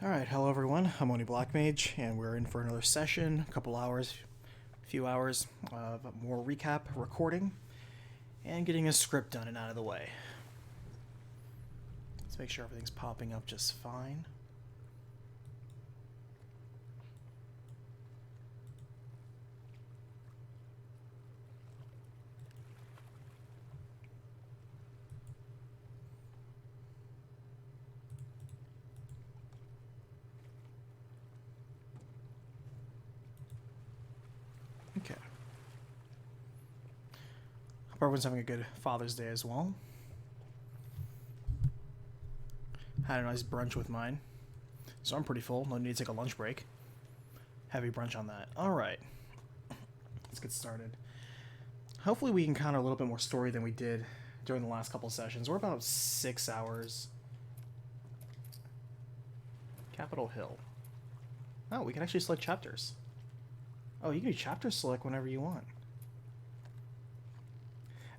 Alright, hello everyone, I'm Oni Blackmage, and we're in for another session, a couple hours, a few hours of more recap, recording, and getting a script done and out of the way. Let's make sure everything's popping up just fine. Okay. Hope everyone's having a good Father's Day as well. Had a nice brunch with mine, so I'm pretty full, no need to take a lunch break. Heavy brunch on that. Alright, let's get started. Hopefully we can counter a little bit more story than we did during the last couple sessions. We're about 6 hours. Capitol Hill. Oh, we can actually select chapters. Oh, you can do chapter select whenever you want.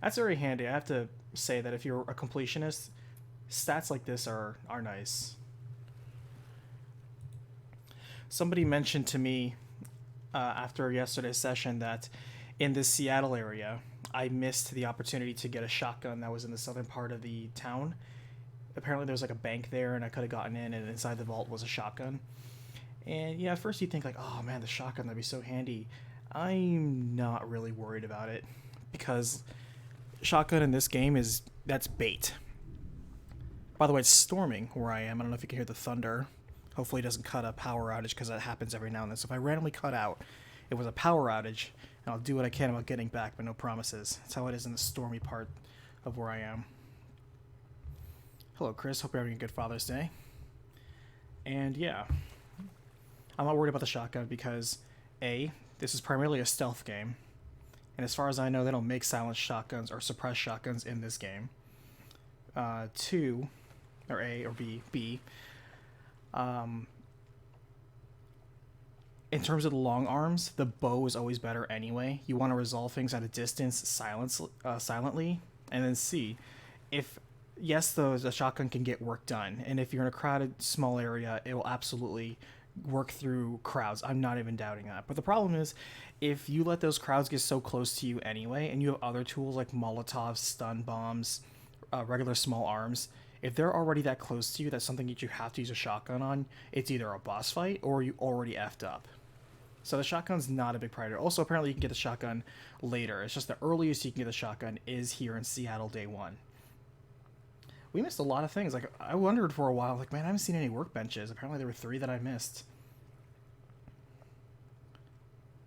That's very handy. I have to say that if you're a completionist, stats like this are nice. Somebody mentioned to me after yesterday's session that in this Seattle area, I missed the opportunity to get a shotgun that was in the southern part of the town. Apparently there was like a bank there and I could have gotten in, and inside the vault was a shotgun. And yeah, at first you think like, oh man, the shotgun, that'd be so handy. I'm not really worried about it because shotgun in this game that's bait. By the way, it's storming where I am. I don't know if you can hear the thunder. Hopefully it doesn't cut a power outage because that happens every now and then. So if I randomly cut out, it was a power outage, and I'll do what I can about getting back, but no promises. That's how it is in the stormy part of where I am. Hello, Chris. Hope you're having a good Father's Day. And yeah, I'm not worried about the shotgun because A, this is primarily a stealth game, and as far as I know, they don't make silenced shotguns or suppressed shotguns in this game. Two, or A or B. In terms of the long arms, the bow is always better anyway. You want to resolve things at a distance silently. And then C, if yes, the shotgun can get work done, and if you're in a crowded small area, it will absolutely work through crowds. I'm not even doubting that. But the problem is, if you let those crowds get so close to you anyway, and you have other tools like Molotovs, stun bombs, regular small arms, if they're already that close to you, that's something that you have to use a shotgun on. It's either a boss fight or you already effed up. So the shotgun's not a big priority. Also, apparently you can get the shotgun later. It's just the earliest you can get the shotgun is here in Seattle day one. We missed a lot of things. Like, I wondered for a while, like, man, I haven't seen any workbenches. Apparently there were 3 that I missed.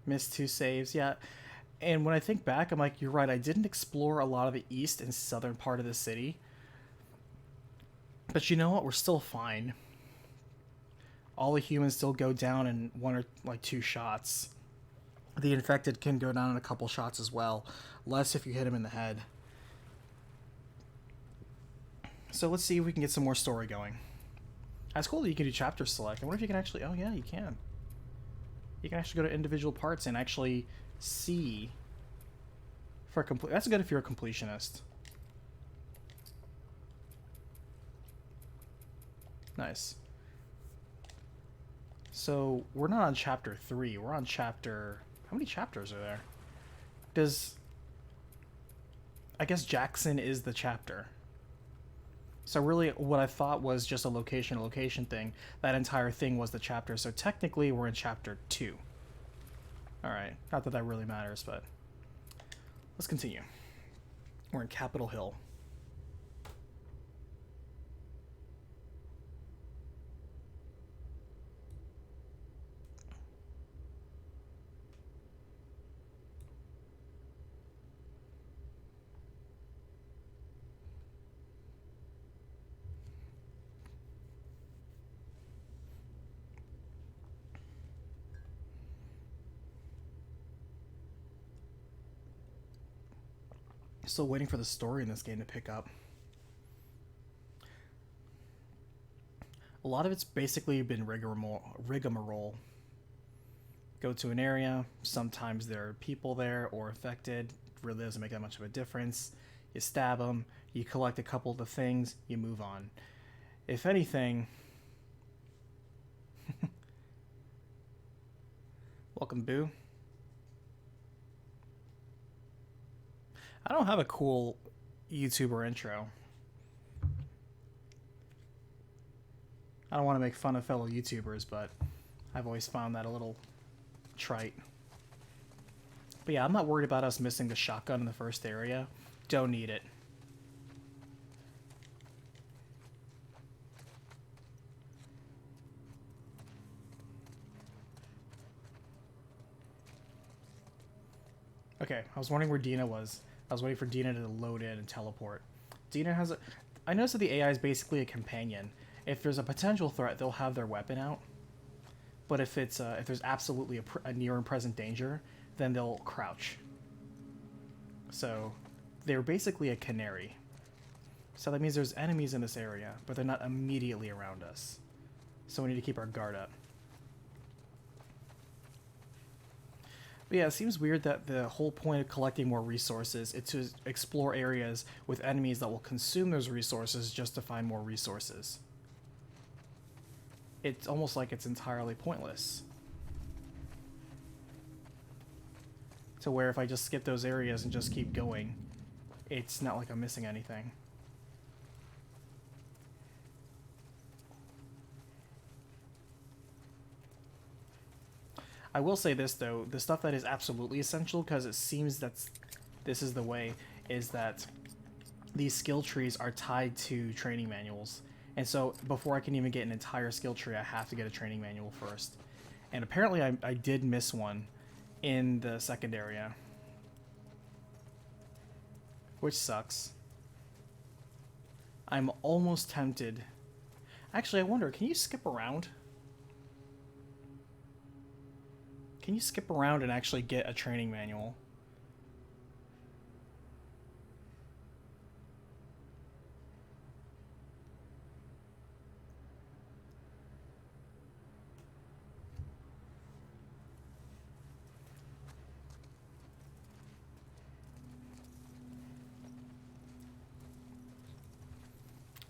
Missed 2 saves, yeah. And when I think back, I'm like, you're right, I didn't explore a lot of the east and southern part of the city. But you know what? We're still fine. All the humans still go down in 1 or like 2 shots. The infected can go down in a couple shots as well. Less if you hit them in the head. So let's see if we can get some more story going. That's cool that you can do chapter select. I wonder if you can actually... Oh yeah, you can. You can actually go to individual parts and actually see for complete. That's good if you're a completionist. Nice. So we're not on chapter 3. We're on chapter... How many chapters are there? I guess Jackson is the chapter. So really what I thought was just a location thing. That entire thing was the chapter. So technically we're in chapter 2. Alright. Not that that really matters, but... Let's continue. We're in Capitol Hill. Still waiting for the story in this game to pick up. A lot of it's basically been rigmarole. Go to an area, sometimes there are people there or infected, really doesn't make that much of a difference. You stab them, you collect a couple of the things, you move on. If anything, Welcome, Boo. I don't have a cool YouTuber intro. I don't want to make fun of fellow YouTubers, but I've always found that a little trite. But yeah, I'm not worried about us missing the shotgun in the first area. Don't need it. Okay, I was wondering where Dina was. I was waiting for Dina to load in and teleport. Dina has a... I noticed that the AI is basically a companion. If there's a potential threat, they'll have their weapon out. But if it's if there's absolutely a near and present danger, then they'll crouch. So they're basically a canary. So that means there's enemies in this area, but they're not immediately around us. So we need to keep our guard up. But yeah, it seems weird that the whole point of collecting more resources is to explore areas with enemies that will consume those resources just to find more resources. It's almost like it's entirely pointless. To where if I just skip those areas and just keep going, it's not like I'm missing anything. I will say this though, the stuff that is absolutely essential, because it seems that this is the way, is that these skill trees are tied to training manuals. And so before I can even get an entire skill tree, I have to get a training manual first. And apparently I did miss one in the second area, which sucks. I'm almost tempted. Actually, I wonder, can you skip around? Can you skip around and actually get a training manual?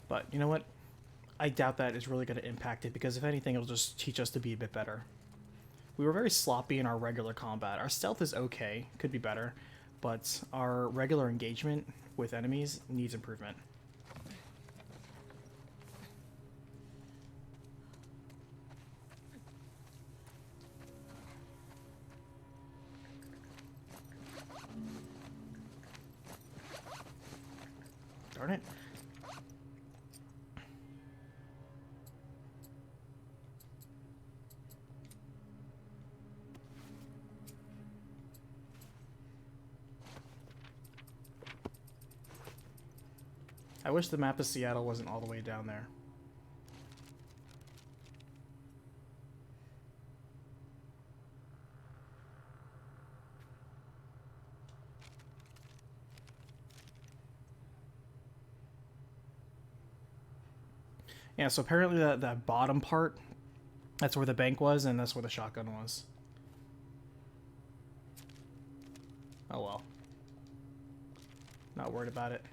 But you know what? I doubt that is really going to impact it, because if anything, it'll just teach us to be a bit better. We were very sloppy in our regular combat. Our stealth is okay, could be better, but our regular engagement with enemies needs improvement. Darn it. I wish the map of Seattle wasn't all the way down there. Yeah, so apparently that bottom part, that's where the bank was, and that's where the shotgun was. Oh well. Not worried about it.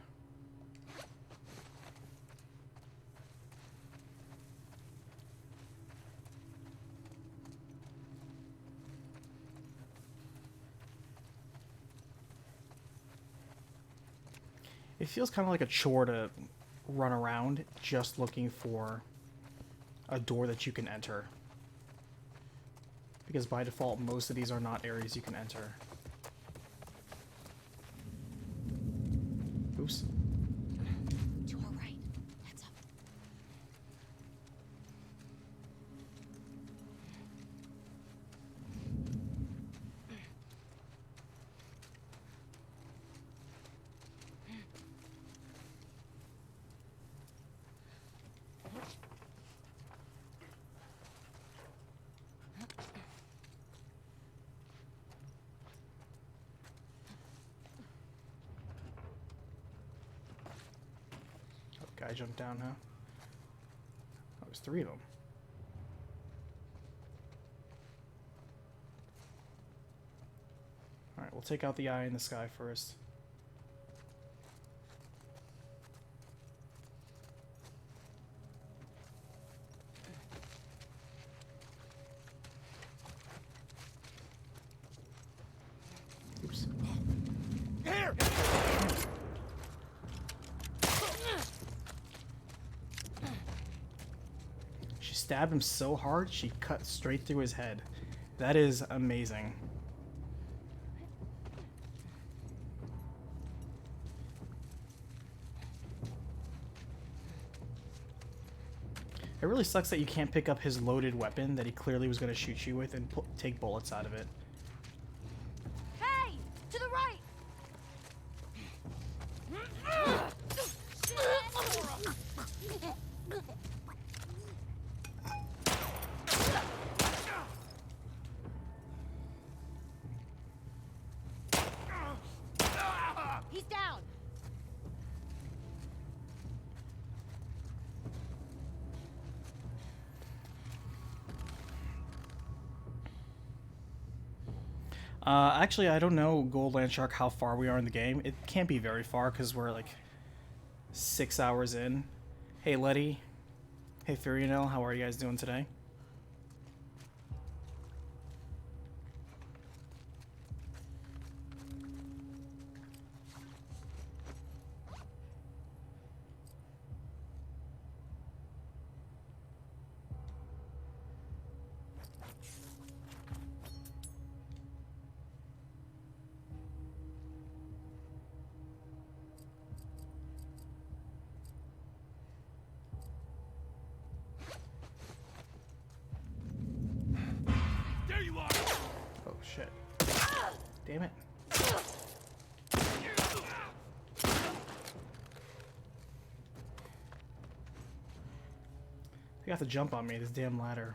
It feels kind of like a chore to run around just looking for a door that you can enter. Because by default, most of these are not areas you can enter. Oops. To our right. Heads up. Oh, guy jumped down, huh? Oh, there's 3 of them. Alright, we'll take out the eye in the sky first. stabbed him so hard she cut straight through his head. That is amazing. It really sucks that you can't pick up his loaded weapon that he clearly was going to shoot you with and take bullets out of it. Hey! To the right! He's down! Actually, I don't know, Gold Landshark, how far we are in the game. It can't be very far because we're like 6 hours in. Hey, Letty. Hey, Furianel. How are you guys doing today? Oh, shit. Damn it. They got to jump on me, this damn ladder.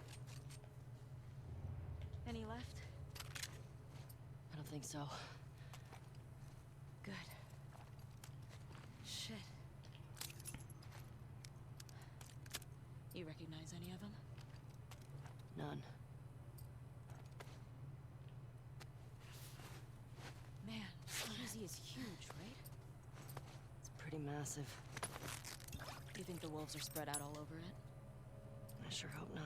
Any left? I don't think so. Good. Shit. You recognize any of them? None. Man, Easy is huge, right? It's pretty massive. You think the wolves are spread out all over it? I sure hope not.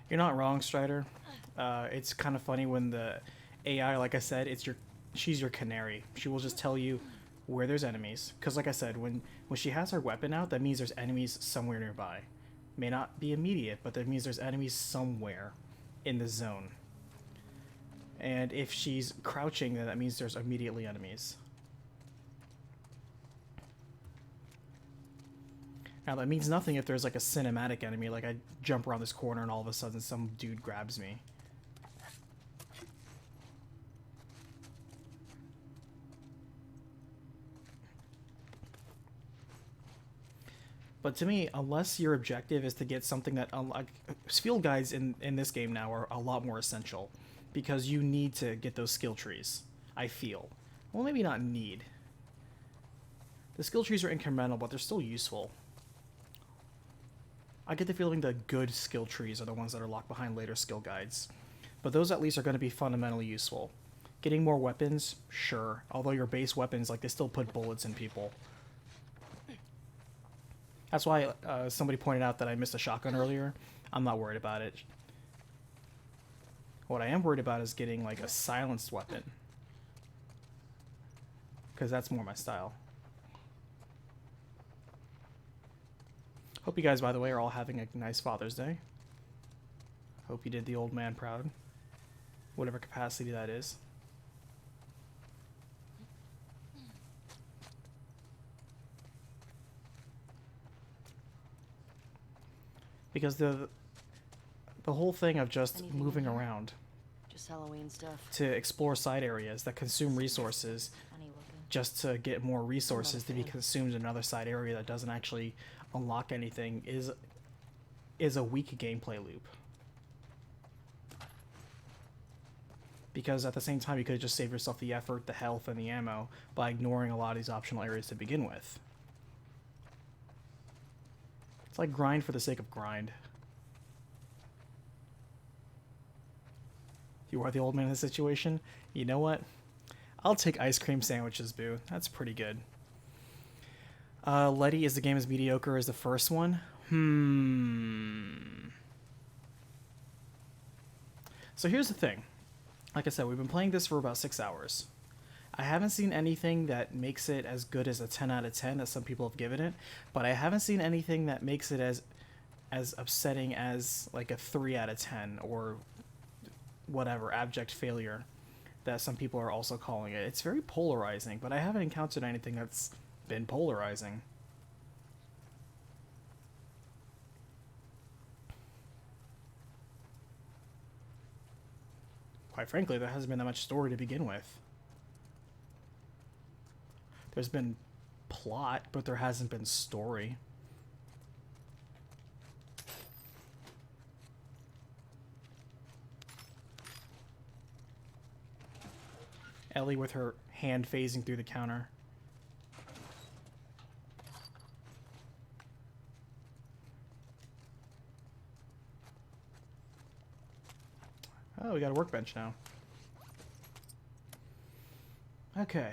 You're not wrong, Strider. It's kind of funny when the AI, like I said, she's your canary. She will just tell you where there's enemies. Because like I said, when she has her weapon out, that means there's enemies somewhere nearby. May not be immediate, but that means there's enemies somewhere in the zone. And if she's crouching, then that means there's immediately enemies. Now that means nothing if there's like a cinematic enemy, like I jump around this corner and all of a sudden some dude grabs me. But to me, unless your objective is to get something that, unlike field guides in this game now are a lot more essential, because you need to get those skill trees. I feel, well, maybe not need. The skill trees are incremental, but they're still useful. I get the feeling the good skill trees are the ones that are locked behind later skill guides, but those at least are going to be fundamentally useful. Getting more weapons, sure, although your base weapons, like, they still put bullets in people. That's why somebody pointed out that I missed a shotgun earlier. I'm not worried about it. What I am worried about is getting like a silenced weapon, because that's more my style. Hope you guys, by the way, are all having a nice Father's Day. Hope you did the old man proud, whatever capacity that is. Because the whole thing of just Anything moving in here? around Just Halloween stuff. to explore side areas that consume resources Funny looking. just to get more resources to be fan. consumed in another side area that doesn't actually unlock anything is a weak gameplay loop. Because at the same time, you could just save yourself the effort, the health, and the ammo by ignoring a lot of these optional areas to begin with. It's like grind for the sake of grind. You are the old man in this situation. You know what? I'll take ice cream sandwiches, boo. That's pretty good. Letty, is the game as mediocre as the first one? So here's the thing. Like I said, we've been playing this for about 6 hours. I haven't seen anything that makes it as good as a 10 out of 10 as some people have given it, but I haven't seen anything that makes it as upsetting as like a 3 out of 10 or whatever, abject failure that some people are also calling it. It's very polarizing, but I haven't encountered anything that's been polarizing. Quite frankly, there hasn't been that much story to begin with. There's been plot, but there hasn't been story. Ellie with her hand phasing through the counter. Oh, we got a workbench now. Okay.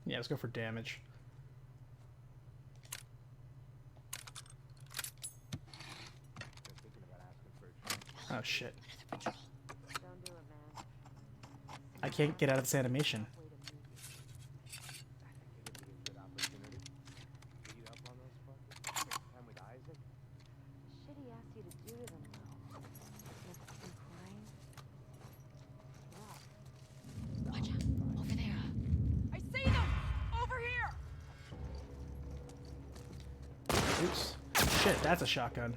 Yeah, let's go for damage. Oh shit. I can't get out of this animation. Shit he asked you to do to them, though. They're fucking crying. Watch out. Over there. I see them! Over here! Oops. Shit, that's a shotgun.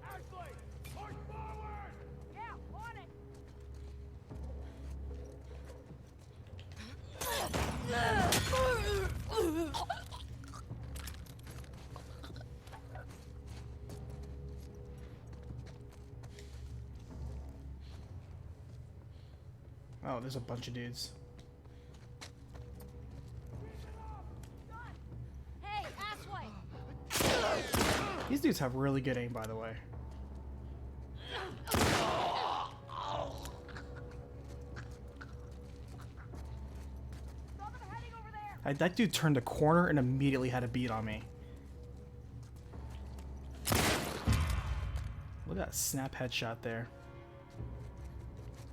Ashley! Push forward! Yeah, on it! Oh, there's a bunch of dudes. Hey, Ashley! These dudes have really good aim, by the way. Stop them heading over there! That dude turned a corner and immediately had a beat on me. Look at that snap headshot there.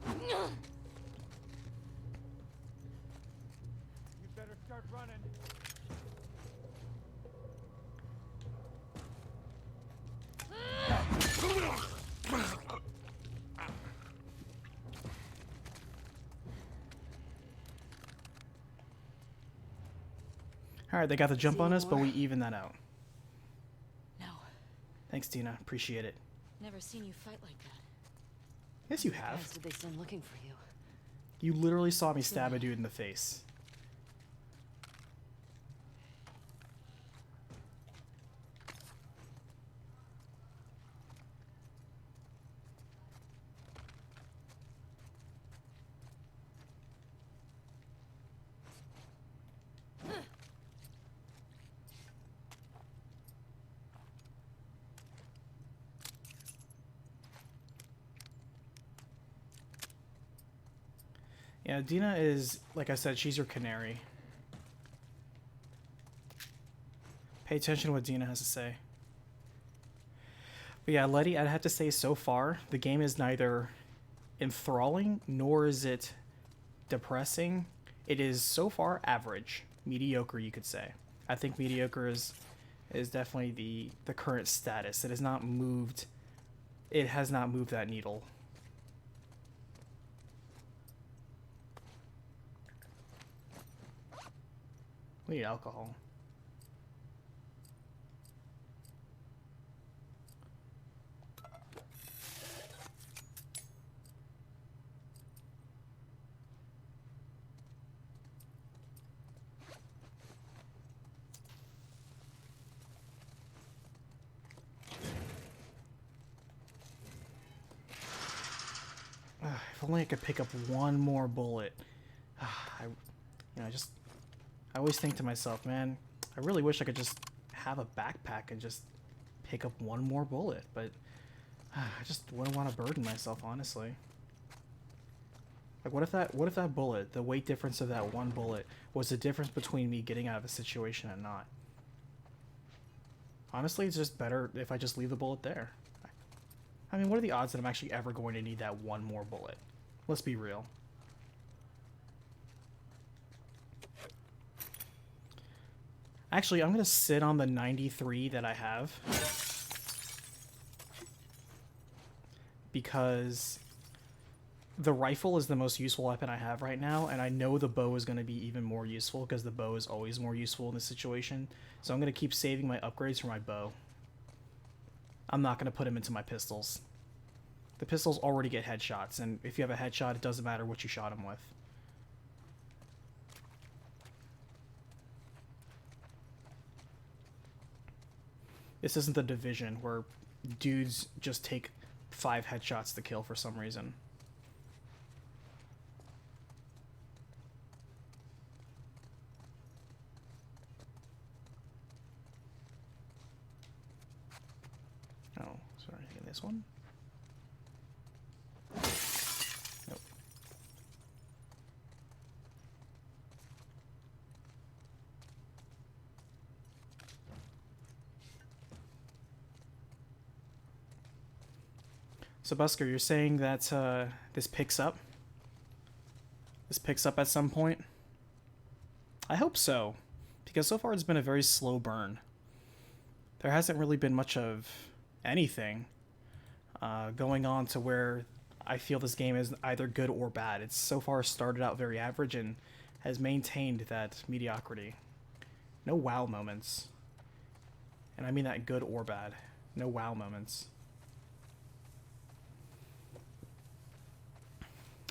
You better start running. Alright, they got the jump See on us, but more? we even that out. No. Thanks, Tina. Appreciate it. Never seen you fight like that. Yes, you Guys, have. did they send looking for you? You literally saw me stab a dude in the face. Yeah, Dina is, like I said, she's your canary. Pay attention to what Dina has to say. But yeah, Letty, I'd have to say so far, the game is neither enthralling nor is it depressing. It is so far average, mediocre, you could say. I think mediocre is definitely the current status. It has not moved. It has not moved that needle. We need alcohol. If only I could pick up one more bullet. You know, I always think to myself, man, I really wish I could just have a backpack and just pick up one more bullet, but I just wouldn't want to burden myself, honestly. Like, what if that bullet, the weight difference of that one bullet, was the difference between me getting out of a situation and not? Honestly, it's just better if I just leave the bullet there. I mean, what are the odds that I'm actually ever going to need that one more bullet? Let's be real. Actually, I'm going to sit on the 93 that I have. Because the rifle is the most useful weapon I have right now, and I know the bow is going to be even more useful because the bow is always more useful in this situation. So I'm going to keep saving my upgrades for my bow. I'm not going to put them into my pistols. The pistols already get headshots, and if you have a headshot, it doesn't matter what you shot them with. This isn't the Division where dudes just take 5 headshots to kill for some reason. Oh, sorry, taking this one. Nope. So Busker, you're saying that this picks up? This picks up at some point? I hope so, because so far it's been a very slow burn. There hasn't really been much of anything going on to where I feel this game is either good or bad. It's so far started out very average and has maintained that mediocrity. No wow moments. And I mean that good or bad. No wow moments.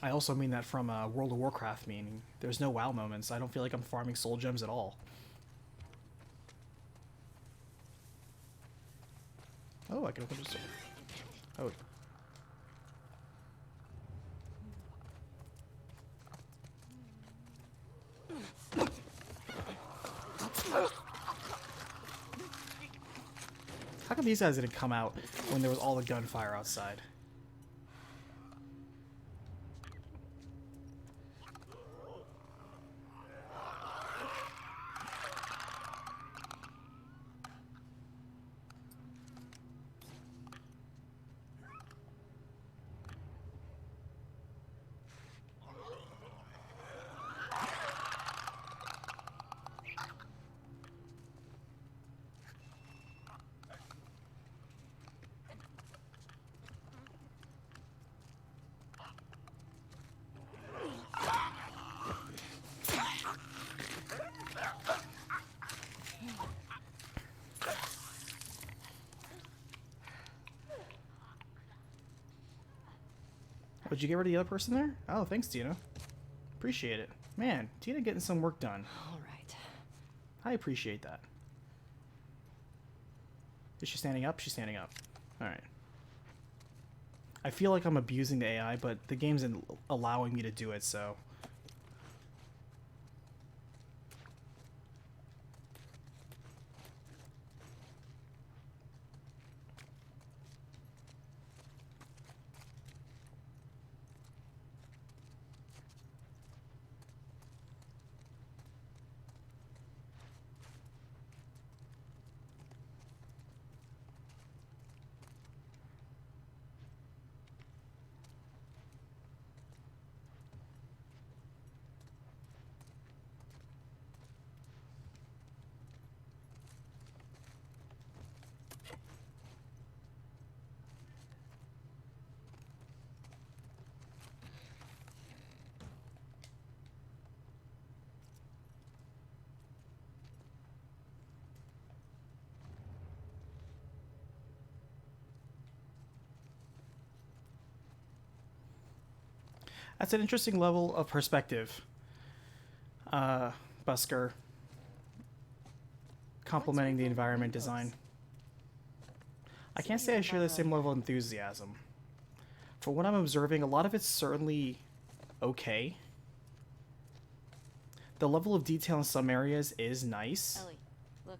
I also mean that from World of Warcraft, meaning there's no wow moments. I don't feel like I'm farming soul gems at all. Oh, I can open this. Oh. How come these guys didn't come out when there was all the gunfire outside? Did you get rid of the other person there? Oh, thanks, Tina. Appreciate it. Man, Tina getting some work done. All right. I appreciate that. Is she standing up? She's standing up. Alright. I feel like I'm abusing the AI, but the game's allowing me to do it, so... That's an interesting level of perspective, Busker. Complimenting the environment design. I can't say I share the same level of enthusiasm. For what I'm observing, a lot of it's certainly okay. The level of detail in some areas is nice, Ellie, look.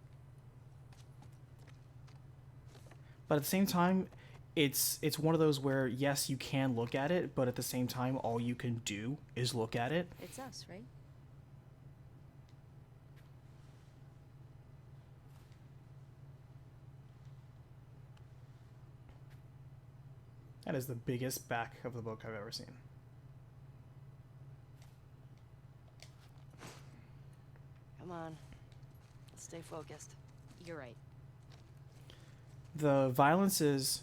but at the same time, it's one of those where yes, you can look at it, but at the same time, all you can do is look at it. It's us, right? That is the biggest back of the book I've ever seen. Come on. Let's stay focused. You're right. The violence is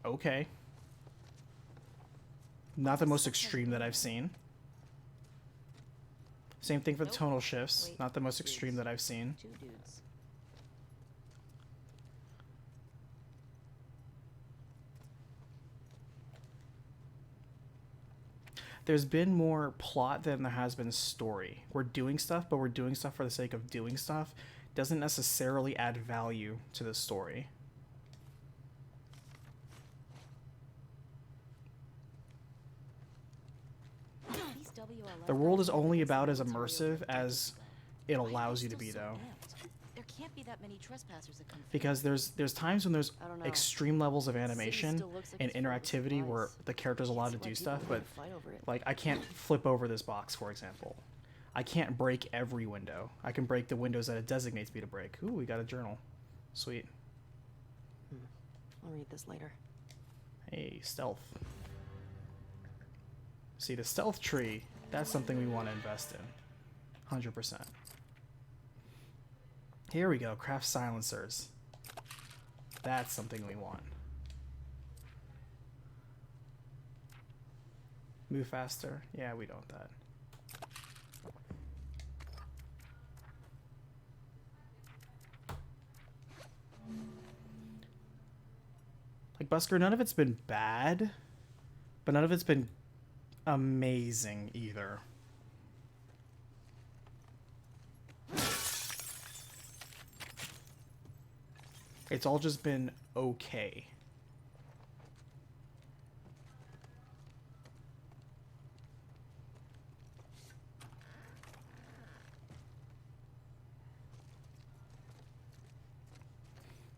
okay. Not the most extreme that I've seen. Same thing for the Nope. tonal shifts. Wait, Not the most dudes. extreme that I've seen. 2 dudes. There's been more plot than there has been story. We're doing stuff, but we're doing stuff for the sake of doing stuff. Doesn't necessarily add value to the story. These WLF The world is guys only think about as the woods are immersive really as ridiculous, it though. Why are allows they you to be, still so though. amped? There can't be that many trespassers that come through. Because there's times when there's I don't know. extreme levels of City animation still looks like and it's filled with interactivity where supplies. the character's Can't allowed see to why do people stuff, would but fight over it. like I can't flip over this box, for example. I can't break every window. I can break the windows that it designates me to break. Ooh, we got a journal. Sweet. I'll read this later. Hey, stealth. See, the stealth tree, that's something we want to invest in. 100%. Here we go, craft silencers. That's something we want. Move faster. Yeah, we don't want that. Like Busker, none of it's been bad, but none of it's been amazing either. It's all just been okay.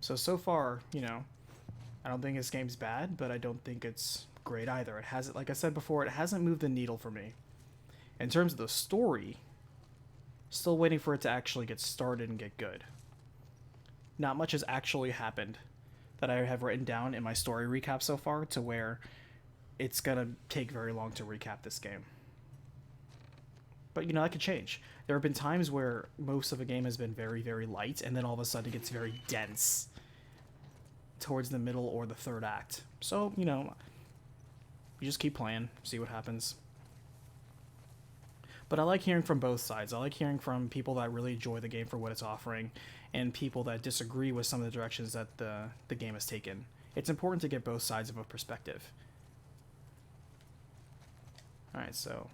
So far, you know, I don't think this game's bad, but I don't think it's great either. It hasn't, like I said before, it hasn't moved the needle for me. In terms of the story, still waiting for it to actually get started and get good. Not much has actually happened that I have written down in my story recap so far to where it's gonna take very long to recap this game. But you know, that could change. There have been times where most of a game has been very, very light, and then all of a sudden it gets very dense towards the middle or the third act. So, you know, you just keep playing, see what happens. But I like hearing from both sides. I like hearing from people that really enjoy the game for what it's offering, and people that disagree with some of the directions that the game has taken. It's important to get both sides of a perspective. Alright, so...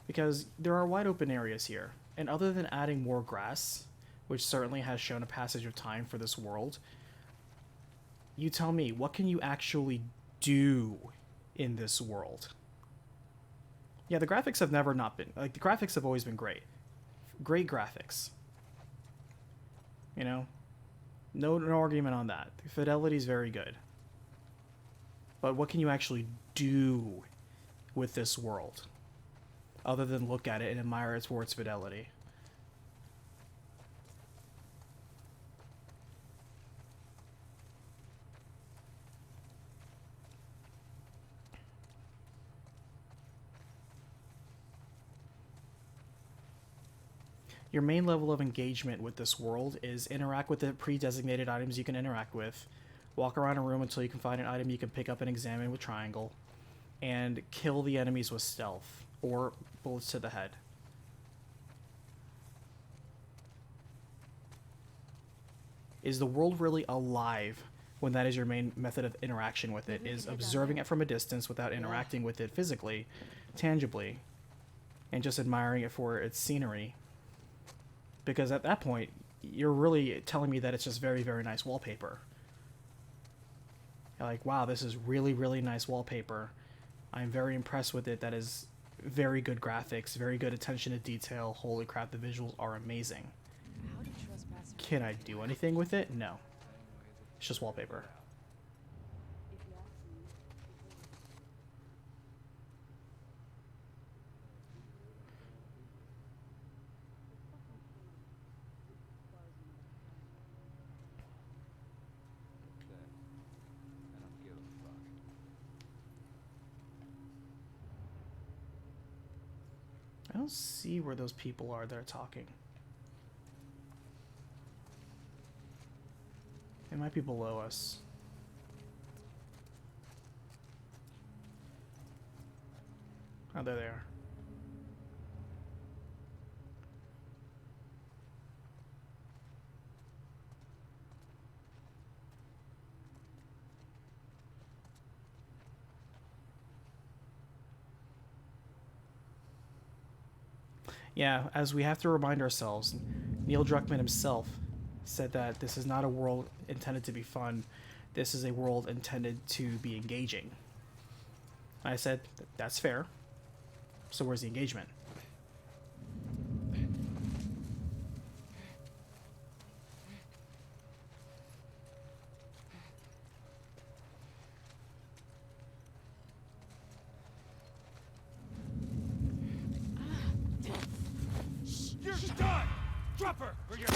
because there are wide open areas here, and other than adding more grass, which certainly has shown a passage of time for this world, you tell me, what can you actually do in this world? Yeah, the graphics have never not been, like, the graphics have always been great. Great graphics. You know? No argument on that. The fidelity is very good. But what can you actually do with this world? Other than look at it and admire it for its fidelity. Your main level of engagement with this world is interact with the pre-designated items you can interact with, walk around a room until you can find an item you can pick up and examine with triangle, and kill the enemies with stealth, or bullets to the head. Is the world really alive when that is your main method of interaction with it? Maybe we Is could head down observing there. it from a distance without interacting with it physically, tangibly, and just admiring it for its scenery? Because at that point, you're really telling me that it's just very, very nice wallpaper. You're like, wow, this is really, really nice wallpaper. I'm very impressed with it. That is very good graphics, very good attention to detail. Holy crap, the visuals are amazing. How do trespassers... Can I do anything with it? No. It's just wallpaper. I don't see where those people are that are talking. They might be below us. Oh, there they are. Yeah, as we have to remind ourselves, Neil Druckmann himself said that this is not a world intended to be fun. This is a world intended to be engaging. I said, that's fair. So where's the engagement? You're done! Drop her! Or you're...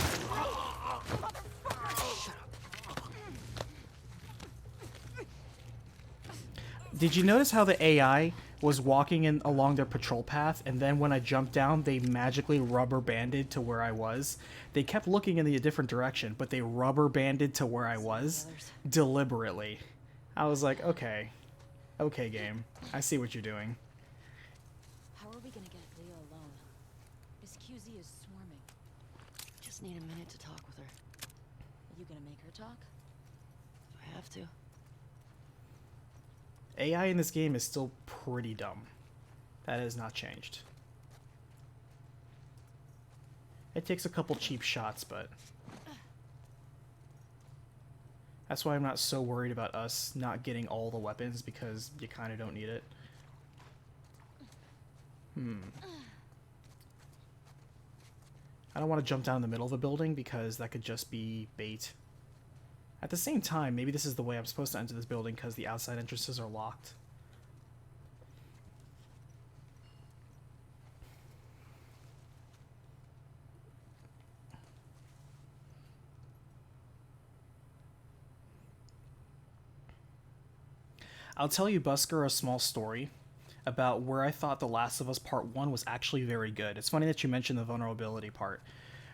Did you notice how the AI was walking in along their patrol path, and then when I jumped down, they magically rubber banded to where I was? They kept looking in a different direction, but they rubber banded to where I was deliberately. I was like, okay, okay, game, I see what you're doing. How are we gonna get Leo alone? Miss QZ is swarming. Just need a minute to talk with her. Are you gonna make her talk? I have to. AI in this game is still pretty dumb. That has not changed. It takes a couple cheap shots, but that's why I'm not so worried about us not getting all the weapons, because you kind of don't need it. I don't want to jump down the middle of the building because that could just be bait. At the same time, maybe this is the way I'm supposed to enter this building because the outside entrances are locked. I'll tell you, Busker, a small story about where I thought The Last of Us Part 1 was actually very good. It's funny that you mentioned the vulnerability part.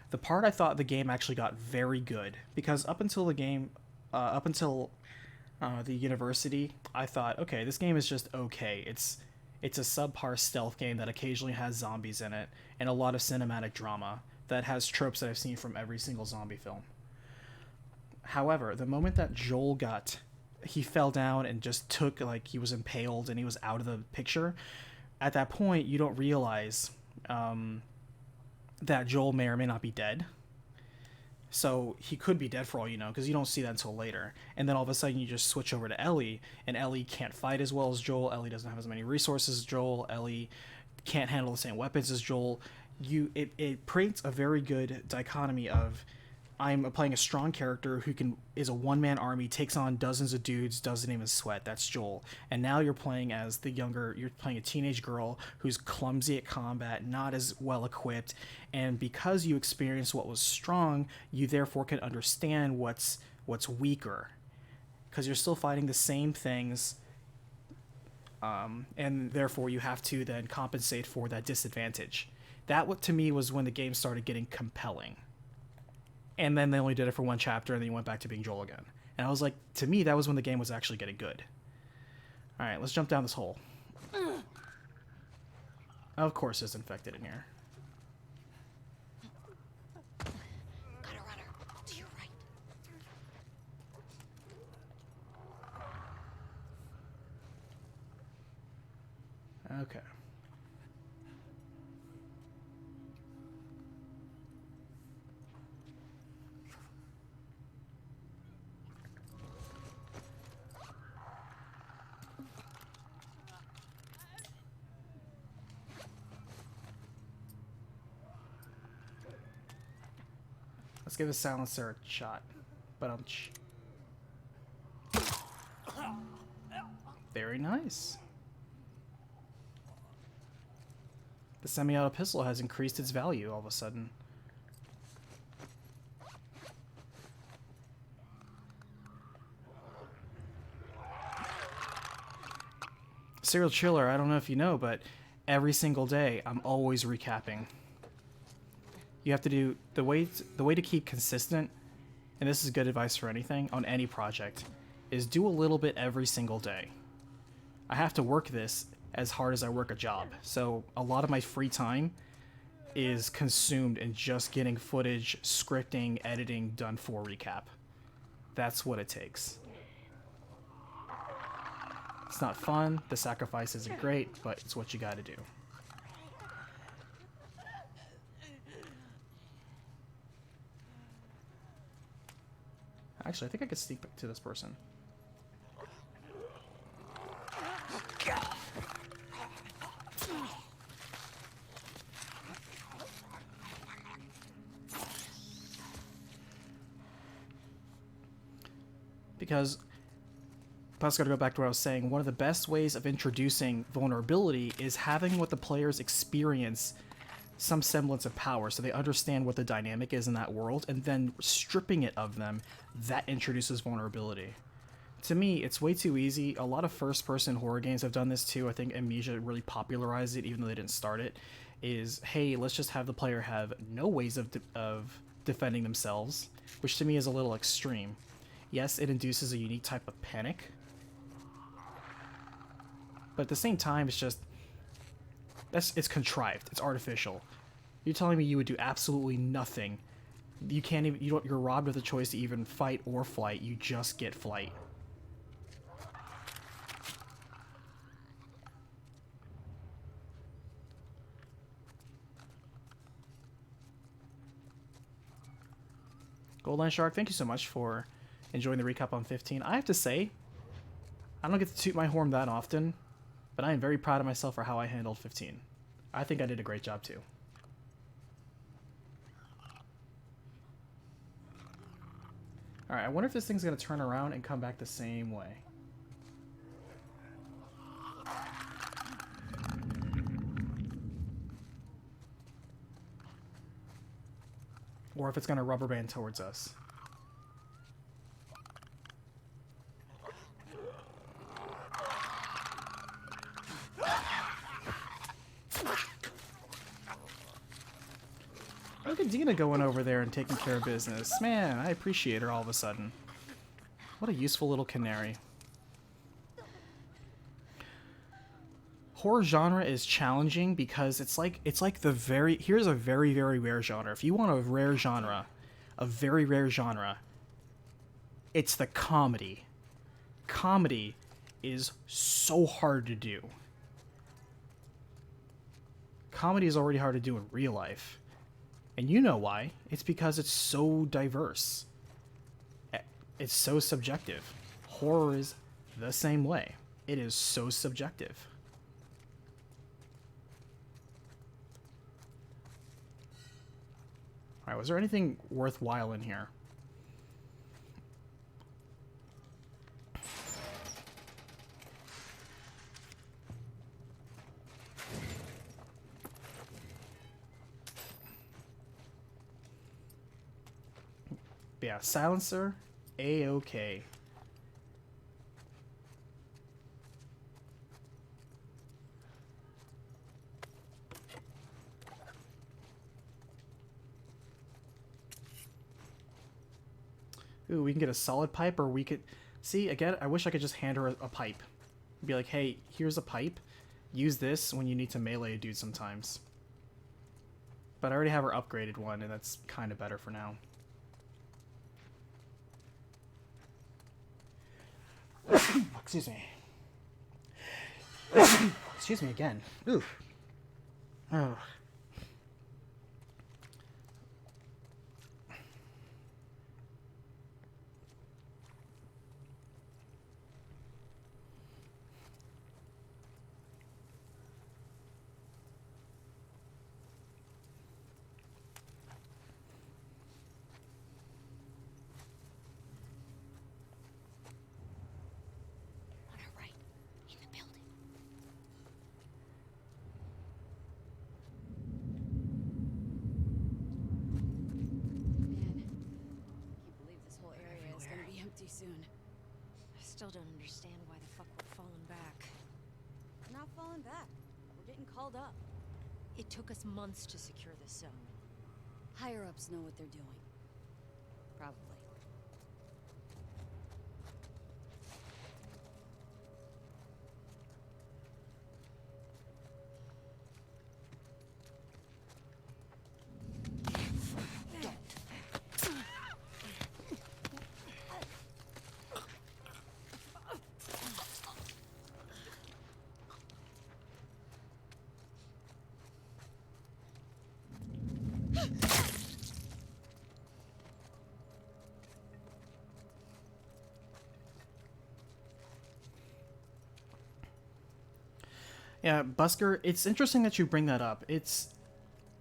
The part I thought the game actually got very good, because up until the game, the university, I thought, okay, this game is just okay. It's a subpar stealth game that occasionally has zombies in it, and a lot of cinematic drama that has tropes that I've seen from every single zombie film. However, the moment that Joel he fell down and just took, like, he was impaled and he was out of the picture, at that point, you don't realize that Joel may or may not be dead. So he could be dead for all you know, because you don't see that until later. And then all of a sudden you just switch over to Ellie, and Ellie can't fight as well as Joel. Ellie doesn't have as many resources as Joel. Ellie can't handle the same weapons as Joel. It paints a very good dichotomy of, I'm playing a strong character who is a one-man army, takes on dozens of dudes, doesn't even sweat. That's Joel. And now you're playing as you're playing a teenage girl who's clumsy at combat, not as well equipped, and because you experienced what was strong, you therefore can understand what's weaker, because you're still fighting the same things, and therefore you have to then compensate for that disadvantage. That, to me, was when the game started getting compelling. And then they only did it for one chapter, and then you went back to being Joel again. And I was like, to me, that was when the game was actually getting good. Alright, let's jump down this hole. Of course there's infected in here. Gotta run her. To your right. Okay. Let's give a silencer a shot. But very nice. The semi-auto pistol has increased its value all of a sudden. Serial Chiller, I don't know if you know, but every single day I'm always recapping. You have to do the way to keep consistent, and this is good advice for anything on any project, is do a little bit every single day. I have to work this as hard as I work a job, so a lot of my free time is consumed in just getting footage, scripting, editing done for recap. That's what it takes. It's not fun, the sacrifice isn't great, but it's what you gotta do. Actually, I think I could sneak back to this person. Because Plus, got to go back to what I was saying. One of the best ways of introducing vulnerability is having what the players experience some semblance of power, so they understand what the dynamic is in that world, and then stripping it of them, that introduces vulnerability. To me, it's way too easy. A lot of first-person horror games have done this too. I think Amnesia really popularized it, even though they didn't start it. Is, hey, let's just have the player have no ways of defending themselves, which to me is a little extreme. Yes, it induces a unique type of panic, but at the same time, it's just, it's contrived. It's artificial. You're telling me you would do absolutely nothing. You can't even, you're robbed of the choice to even fight or flight. You just get flight. Goldline Shark, thank you so much for enjoying the recap on 15. I have to say, I don't get to toot my horn that often, but I am very proud of myself for how I handled 15. I think I did a great job too. Alright, I wonder if this thing's going to turn around and come back the same way. Or if it's going to rubber band towards us. Look at Dina going over there and taking care of business. Man, I appreciate her all of a sudden. What a useful little canary. Horror genre is challenging because it's like here's a very, very rare genre. If you want a rare genre, a very rare genre, it's the comedy. Comedy is so hard to do. Comedy is already hard to do in real life. And you know why. It's because it's so diverse. It's so subjective. Horror is the same way. It is so subjective. Alright, was there anything worthwhile in here? Yeah, silencer, A-OK. Ooh, we can get a solid pipe, or we could... See, again, I wish I could just hand her a pipe. Be like, hey, here's a pipe. Use this when you need to melee a dude sometimes. But I already have her upgraded one, and that's kind of better for now. Excuse me. Excuse me again. Oof. Oh. still don't understand why the fuck we're falling back. We're not falling back. We're getting called up. It took us months to secure this zone. Higher-ups know what they're doing. Probably. Yeah, Busker, it's interesting that you bring that up. It's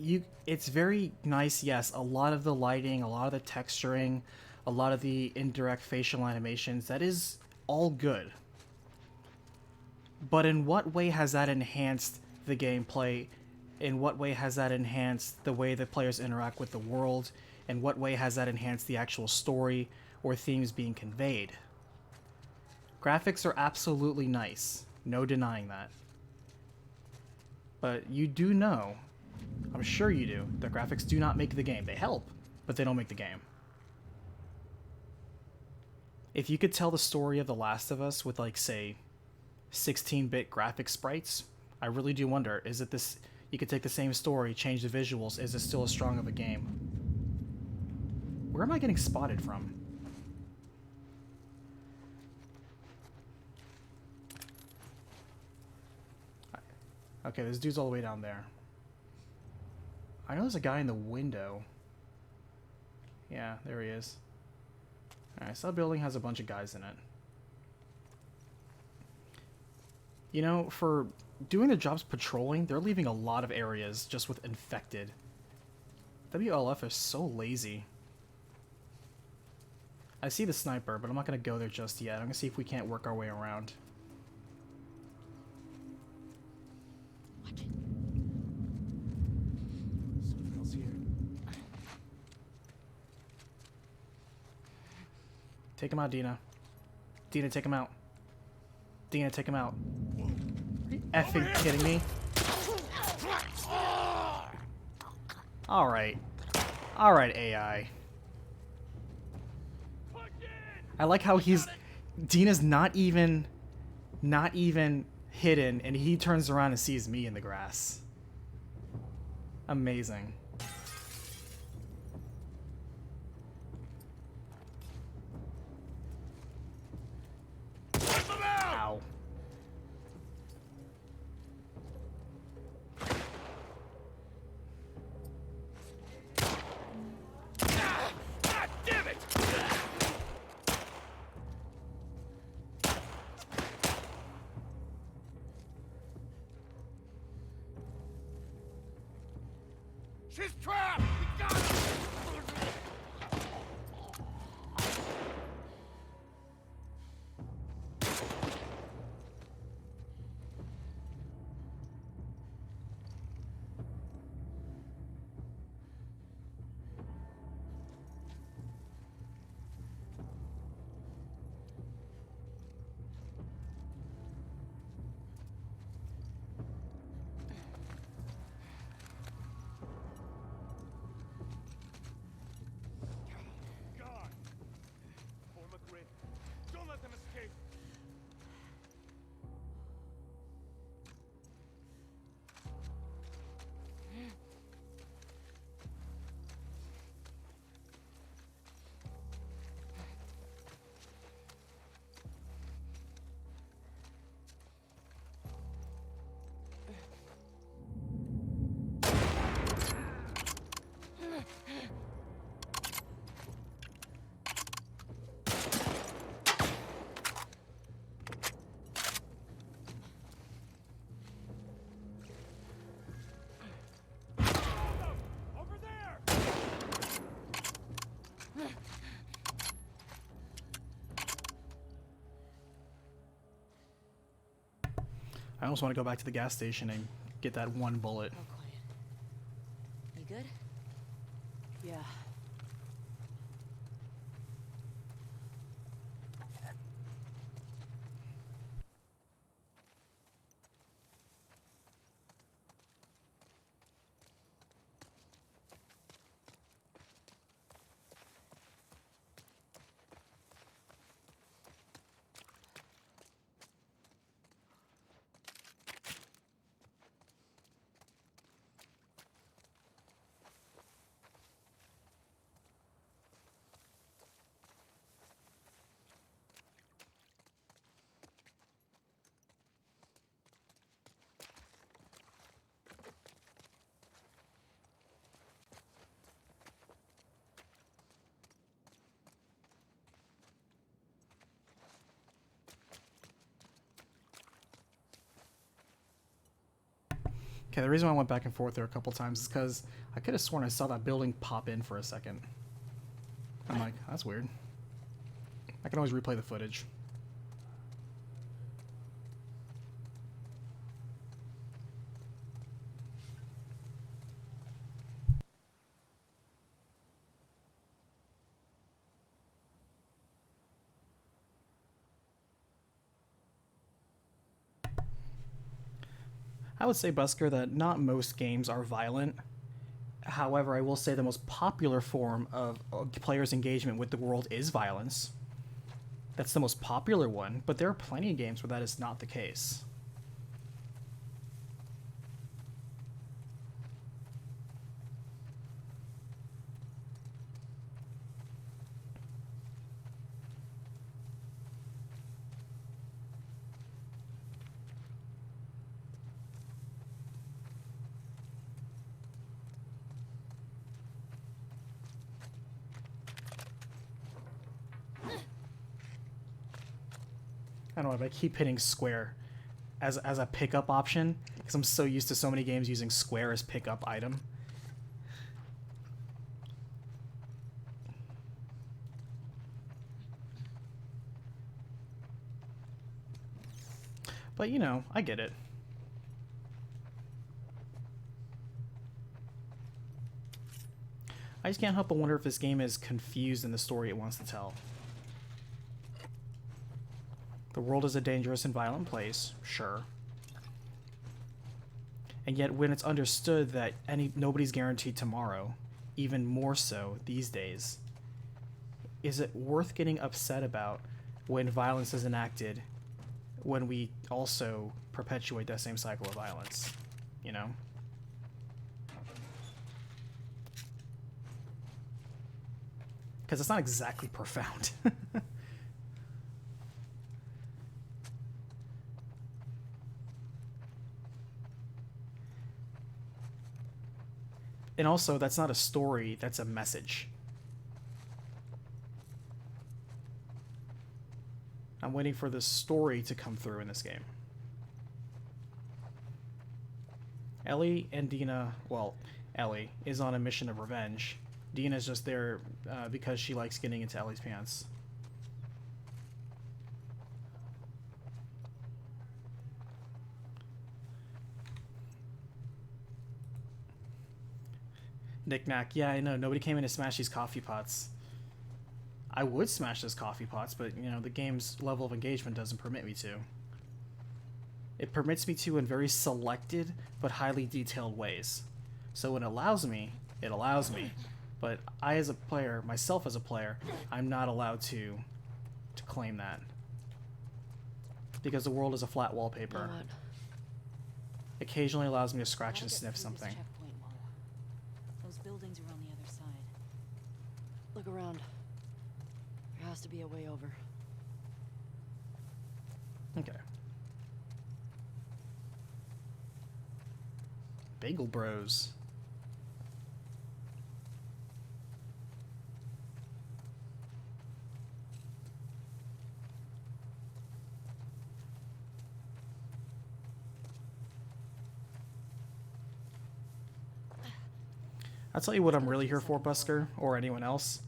very nice, yes. A lot of the lighting, a lot of the texturing, a lot of the indirect facial animations, that is all good. But in what way has that enhanced the gameplay? In what way has that enhanced the way the players interact with the world? In what way has that enhanced the actual story or themes being conveyed? Graphics are absolutely nice. No denying that. But you do know, I'm sure you do, the graphics do not make the game. They help, but they don't make the game. If you could tell the story of The Last of Us with, like, say, 16-bit graphic sprites, I really do wonder, is it this... You could take the same story, change the visuals, is it still as strong of a game? Where am I getting spotted from? Okay, this dude's all the way down there. I know there's a guy in the window. Yeah, there he is. Alright, so that building has a bunch of guys in it. You know, for doing the jobs patrolling, they're leaving a lot of areas just with infected. WLF is so lazy. I see the sniper, but I'm not going to go there just yet. I'm going to see if we can't work our way around. What? Something else here. Take him out, Dina. Dina, take him out. Dina, take him out. Are you effing kidding me? Alright. Alright, AI. I like how he's... Dina's not even hidden, and he turns around and sees me in the grass. Amazing. Ow. Damn it! She's trapped! We got her! God! Poor McRae. Don't let them escape! Over there! I almost want to go back to the gas station and get that one bullet. Oh, quiet. You good? Yeah. Okay, the reason why I went back and forth there a couple times is because I could have sworn I saw that building pop in for a second. I'm like, that's weird. I can always replay the footage. I would say, Busker, that not most games are violent. However, I will say the most popular form of players' engagement with the world is violence. That's the most popular one, but there are plenty of games where that is not the case. I don't know, but I keep hitting square as a pickup option because I'm so used to so many games using square as pickup item. But you know, I get it. I just can't help but wonder if this game is confused in the story it wants to tell. The world is a dangerous and violent place, sure. And yet when it's understood that nobody's guaranteed tomorrow, even more so these days, is it worth getting upset about when violence is enacted when we also perpetuate that same cycle of violence, you know? Because it's not exactly profound. And also, that's not a story, that's a message. I'm waiting for the story to come through in this game. Ellie and Dina, well, Ellie is on a mission of revenge. Dina's just there because she likes getting into Ellie's pants. Knick-knack. Yeah, I know. Nobody came in to smash these coffee pots. I would smash those coffee pots, but, you know, the game's level of engagement doesn't permit me to. It permits me to in very selected but highly detailed ways. So when it allows me, it allows me. But I, as a player, myself as a player, I'm not allowed to claim that. Because the world is a flat wallpaper. You know what? Occasionally allows me to scratch Gotta and get sniff through this something. checkpoint wall. Those buildings are on the other side. Look around. There has to be a way over. Okay. Bagel Bros. I'll tell you what I'm really here for, Busker, or anyone else.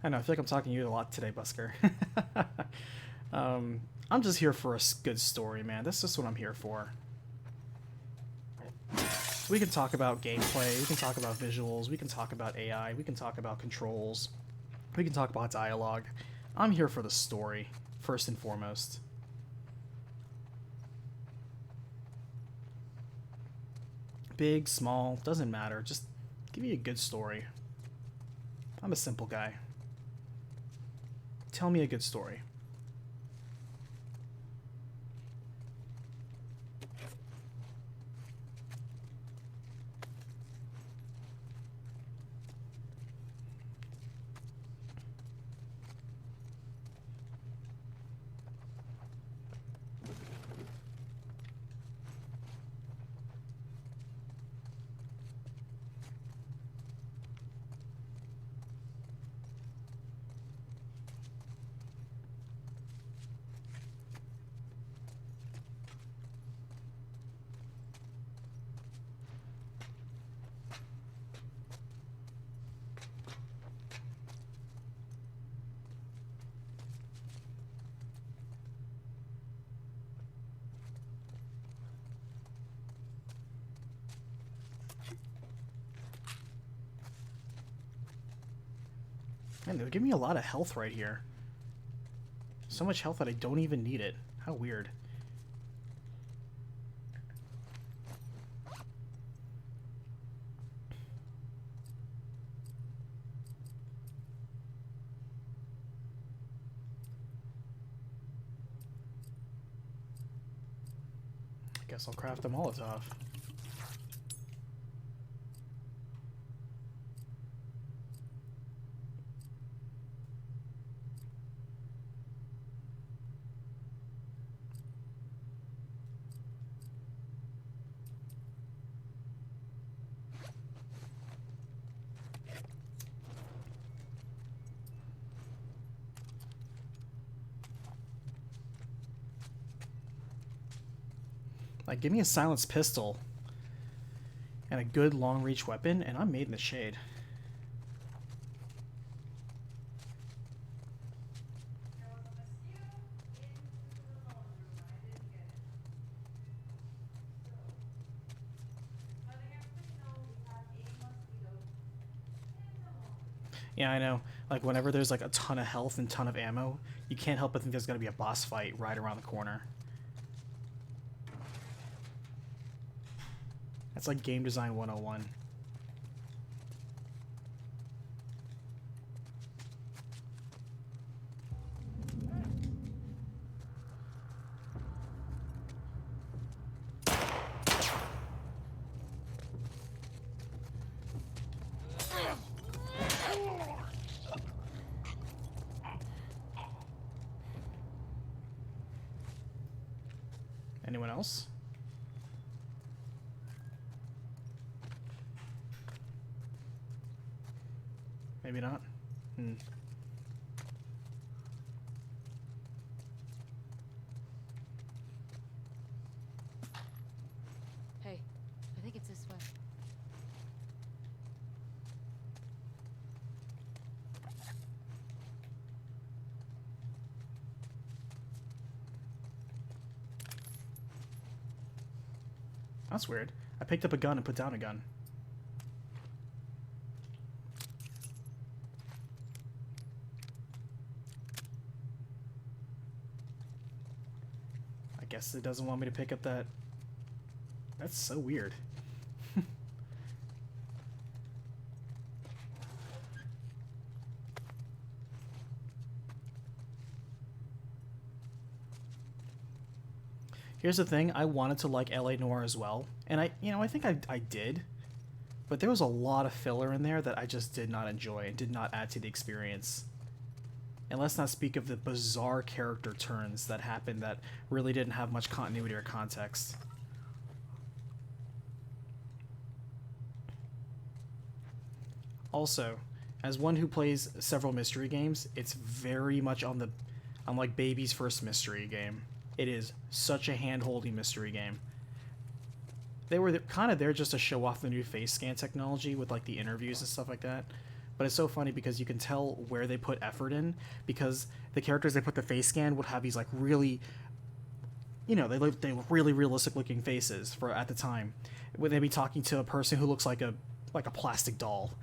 I know, I feel like I'm talking to you a lot today, Busker. I'm just here for a good story, man. That's just what I'm here for. We can talk about gameplay, we can talk about visuals, we can talk about AI, we can talk about controls, we can talk about dialogue. I'm here for the story, first and foremost. Big, small, doesn't matter. Just give me a good story. I'm a simple guy. Tell me a good story. Man, they're giving me a lot of health right here. So much health that I don't even need it. How weird. I guess I'll craft a Molotov. Like, give me a silenced pistol and a good long-reach weapon, and I'm made in the shade. Yeah, I know. Like, whenever there's like a ton of health and ton of ammo, you can't help but think there's gonna be a boss fight right around the corner. That's like game design 101. Anyone else? Maybe not. Hey, I think it's this way. That's weird. I picked up a gun and put down a gun. I guess it doesn't want me to pick up that. That's so weird. Here's the thing, I wanted to like LA Noire as well, and I think I did, but there was a lot of filler in there that I just did not enjoy and did not add to the experience. And let's not speak of the bizarre character turns that happened that really didn't have much continuity or context. Also, as one who plays several mystery games, it's very much on like baby's first mystery game. It is such a hand-holding mystery game. They were kind of there just to show off the new face scan technology with like the interviews and stuff like that. But it's so funny because you can tell where they put effort in, because the characters they put the face scan would have these like really, they were really realistic looking faces for at the time. Would they be talking to a person who looks like a plastic doll?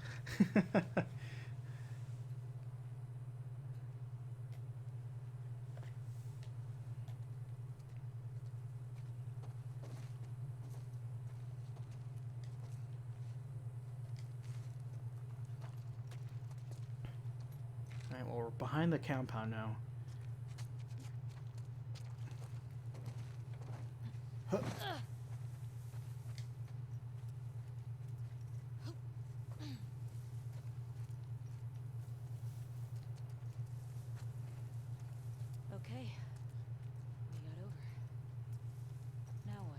Alright, well, we're behind the compound now. Huh. Okay. We got over. Now what?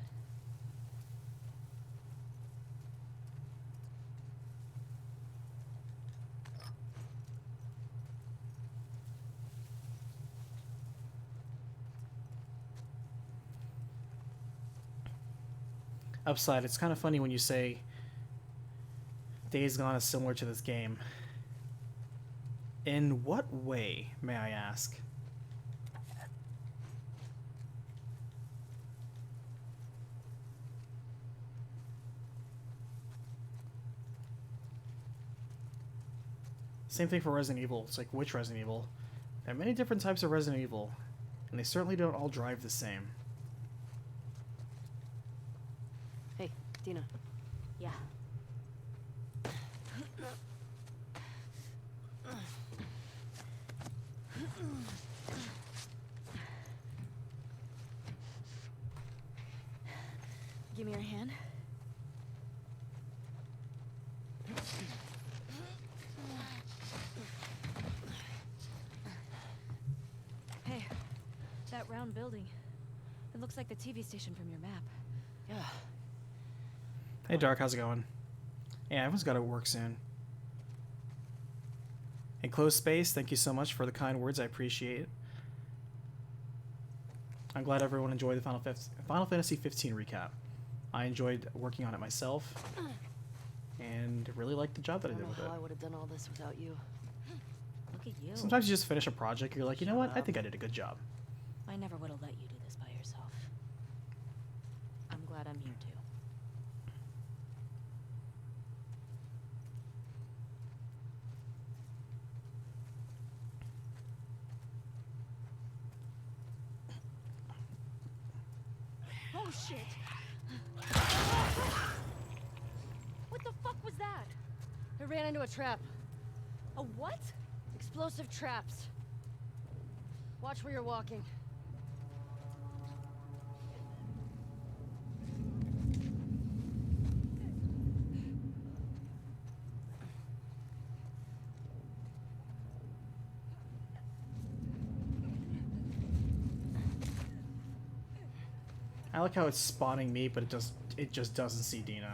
Upside, it's kind of funny when you say Days Gone is similar to this game. In what way, may I ask? Same thing for Resident Evil. It's like, which Resident Evil? There are many different types of Resident Evil, and they certainly don't all drive the same. Hey, Dina. Yeah. Give me your hand. Hey, that round building. It looks like the TV station from your map. Yeah. Hey, Dark, how's it going? Yeah, everyone's got to work soon. Enclosed Space, thank you so much for the kind words. I appreciate it. I'm glad everyone enjoyed the Final Fantasy 15 recap. I enjoyed working on it myself, and really liked the job that I I did don't with know it. how I would have done all this without you. Look at you. Sometimes you just finish a project, you're like, you know what? I Shut think I did a good job. I never would have let you do this by yourself. I'm glad I'm here too. Oh shit! What the fuck was that? I ran into a trap. A what? Explosive traps. Watch where you're walking. I like how it's spotting me, but it just doesn't see Dina.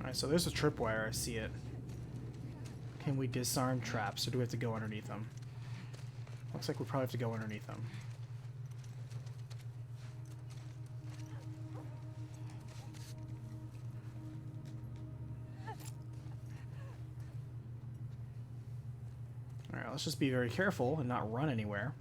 Alright, so there's a tripwire, I see it. Can we disarm traps, or do we have to go underneath them? Looks like we probably have to go underneath them. Alright, let's just be very careful and not run anywhere.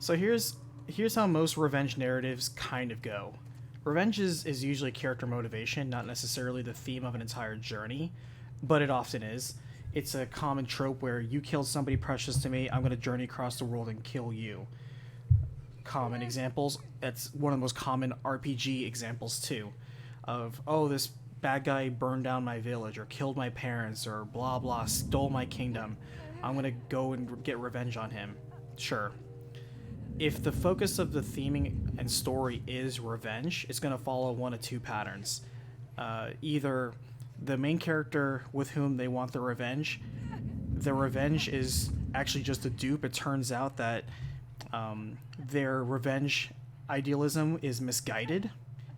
So here's how most revenge narratives kind of go. Revenge is usually character motivation, not necessarily the theme of an entire journey, but it often is. It's a common trope where you killed somebody precious to me, I'm going to journey across the world and kill you. Common examples, that's one of the most common RPG examples too, of, oh, this bad guy burned down my village, or killed my parents, or blah blah, stole my kingdom. I'm going to go and get revenge on him. Sure. If the focus of the theming and story is revenge, it's going to follow one of two patterns. Either the main character with whom they want the revenge is actually just a dupe. It turns out that their revenge idealism is misguided,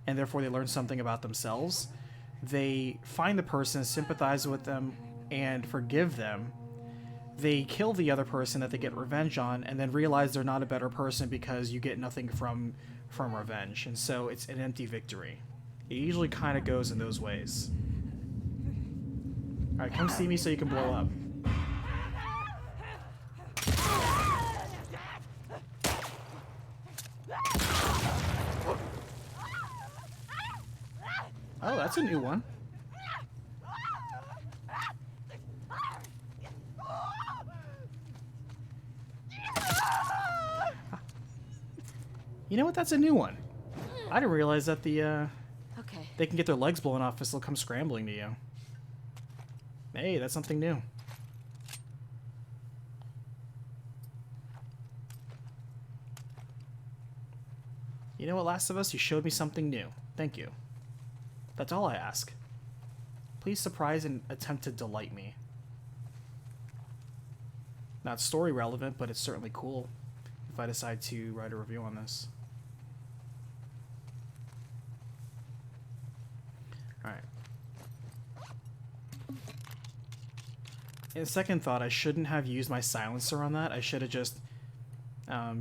and therefore they learn something about themselves. They find the person, sympathize with them, and forgive them. They kill the other person that they get revenge on, and then realize they're not a better person because you get nothing from revenge. And so it's an empty victory. It usually kind of goes in those ways. Alright, come see me so you can blow up. Oh, that's a new one. You know what? That's a new one. I didn't realize that Okay. they can get their legs blown off if they'll come scrambling to you. Hey, that's something new. You know what, Last of Us? You showed me something new. Thank you. That's all I ask. Please surprise and attempt to delight me. Not story relevant, but it's certainly cool if I decide to write a review on this. Alright. In second thought, I shouldn't have used my silencer on that. I should have just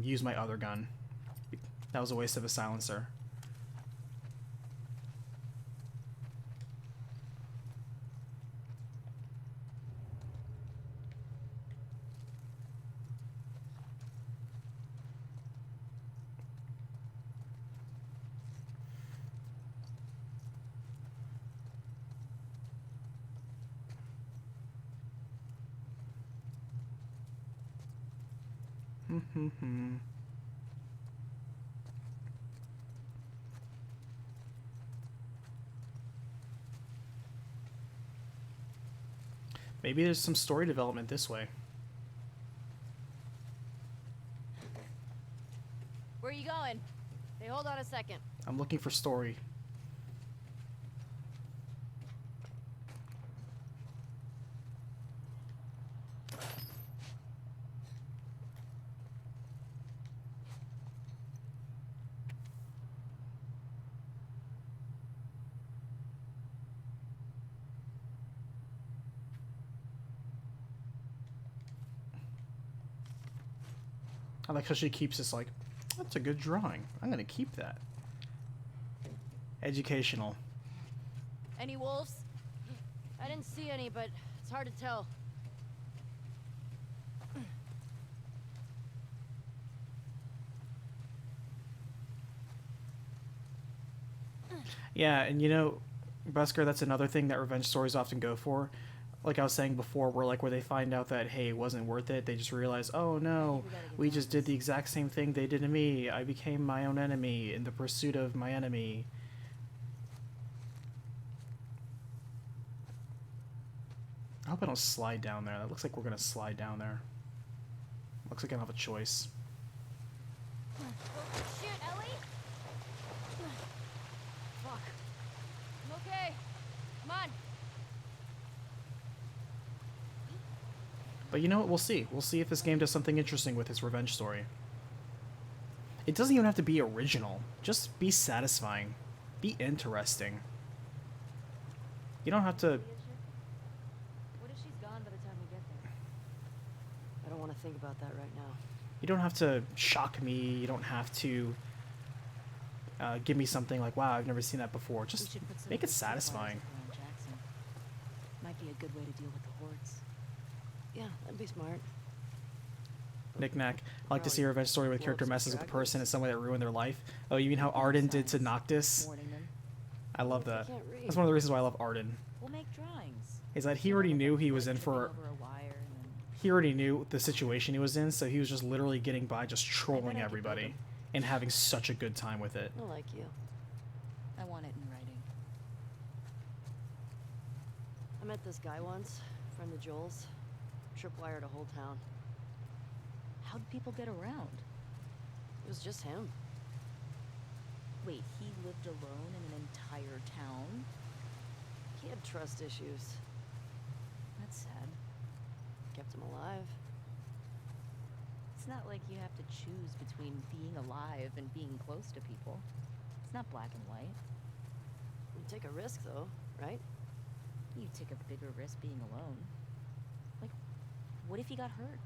used my other gun. That was a waste of a silencer. Maybe there's some story development this way. Where are you going? Hey, hold on a second. I'm looking for story. I like how she keeps this like, that's a good drawing. I'm gonna keep that. Educational. Any wolves? I didn't see any, but it's hard to tell. Yeah, and you know, Busker, that's another thing that revenge stories often go for. Like I was saying before, where they find out that, hey, it wasn't worth it, they just realize, oh no, we just did the exact same thing they did to me. I became my own enemy in the pursuit of my enemy. I hope I don't slide down there. That looks like we're gonna slide down there. Looks like I don't have a choice. Shoot, Ellie! Fuck. I'm okay. Come on. But you know what? We'll see. We'll see if this game does something interesting with its revenge story. It doesn't even have to be original. Just be satisfying. Be interesting. You don't have to... What if she's gone by the time we get there? I don't want to think about that right now. You don't have to shock me. You don't have to give me something like, wow, I've never seen that before. We Just should put some make of it the tripwires satisfying. around Jackson. Might be a good way to deal with the hordes. Yeah, that'd be smart. Knick-knack. I like to see a revenge story where the character messes with the person in some way that ruined their life. Oh, you mean how Arden did to Noctis? Warning them. I love that. Can't read. That's one of the reasons why I love Arden. We'll make drawings. Is that he already knew he was in for... Over a wire and then He already knew the situation he was in, so he was just literally getting by just I trolling could everybody. build 'em. And having such a good time with it. I like you. I want it in writing. I met this guy once, friend of Joel's. Tripwired a whole town. How'd people get around? It was just him. Wait, he lived alone in an entire town? He had trust issues. That's sad. Kept him alive. It's not like you have to choose between being alive and being close to people. It's not black and white. You take a risk, though, right? You take a bigger risk being alone. Like, what if he got hurt?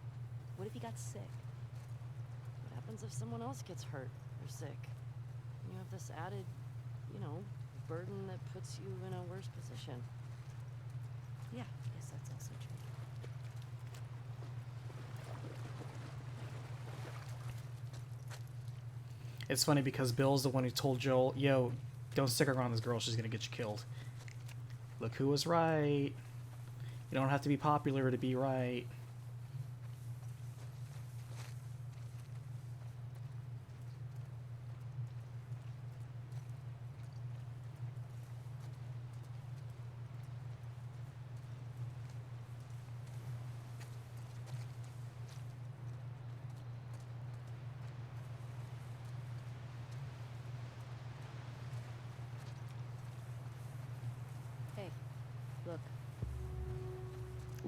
What if he got sick? What happens if someone else gets hurt or sick? You have this added, you know, burden that puts you in a worse position. Yeah, I guess that's also true. It's funny because Bill's the one who told Joel, yo, don't stick around this girl, she's gonna get you killed. Look who was right. You don't have to be popular to be right.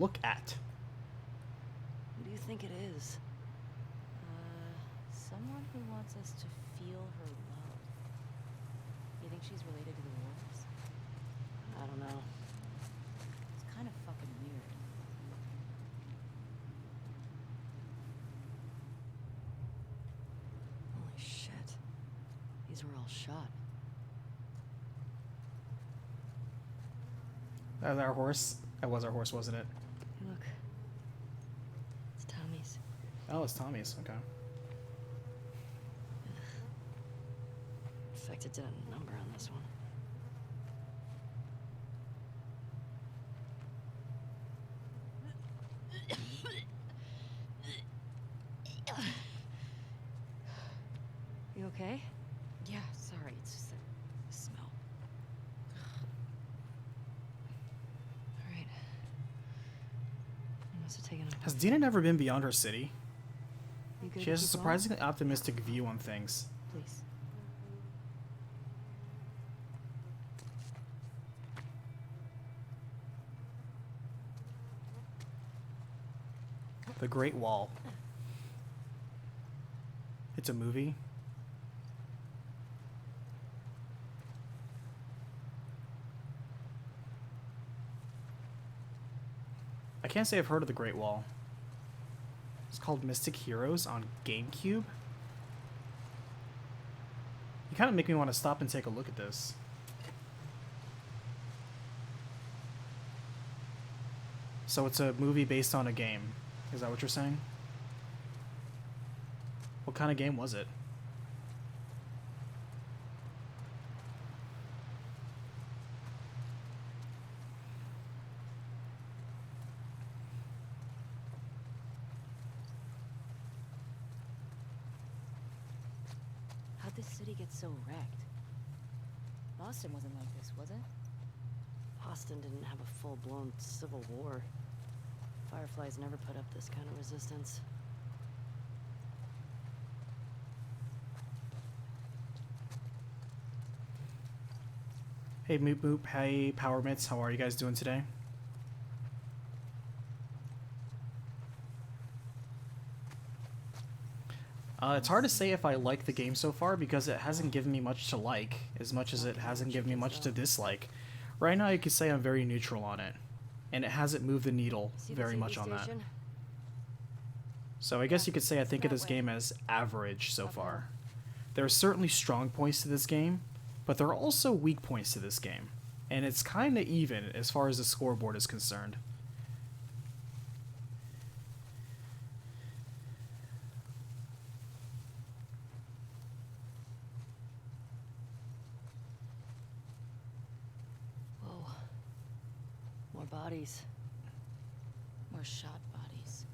look at? Who do you think it is? Someone who wants us to feel her love. You think she's related to the wolves? I don't know. It's kind of fucking weird. Holy shit. These were all shot. That was our horse? That was our horse, wasn't it? Hey, look. It's Tommy's. Oh, it's Tommy's. Okay. Infected did a number on this one. You okay? Yeah, sorry, it's just the smell. Alright. You must have taken a... Has Dina never been beyond her city? You good She to has a keep going? surprisingly optimistic view on things. Please. The Great Wall. It's a movie. I can't say I've heard of The Great Wall. It's called Mystic Heroes on GameCube. You kind of make me want to stop and take a look at this. So it's a movie based on a game. Is that what you're saying? What kind of game was it? How'd this city get so wrecked? Boston wasn't like this, was it? Boston didn't have a full-blown civil war. Fireflies never put up this kind of resistance. Hey Moop Moop, hey Power Mitts, how are you guys doing today? It's hard to say if I like the game so far because it hasn't given me much to like, as much as it hasn't given me much to dislike. Right now you could say I'm very neutral on it, and it hasn't moved the needle See the very TV much on that. station? So I guess you could say I think of this game as average so far. There are certainly strong points to this game, but there are also weak points to this game, and it's kind of even as far as the scoreboard is concerned. Whoa. More bodies. More shot bodies.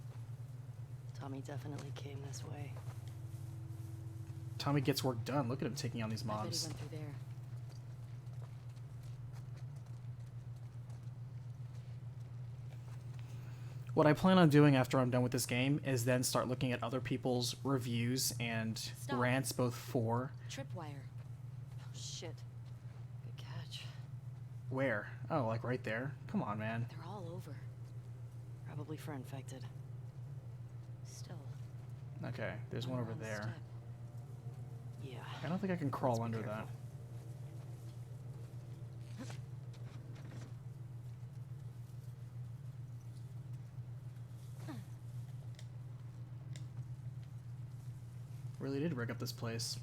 Tommy definitely came this way. Tommy gets work done. Look at him taking on these I bet he mobs. went through there. What I plan on doing after I'm done with this game is then start looking at other people's reviews and Stop. rants both for... Tripwire. Oh, shit. Good catch. Where? Oh, like right there? Come on, man. They're all over. Probably for infected. Still. Okay, there's one over wrong there. step. Yeah. I don't think I can crawl under careful. that. Really did rig up this place.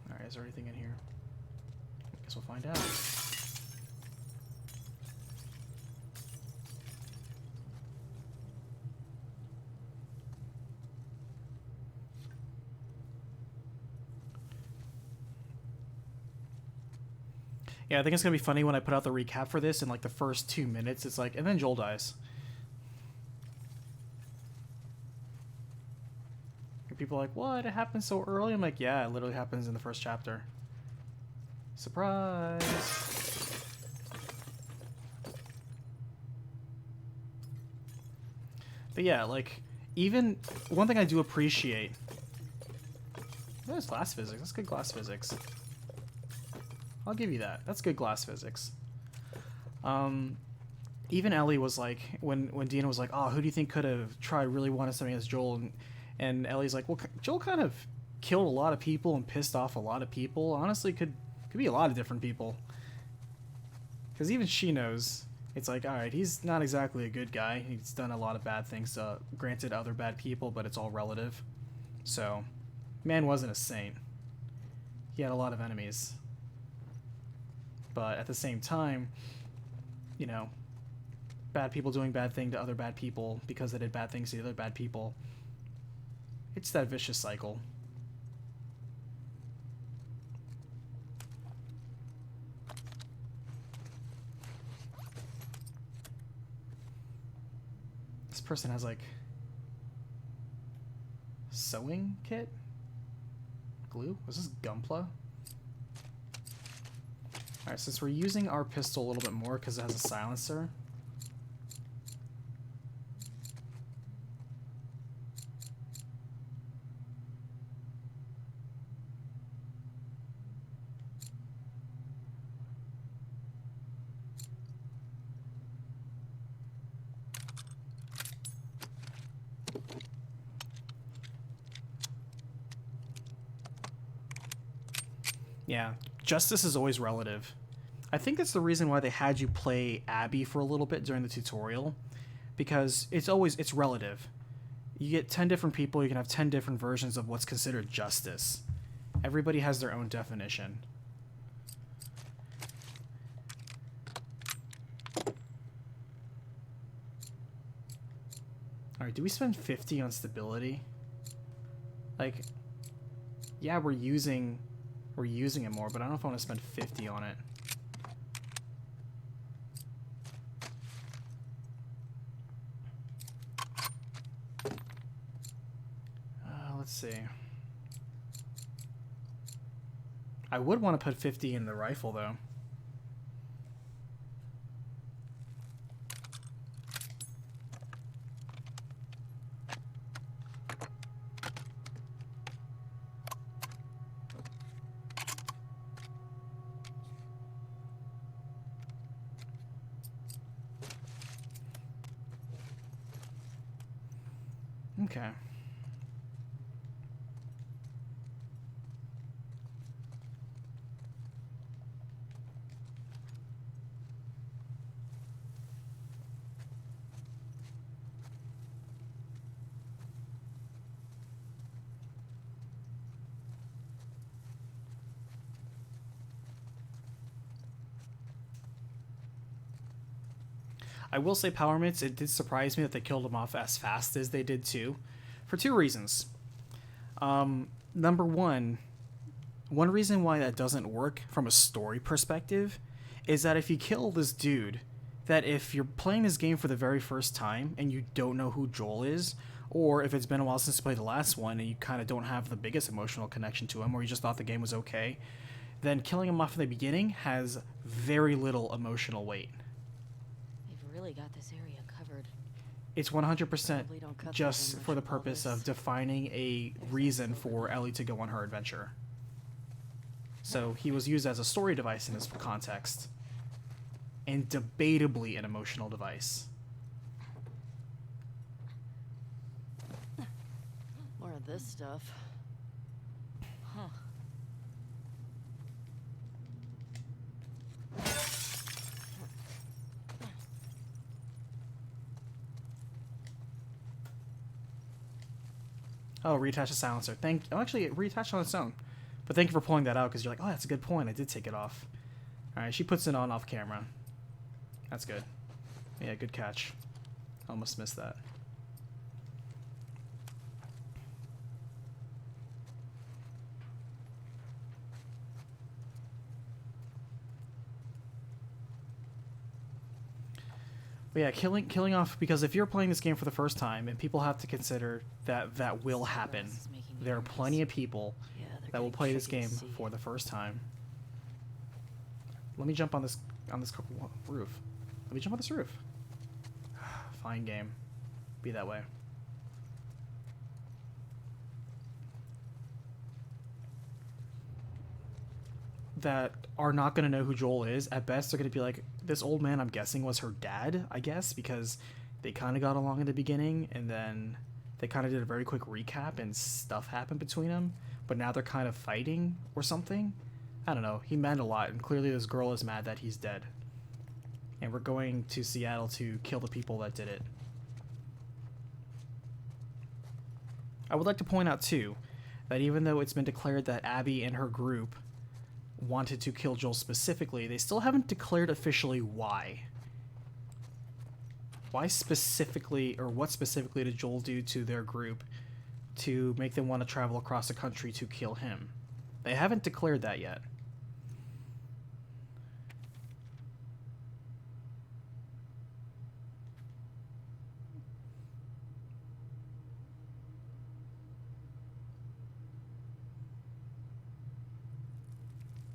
Alright, is there anything in here? I guess we'll find out. Yeah, I think it's gonna be funny when I put out the recap for this in like the first 2 minutes. It's like, and then Joel dies. And people are like, what? It happened so early? I'm like, yeah, it literally happens in the first chapter. Surprise! But yeah, like, even one thing I do appreciate That's glass physics. That's good glass physics. I'll give you that. That's good glass physics. Even Ellie was like, when Dina was like, oh, who do you think could have tried really wanted something as Joel? And Ellie's like, well, Joel kind of killed a lot of people and pissed off a lot of people. Honestly, could be a lot of different people. Because even she knows, it's like, all right, he's not exactly a good guy. He's done a lot of bad things. Granted, other bad people, but it's all relative. So, man wasn't a saint. He had a lot of enemies. But at the same time, you know, bad people doing bad thing to other bad people because they did bad things to other bad people. It's that vicious cycle. This person has like sewing kit? Glue? Was this Gunpla? Alright, since we're using our pistol a little bit more because it has a silencer. Yeah, justice is always relative. I think that's the reason why they had you play Abby for a little bit during the tutorial, because it's relative. You get 10 different people, you can have 10 different versions of what's considered justice. Everybody has their own definition. Alright, do we spend 50 on stability? Like, yeah, we're using it more, but I don't know if I want to spend 50 on it. Let's see. I would want to put 50 in the rifle, though. Okay. I will say, Power Mitts, it did surprise me that they killed him off as fast as they did too, for two reasons. Number one reason why that doesn't work from a story perspective is that if you kill this dude, that if you're playing this game for the very first time and you don't know who Joel is, or if it's been a while since you played the last one and you kind of don't have the biggest emotional connection to him, or you just thought the game was okay, then killing him off in the beginning has very little emotional weight. Really got this area covered. It's 100% just for the purpose of defining a reason for Ellie to go on her adventure. So he was used as a story device in this context, and debatably an emotional device. More of this stuff. Huh. Oh, reattach the silencer. Actually, it reattached on its own. But thank you for pulling that out, because you're like, oh, that's a good point. I did take it off. Alright, she puts it on off camera. That's good. Yeah, good catch. Almost missed that. But yeah, killing off, because if you're playing this game for the first time, and people have to consider that will happen. There are plenty of people that will play this game for the first time. Let me jump on this roof. Let me jump on this roof. Fine game. Be that way. that are not going to know who Joel is. At best, they're going to be like, this old man, I'm guessing, was her dad, I guess, because they kind of got along in the beginning, and then they kind of did a very quick recap, and stuff happened between them, but now they're kind of fighting or something. I don't know. He meant a lot, and clearly this girl is mad that he's dead. And we're going to Seattle to kill the people that did it. I would like to point out, too, that even though it's been declared that Abby and her group wanted to kill Joel specifically, they still haven't declared officially why. Why specifically, or what specifically did Joel do to their group to make them want to travel across the country to kill him? They haven't declared that yet.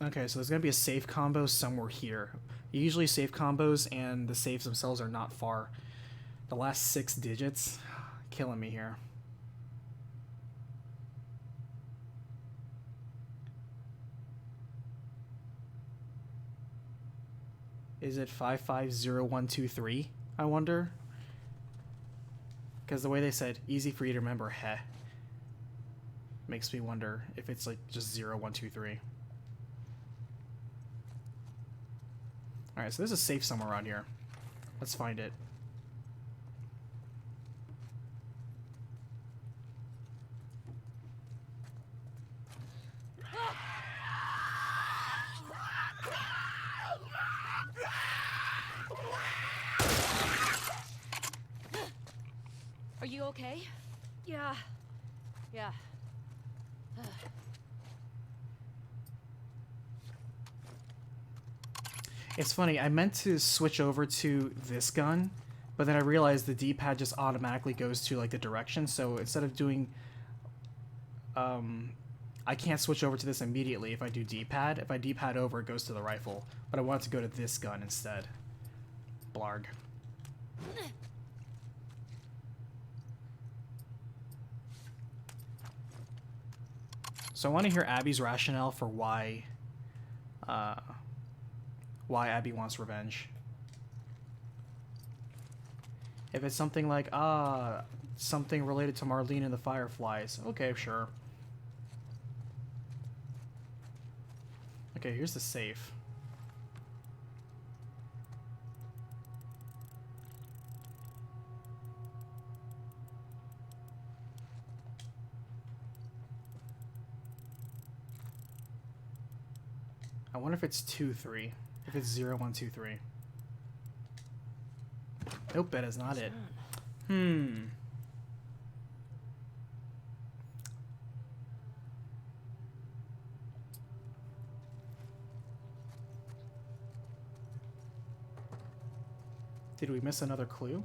Okay, so there's going to be a safe combo somewhere here. Usually safe combos and the safes themselves are not far. The last 6 digits, killing me here. Is it 550123? I wonder. Because the way they said, easy for you to remember, heh. Makes me wonder if it's like just 0123. Alright, so there's a safe somewhere around here. Let's find it. Are you okay? Yeah. Yeah. It's funny, I meant to switch over to this gun, but then I realized the D-pad just automatically goes to like the direction, so instead of doing I can't switch over to this immediately if I do D-pad. If I D-pad over, it goes to the rifle, but I want to go to this gun instead. Blarg. So I want to hear Abby's rationale for why Abby wants revenge. If it's something like, something related to Marlene and the Fireflies, okay, sure. Okay, here's the safe. I wonder if it's 2-3. If it's 0123. Nope, that is not it. Did we miss another clue?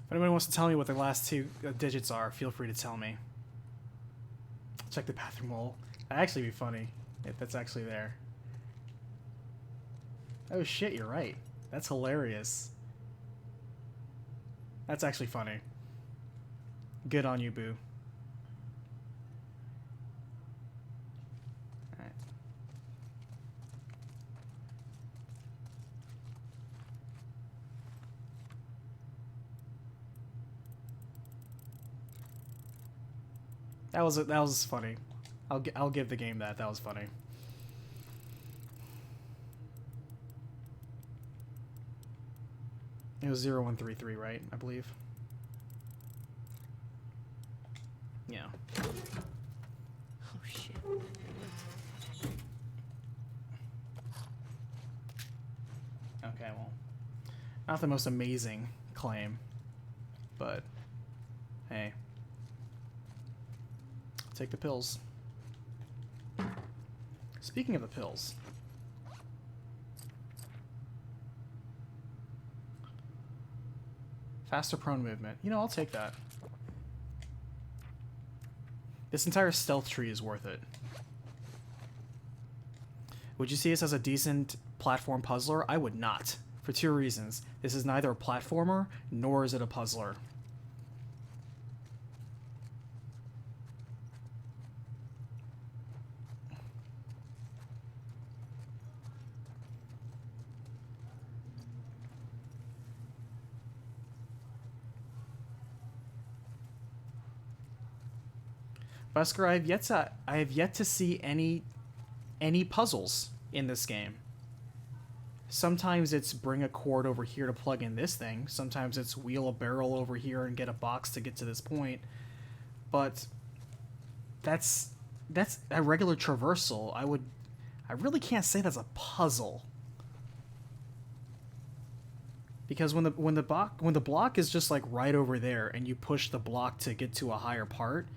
If anyone wants to tell me what the last 2 digits are, feel free to tell me. Check the bathroom wall. That'd actually be funny if that's actually there. Oh shit, you're right. That's hilarious. That's actually funny. Good on you, Boo. Alright. That was funny. I'll give the game that. That was funny. It was 0133, right? I believe. Yeah. Oh shit. Not the most amazing claim, but hey, take the pills. Speaking of the pills, faster prone movement. You know, I'll take that. This entire stealth tree is worth it. Would you see this as a decent platform puzzler? I would not, for two reasons. This is neither a platformer, nor is it a puzzler. Busker, I have yet to see any puzzles in this game. Sometimes it's bring a cord over here to plug in this thing. Sometimes it's wheel a barrel over here and get a box to get to this point. But that's a regular traversal. I really can't say that's a puzzle. Because when the block is just like right over there and you push the block to get to a higher part,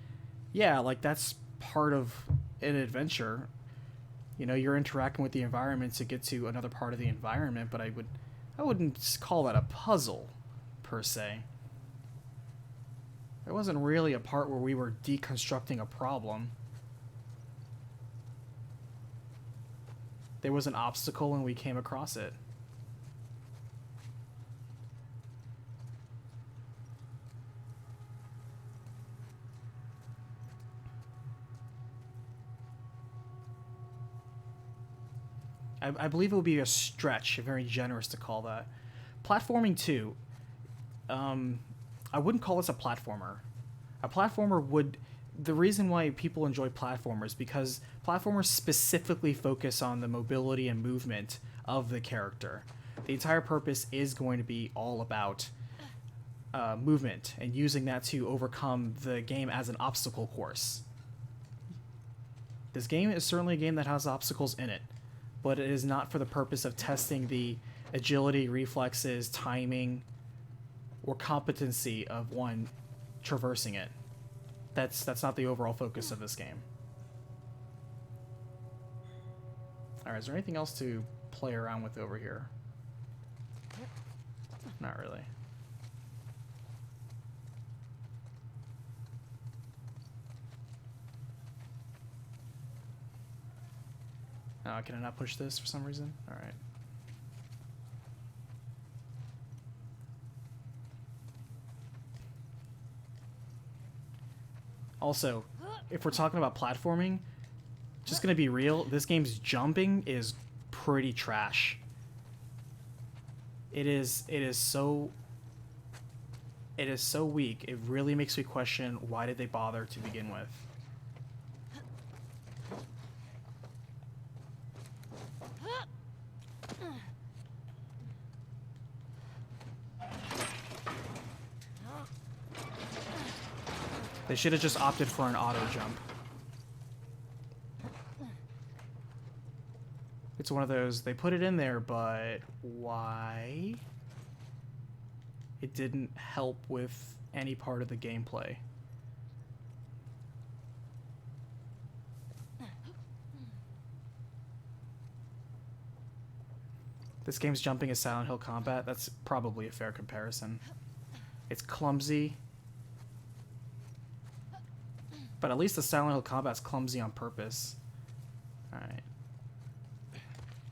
yeah, like that's part of an adventure. You know, you're interacting with the environment to get to another part of the environment, but I wouldn't call that a puzzle per se. There wasn't really a part where we were deconstructing a problem. There was an obstacle and we came across it. I believe it would be a stretch, very generous to call that. Platforming 2, I wouldn't call this a platformer. A platformer would... The reason why people enjoy platformers because platformers specifically focus on the mobility and movement of the character. The entire purpose is going to be all about movement and using that to overcome the game as an obstacle course. This game is certainly a game that has obstacles in it, but it is not for the purpose of testing the agility, reflexes, timing, or competency of one traversing it. That's not the overall focus of this game. Alright, is there anything else to play around with over here? Not really. Can I not push this for some reason? Alright. Also, if we're talking about platforming, just gonna be real, this game's jumping is pretty trash. It is so weak, it really makes me question why did they bother to begin with. They should have just opted for an auto jump. It's one of those, they put it in there, but why? It didn't help with any part of the gameplay. This game's jumping is Silent Hill combat. That's probably a fair comparison. It's clumsy. But at least the Silent Hill combat's clumsy on purpose. Alright.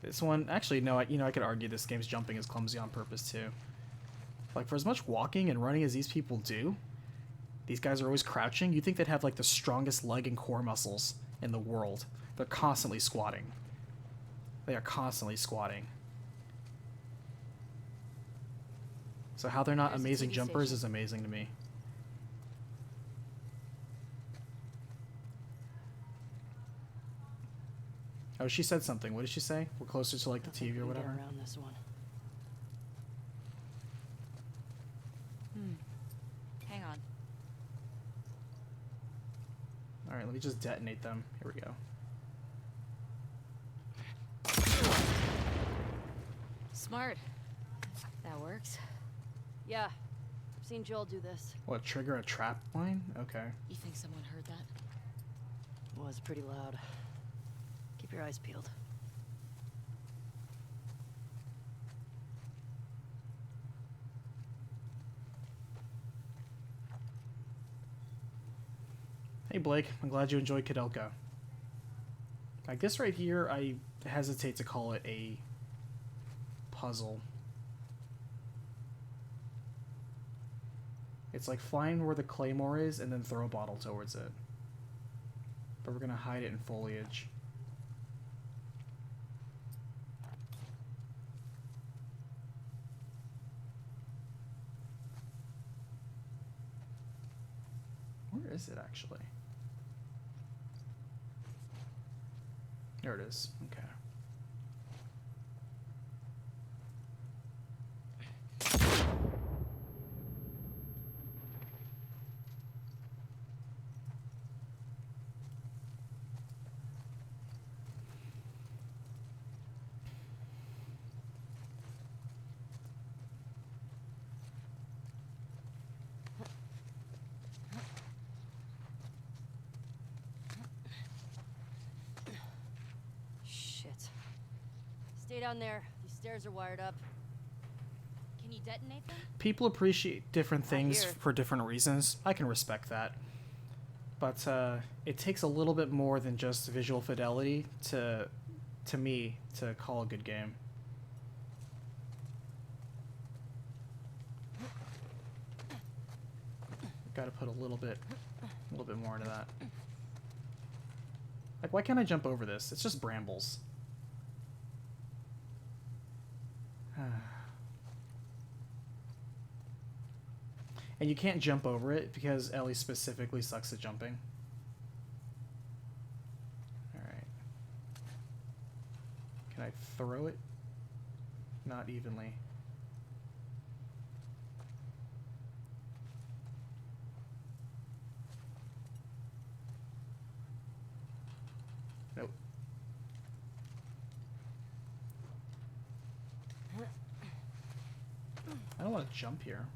This one... Actually, no, I could argue this game's jumping is clumsy on purpose, too. Like, for as much walking and running as these people do, these guys are always crouching. You'd think they'd have, like, the strongest leg and core muscles in the world. They're constantly squatting. They are constantly squatting. So how they're not amazing jumpers is amazing to me. Oh, she said something. What did she say? We're closer to like the TV or whatever. Around this one. Hang on. All right, let me just detonate them. Here we go. Smart. That works. Yeah. I've seen Joel do this. What, trigger a trap line? Okay. You think someone heard that? It was pretty loud. Keep your eyes peeled. Hey Blake, I'm glad you enjoyed Kudelka. Like this right here, I hesitate to call it a puzzle. It's like find where the claymore is and then throw a bottle towards it. But we're gonna hide it in foliage. Where is it actually? There it is. Okay. Shit. Stay down there. These stairs are wired up. Can you detonate them? People appreciate different things here. for different reasons. I can respect that. But it takes a little bit more than just visual fidelity to me to call a good game. Got to put a little bit more into that. Like, why can't I jump over this? It's just brambles. And you can't jump over it because Ellie specifically sucks at jumping. Alright. Can I throw it? Not evenly. Nope. I don't want to jump here.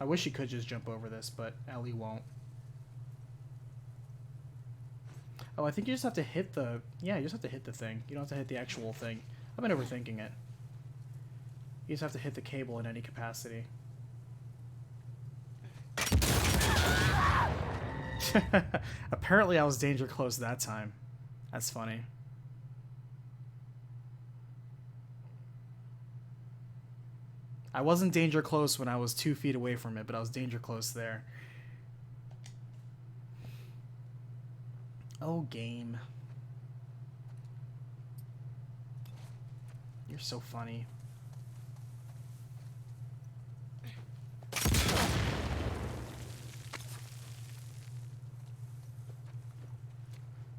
I wish you could just jump over this, but Ellie won't. Oh, I think you just have to hit the... Yeah, you just have to hit the thing. You don't have to hit the actual thing. I've been overthinking it. You just have to hit the cable in any capacity. Apparently I was danger close that time. That's funny. I wasn't danger close when I was 2 feet away from it, but I was danger close there. Oh, game. You're so funny. But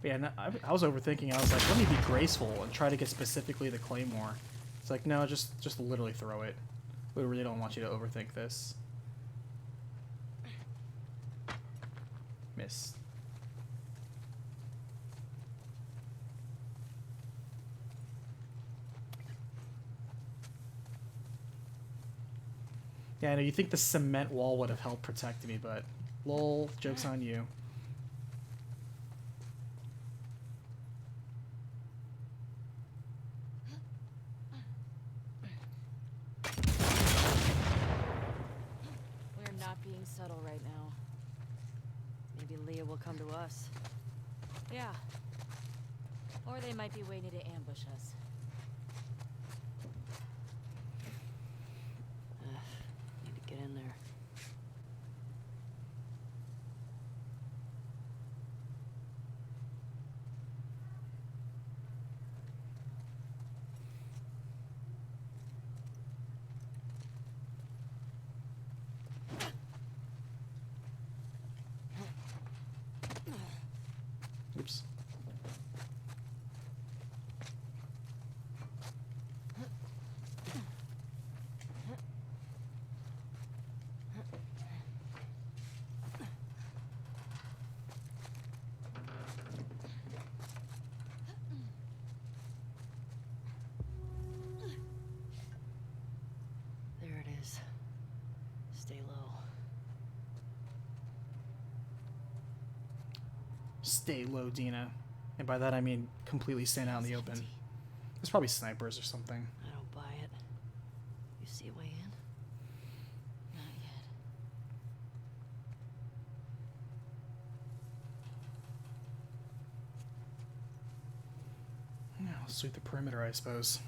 yeah, no, I was overthinking. I was like, let me be graceful and try to get specifically the claymore. It's like, no, just literally throw it. We really don't want you to overthink this. Miss. Yeah, I know you think the cement wall would have helped protect me, but lol, joke's on you. We're not being subtle right now. Maybe Leah will come to us. Yeah. Or they might be waiting to ambush us. Need to get in there. Oops. Stay low, Dina. And by that I mean completely stand out in the open. There's probably snipers or something. I don't buy it. You see a way in? Not yet. Yeah, I'll sweep the perimeter, I suppose.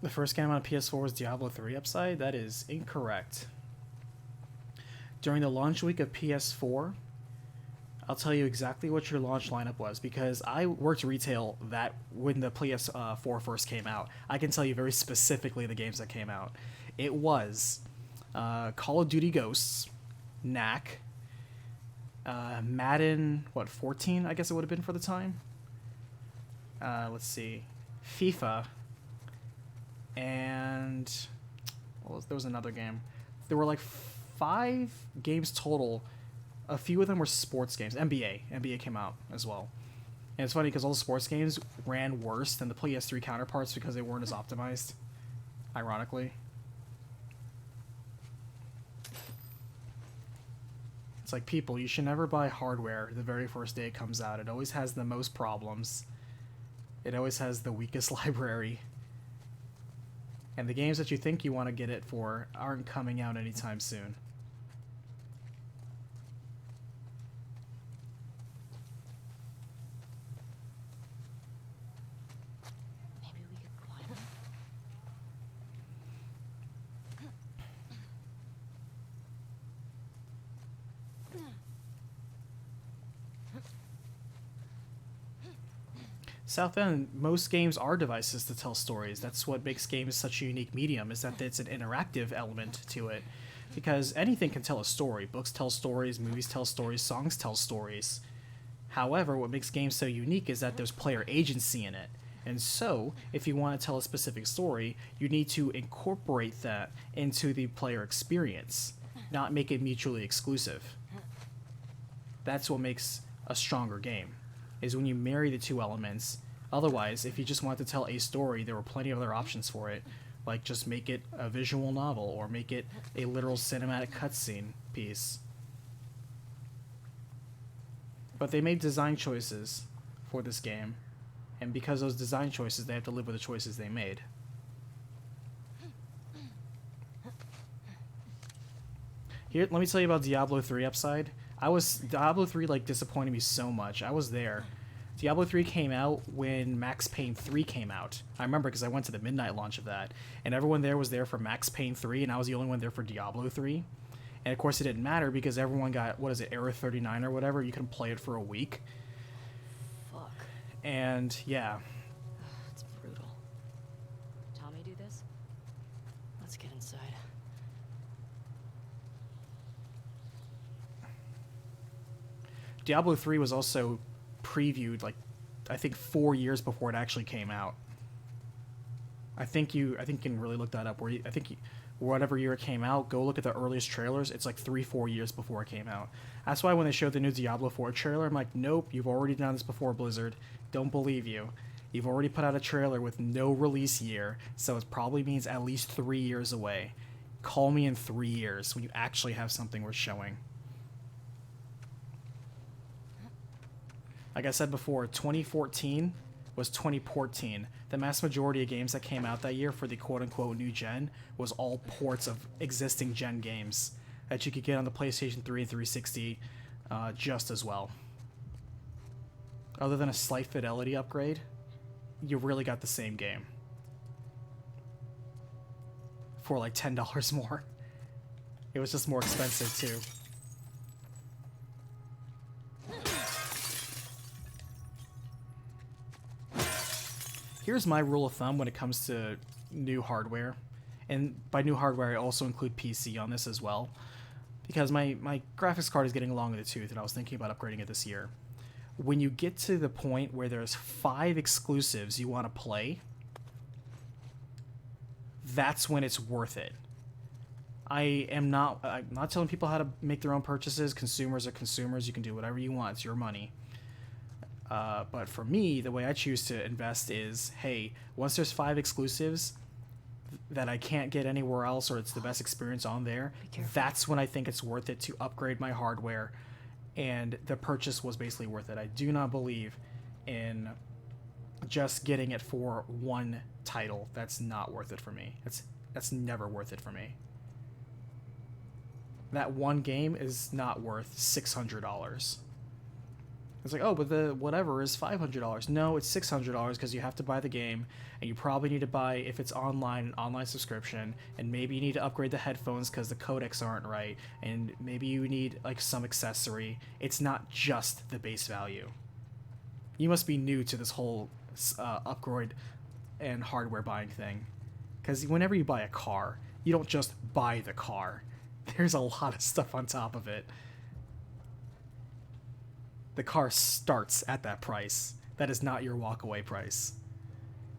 The first game on PS4 was Diablo 3 Upside? That is incorrect. During the launch week of PS4, I'll tell you exactly what your launch lineup was because I worked retail that when the PS4 first came out. I can tell you very specifically the games that came out. It was Call of Duty Ghosts, Knack, Madden, 14, I guess it would have been for the time. Let's see, FIFA, and there was another game. There were like 5 games total. A few of them were sports games. NBA came out as well. And it's funny because all the sports games ran worse than the PS3 counterparts because they weren't as optimized, ironically. It's like, people, you should never buy hardware the very first day it comes out. It always has the most problems. It always has the weakest library. And the games that you think you want to get it for aren't coming out anytime soon. Maybe we could climb it. South End, most games are devices to tell stories. That's what makes games such a unique medium, is that it's an interactive element to it. Because anything can tell a story. Books tell stories, movies tell stories, songs tell stories. However, what makes games so unique is that there's player agency in it. And so, if you want to tell a specific story, you need to incorporate that into the player experience, not make it mutually exclusive. That's what makes a stronger game, is when you marry the two elements. Otherwise, if you just want to tell a story, there were plenty of other options for it, like just make it a visual novel or make it a literal cinematic cutscene piece. But they made design choices for this game, and because of those design choices, they have to live with the choices they made. Here, let me tell you about Diablo 3 Upside. Diablo 3 disappointed me so much. I was there. Diablo 3 came out when Max Payne 3 came out. I remember because I went to the midnight launch of that, and everyone there was there for Max Payne 3, and I was the only one there for Diablo 3. And of course it didn't matter because everyone got, Era 39 or whatever, you can play it for a week. Fuck. And yeah. It's brutal. Tommy do this? Let's get inside. Diablo 3 was also previewed I think 4 years before it actually came out. I think you can really look that up. Whatever year it came out, go look at the earliest trailers. It's 3-4 years before it came out. That's why when they showed the new Diablo 4 trailer, I'm like, nope, you've already done this before, Blizzard. Don't believe you. You've already put out a trailer with no release year, so it probably means at least 3 years away. Call me in 3 years when you actually have something worth showing. Like I said before, 2014 was 2014. The mass majority of games that came out that year for the quote-unquote new gen was all ports of existing gen games that you could get on the PlayStation 3 and 360 just as well. Other than a slight fidelity upgrade, you really got the same game for $10 more. It was just more expensive too. Here's my rule of thumb when it comes to new hardware, and by new hardware I also include PC on this as well, because my graphics card is getting long in the tooth and I was thinking about upgrading it this year. When you get to the point where there's 5 exclusives you want to play, that's when it's worth it. I'm not telling people how to make their own purchases. Consumers are consumers. You can do whatever you want. It's your money. But for me, the way I choose to invest is, hey, once there's 5 exclusives, that I can't get anywhere else, or it's the best experience on there, careful. that's when I think it's worth it to upgrade my hardware, and the purchase was basically worth it. I do not believe in just getting it for one title. That's not worth it for me. That's never worth it for me. That one game is not worth $600. It's like, oh, but the whatever is $500. No, it's $600 because you have to buy the game, and you probably need to buy, if it's online, an online subscription, and maybe you need to upgrade the headphones because the codecs aren't right, and maybe you need like some accessory. It's not just the base value. You must be new to this whole upgrade and hardware buying thing, because whenever you buy a car, you don't just buy the car. There's a lot of stuff on top of it. The car starts at that price. That is not your walkaway price.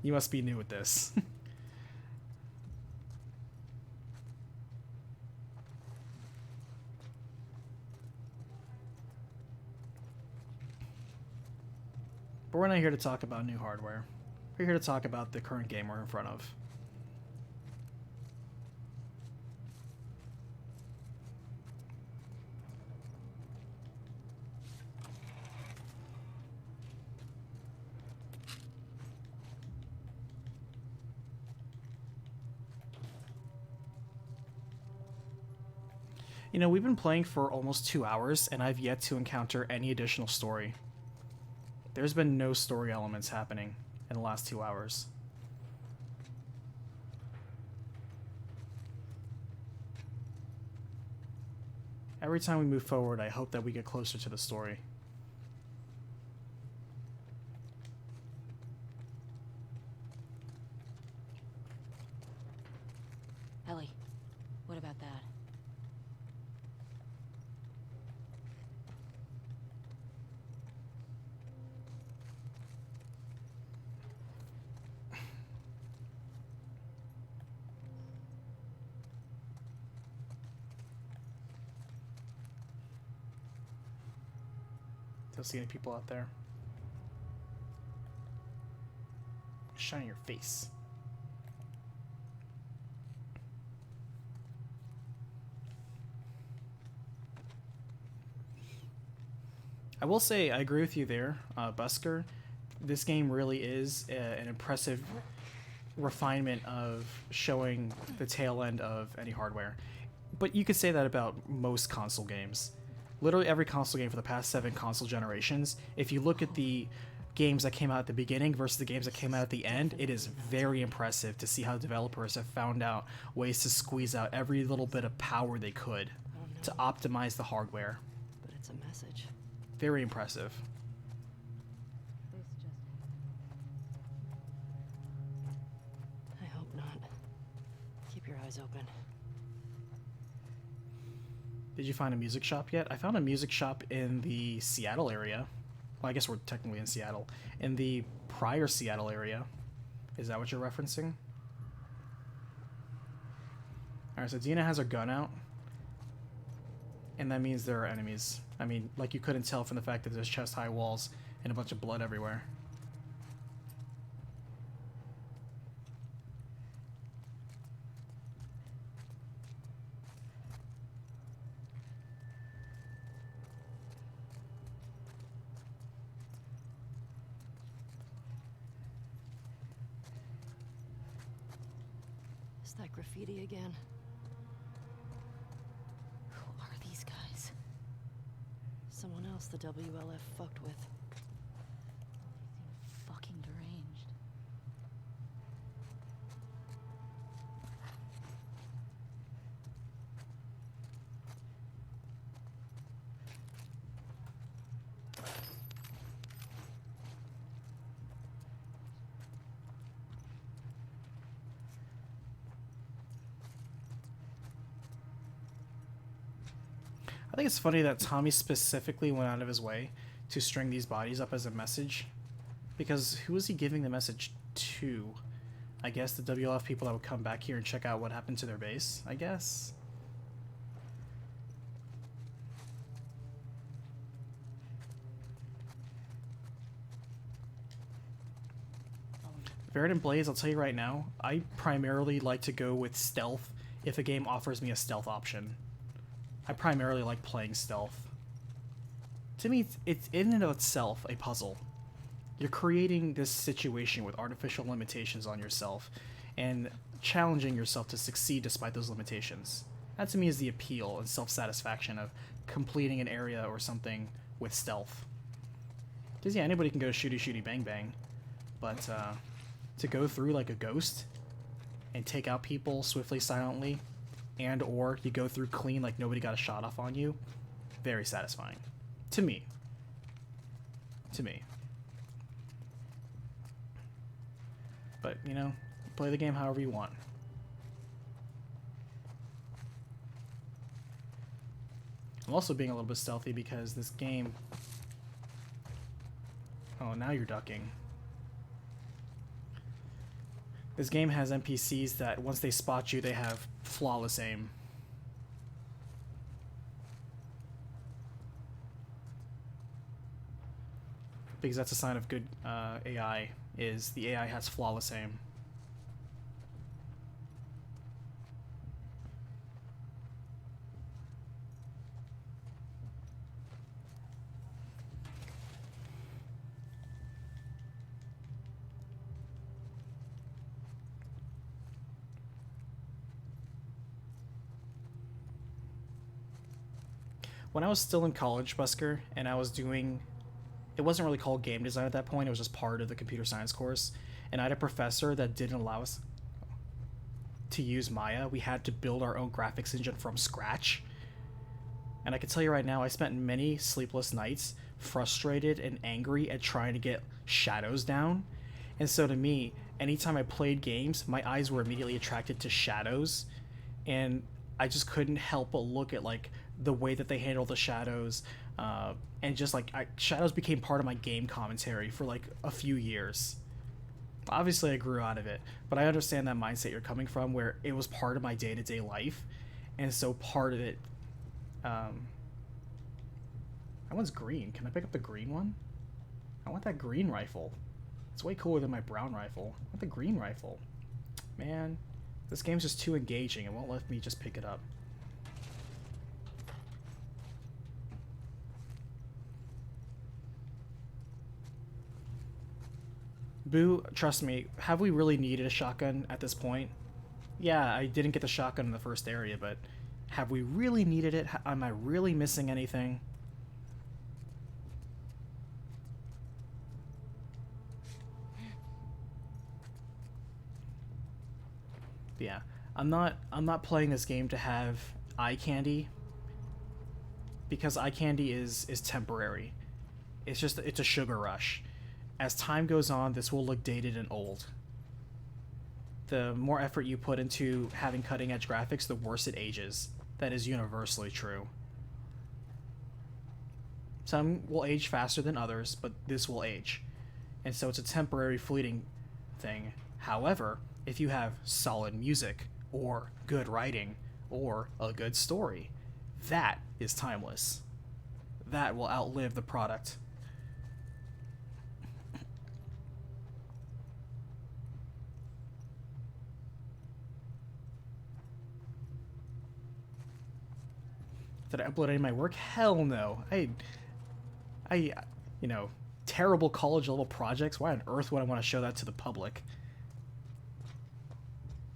You must be new at this. But we're not here to talk about new hardware. We're here to talk about the current game we're in front of. You know, we've been playing for almost 2 hours, and I've yet to encounter any additional story. There's been no story elements happening in the last 2 hours. Every time we move forward, I hope that we get closer to the story. Ellie, what about that? Don't see any people out there. Shine in your face. I will say, I agree with you there, Busker. This game really is an impressive refinement of showing the tail end of any hardware. But you could say that about most console games. Literally every console game for the past 7 console generations, if you look at the games that came out at the beginning versus the games that came out at the end, it is very impressive to see how developers have found out ways to squeeze out every little bit of power they could to optimize the hardware. But it's a message. Very impressive. This just I hope not. Keep your eyes open. Did you find a music shop yet? I found a music shop in the Seattle area. Well, I guess we're technically in Seattle. In the prior Seattle area. Is that what you're referencing? Alright, so Dina has her gun out. And that means there are enemies. I mean, like you couldn't tell from the fact that there's chest-high walls and a bunch of blood everywhere. Is that graffiti again? Who are these guys? Someone else the WLF fucked with. They seem fucking deranged. I think it's funny that Tommy specifically went out of his way to string these bodies up as a message. Because who is he giving the message to? I guess the WLF people that would come back here and check out what happened to their base, I guess. Verdant Blaze, I'll tell you right now, I primarily like to go with stealth if a game offers me a stealth option. I primarily like playing stealth. To me, it's in and of itself a puzzle. You're creating this situation with artificial limitations on yourself and challenging yourself to succeed despite those limitations. That to me is the appeal and self-satisfaction of completing an area or something with stealth. Because yeah, anybody can go shooty shooty bang bang, but to go through like a ghost and take out people swiftly, silently, and or you go through clean like nobody got a shot off on you, very satisfying. To me. To me. But, you know, play the game however you want. I'm also being a little bit stealthy because this game... Oh, now you're ducking. This game has NPCs that once they spot you, they have flawless aim. Because that's a sign of good AI, is the AI has flawless aim. When I was still in college, Busker, and I was doing... It wasn't really called game design at that point, it was just part of the computer science course. And I had a professor that didn't allow us to use Maya. We had to build our own graphics engine from scratch. And I can tell you right now, I spent many sleepless nights frustrated and angry at trying to get shadows down. And so to me, anytime I played games, my eyes were immediately attracted to shadows. And I just couldn't help but look at like the way that they handle the shadows, and just like shadows became part of my game commentary for like a few years. Obviously I grew out of it, but I understand that mindset you're coming from where it was part of my day-to-day life, and so part of it, that one's green. Can I pick up the green one? I want that green rifle. It's way cooler than my brown rifle. I want the green rifle. Man, this game's just too engaging. It won't let me just pick it up. Boo, trust me, have we really needed a shotgun at this point? Yeah, I didn't get the shotgun in the first area, but have we really needed it? Am I really missing anything? But yeah, I'm not playing this game to have eye candy, because eye candy is temporary. It's a sugar rush. As time goes on, this will look dated and old. The more effort you put into having cutting-edge graphics, the worse it ages. That is universally true. Some will age faster than others, but this will age. And so it's a temporary, fleeting thing. However, if you have solid music, or good writing, or a good story, that is timeless. That will outlive the product. Did I upload any of my work? Hell no. I, you know, terrible college level projects. Why on earth would I want to show that to the public?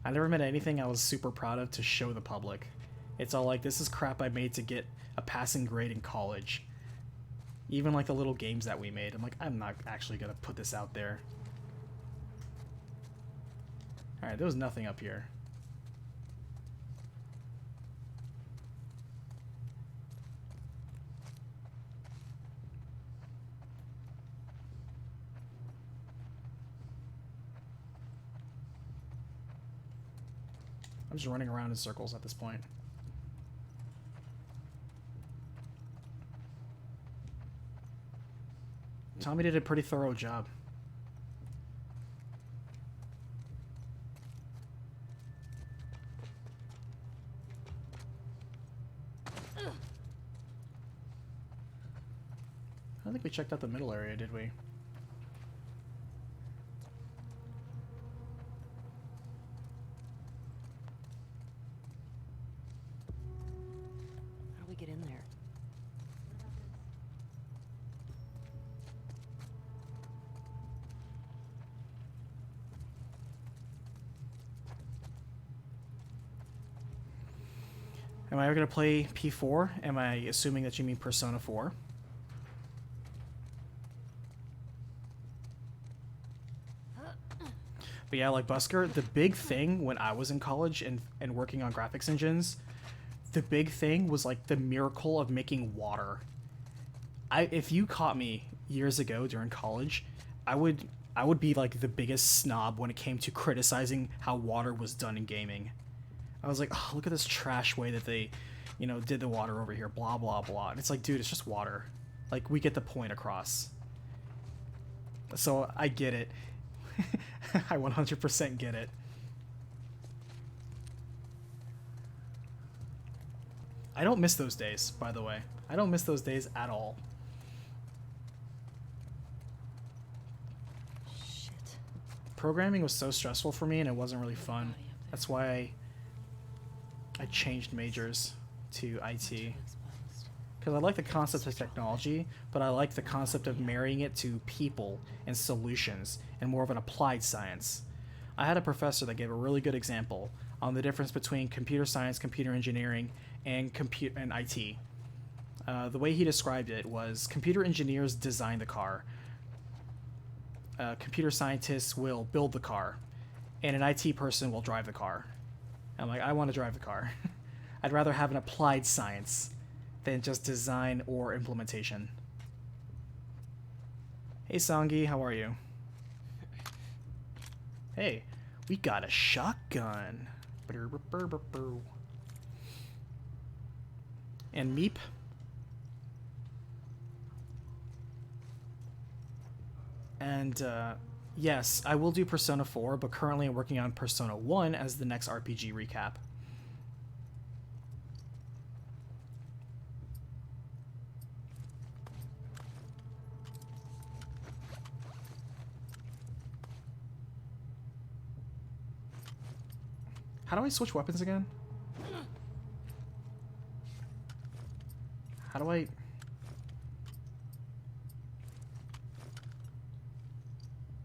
I never made anything I was super proud of to show the public. It's all like, this is crap I made to get a passing grade in college. Even like the little games that we made. I'm like, I'm not actually gonna put this out there. Alright, there was nothing up here. I'm just running around in circles at this point. Tommy did a pretty thorough job. I don't think we checked out the middle area, did we? Am I going to play P4? Am I assuming that you mean Persona 4? But yeah, like Busker, the big thing when I was in college and working on graphics engines, the big thing was like the miracle of making water. If you caught me years ago during college, I would be like the biggest snob when it came to criticizing how water was done in gaming. I was like, oh, look at this trash way that they, you know, did the water over here, blah, blah, blah. And it's like, dude, it's just water. Like, we get the point across. So, I get it. I 100% get it. I don't miss those days, by the way. I don't miss those days at all. Shit. Programming was so stressful for me and it wasn't really fun. That's why I changed majors to IT. Because I like the concept of technology, but I like the concept of marrying it to people and solutions and more of an applied science. I had a professor that gave a really good example on the difference between computer science, computer engineering, and IT. The way he described it was computer engineers design the car, computer scientists will build the car, and an IT person will drive the car. I'm like, I want to drive the car. I'd rather have an applied science than just design or implementation. Hey Songi, how are you? Hey, we got a shotgun. And Meep. And yes, I will do Persona 4, but currently I'm working on Persona 1 as the next RPG recap. How do I switch weapons again? How do I...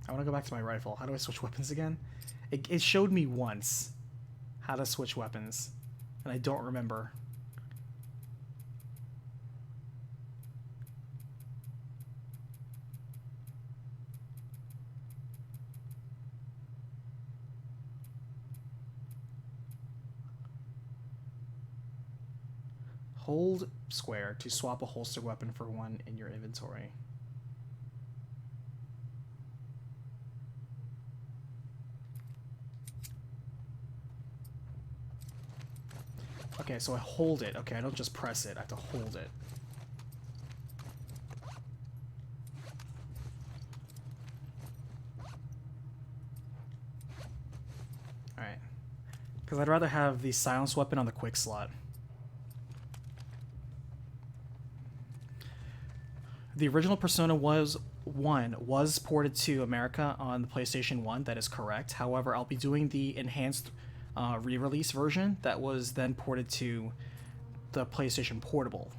I want to go back to my rifle. How do I switch weapons again? It showed me once how to switch weapons, and I don't remember. Hold square to swap a holster weapon for one in your inventory. Okay, so I hold it. Okay, I don't just press it. I have to hold it. Alright. Because I'd rather have the silence weapon on the quick slot. The original Persona 1 was ported to America on the PlayStation 1. That is correct. However, I'll be doing the enhanced re-release version that was then ported to the PlayStation Portable.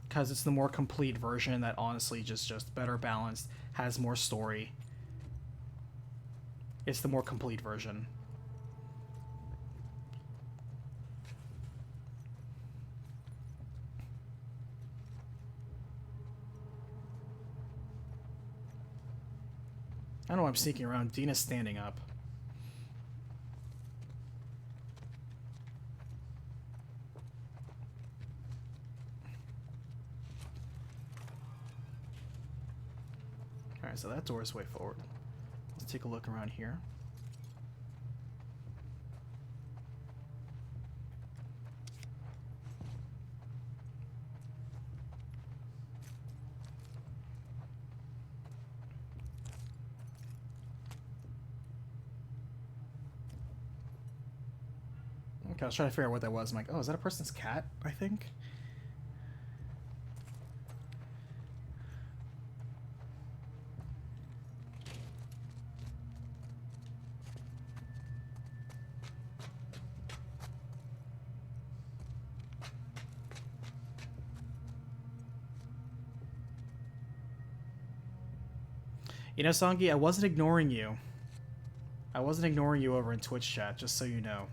Because it's the more complete version that honestly just better balanced, has more story. It's the more complete version. I don't know why I'm sneaking around. Dina's standing up. Alright, so that door is way forward. Let's take a look around here. Okay, I was trying to figure out what that was. I'm like, oh, is that a person's cat, I think? You know, Songi, I wasn't ignoring you. I wasn't ignoring you over in Twitch chat, just so you know.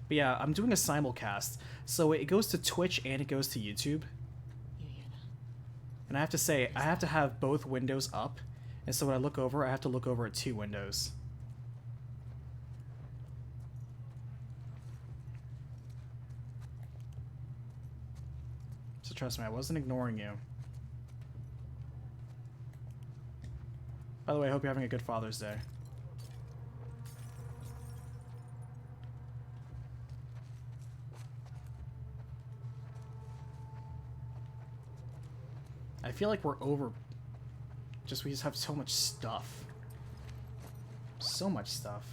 But yeah, I'm doing a simulcast, so it goes to Twitch and it goes to YouTube. You hear that? And I have to say, I have to have both windows up, and so when I look over, I have to look over at 2 windows. So trust me, I wasn't ignoring you. By the way, I hope you're having a good Father's Day. I feel like we're over. We just have so much stuff. So much stuff.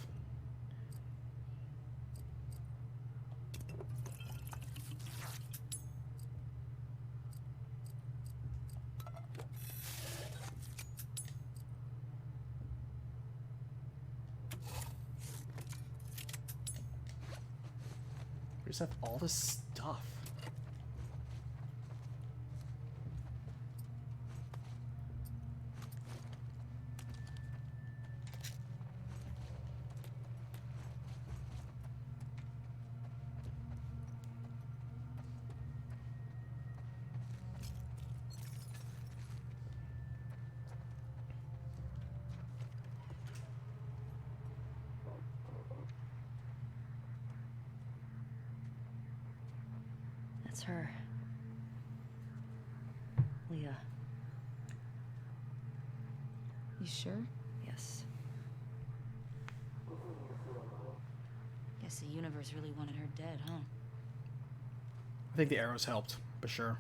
We just have all this stuff. That's her. Leah. You sure? Yes. Guess the universe really wanted her dead, huh? I think the arrows helped, for sure.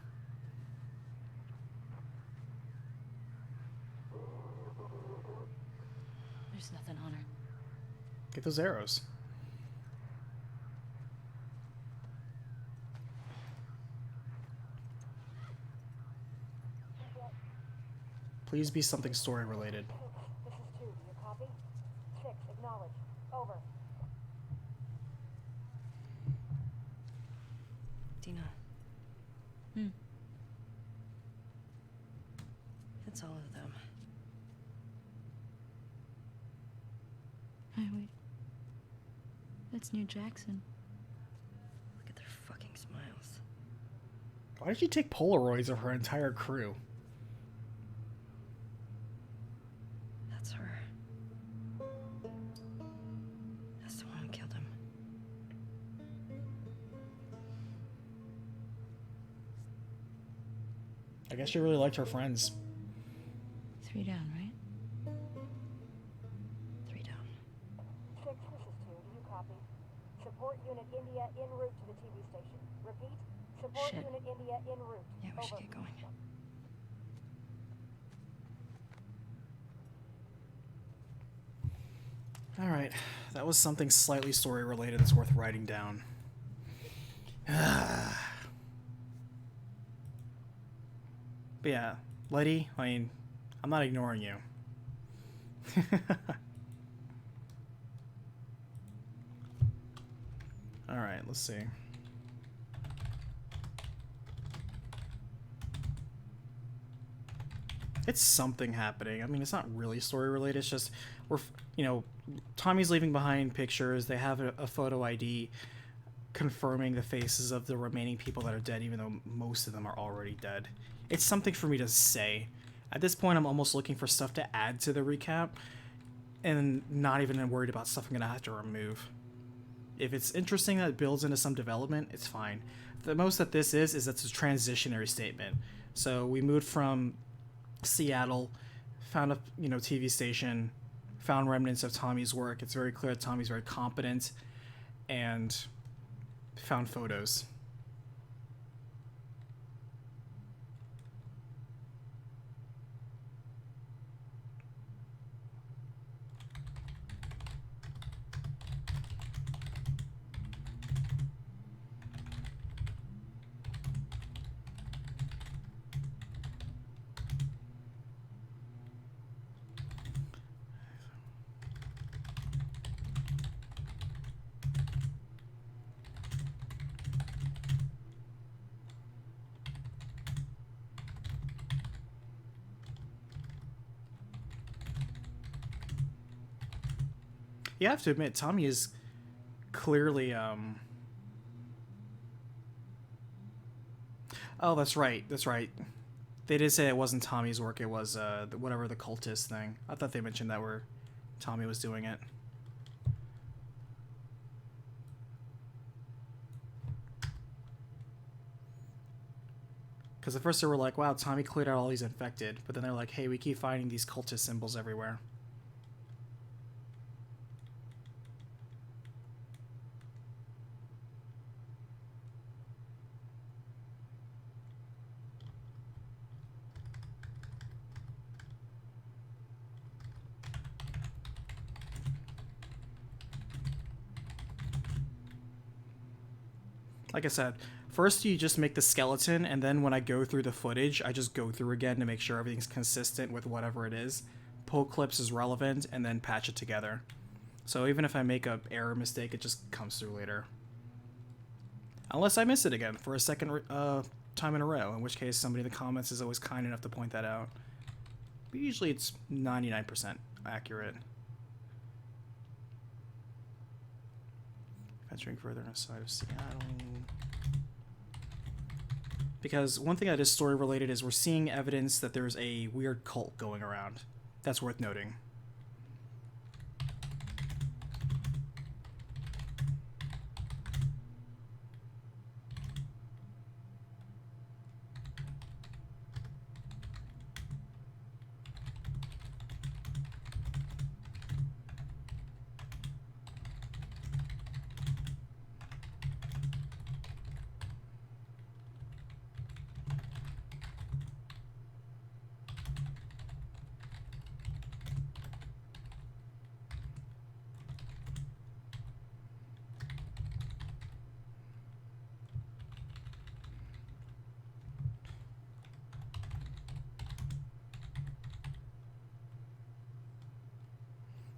There's nothing on her. Get those arrows. Please be something story related. This is 2. Do you copy? 6. Acknowledge. Over. Dina. Hmm. It's all of them. Hey, wait. That's near Jackson. Look at their fucking smiles. Why did she take Polaroids of her entire crew? That's her. That's the one who killed him. I guess she really liked her friends. 3 down, right? 3 down. 6. This is 2. Do you copy? Support Unit India en route to the TV station. Repeat. Support Shit. Unit India en route. Yeah, we should Over. get going. Alright, that was something slightly story related that's worth writing down. But yeah, Letty, I mean, I'm not ignoring you. Alright, let's see. It's something happening. I mean, it's not really story related. It's just you know, Tommy's leaving behind pictures. They have a photo ID confirming the faces of the remaining people that are dead, even though most of them are already dead. It's something for me to say. At this point, I'm almost looking for stuff to add to the recap, and not even worried about stuff I'm gonna have to remove. If it's interesting that it builds into some development, it's fine. The most that this is it's a transitionary statement. So we moved from Seattle, found a TV station, found remnants of Tommy's work. It's very clear that Tommy's very competent, and found photos. You have to admit, Tommy is clearly Oh, that's right. That's right. They did say it wasn't Tommy's work. It was whatever the cultist thing. I thought they mentioned that where Tommy was doing it. Because at first they were like, wow, Tommy cleared out all these infected. But then they're like, hey, we keep finding these cultist symbols everywhere. Like I said, first you just make the skeleton, and then when I go through the footage, I just go through again to make sure everything's consistent with whatever it is. Pull clips is relevant, and then patch it together. So even if I make a error mistake, it just comes through later. Unless I miss it again for a second time in a row, in which case somebody in the comments is always kind enough to point that out. But usually it's 99% accurate. Venturing further inside of Seattle. Because one thing that is story related is we're seeing evidence that there's a weird cult going around. That's worth noting.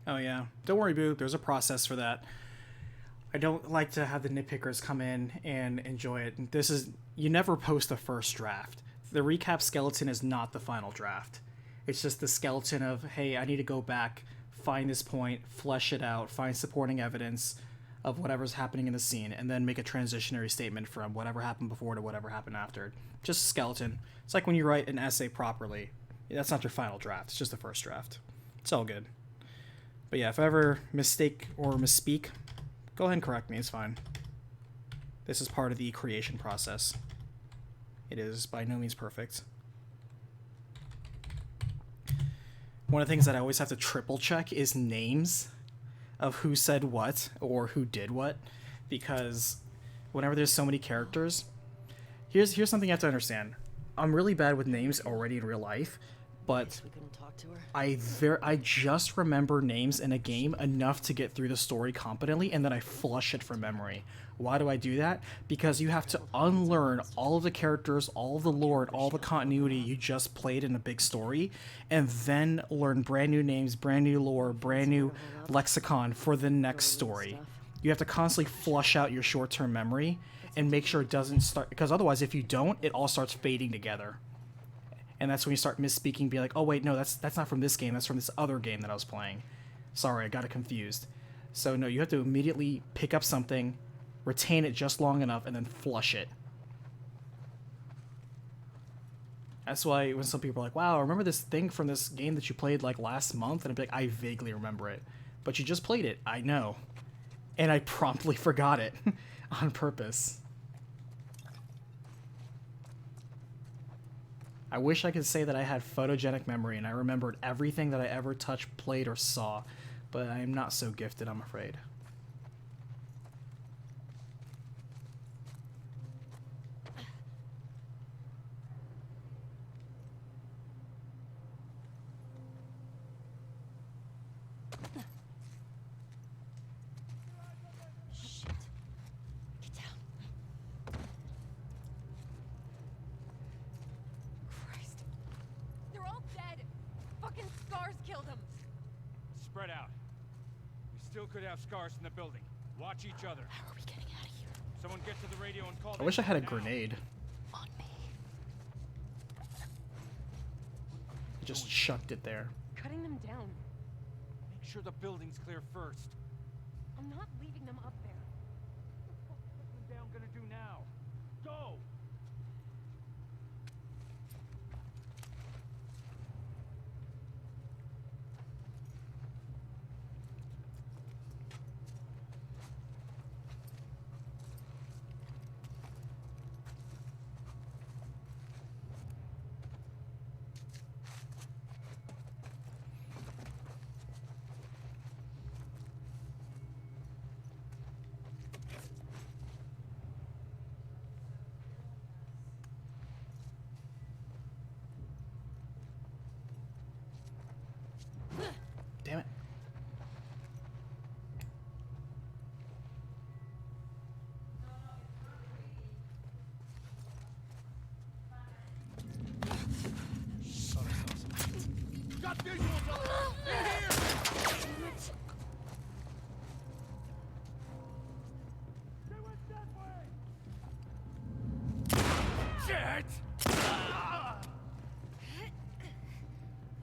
Oh yeah, don't worry, Boo. There's a process for that. I don't like to have the nitpickers come in and enjoy it. This is, you never post the first draft. The recap skeleton is not the final draft. It's just the skeleton of, hey, I need to go back, find this point, flesh it out, find supporting evidence of whatever's happening in the scene, and then make a transitionary statement from whatever happened before to whatever happened after. Just a skeleton. It's like when you write an essay properly. That's not your final draft. It's just the first draft. It's all good. But yeah, if I ever mistake or misspeak, go ahead and correct me. It's fine. This is part of the creation process. It is by no means perfect. One of the things that I always have to triple check is names of who said what or who did what, because whenever there's so many characters, here's something you have to understand. I'm really bad with names already in real life, but We couldn't talk to her. I just remember names in a game enough to get through the story competently, and then I flush it from memory. Why do I do that? Because you have to unlearn all of the characters, all of the lore, all the continuity you just played in a big story, and then learn brand new names, brand new lore, brand new lexicon for the next story. You have to constantly flush out your short-term memory and make sure it doesn't start, because otherwise if you don't, it all starts fading together. And that's when you start misspeaking, be like, oh wait, no, that's not from this game, that's from this other game that I was playing. Sorry, I got it confused. So no, you have to immediately pick up something, retain it just long enough, and then flush it. That's why when some people are like, wow, remember this thing from this game that you played like last month? And I'd be like, I vaguely remember it. But you just played it, I know. And I promptly forgot it on purpose. I wish I could say that I had photogenic memory and I remembered everything that I ever touched, played, or saw, but I am not so gifted, I'm afraid. Shit. Get down. Christ. They're all dead. Fucking Scars killed them. Spread out. We still could have Scars in the building. Watch each other. How are we getting out of here? Someone get to the radio and call. I wish I had a now. grenade. On me. I just chucked it there. Cutting them down. Make sure the building's clear first. I'm not leaving them up there. What the fuck's putting them down gonna do now? Go! got visuals on them! They're here! They went that way! Shit!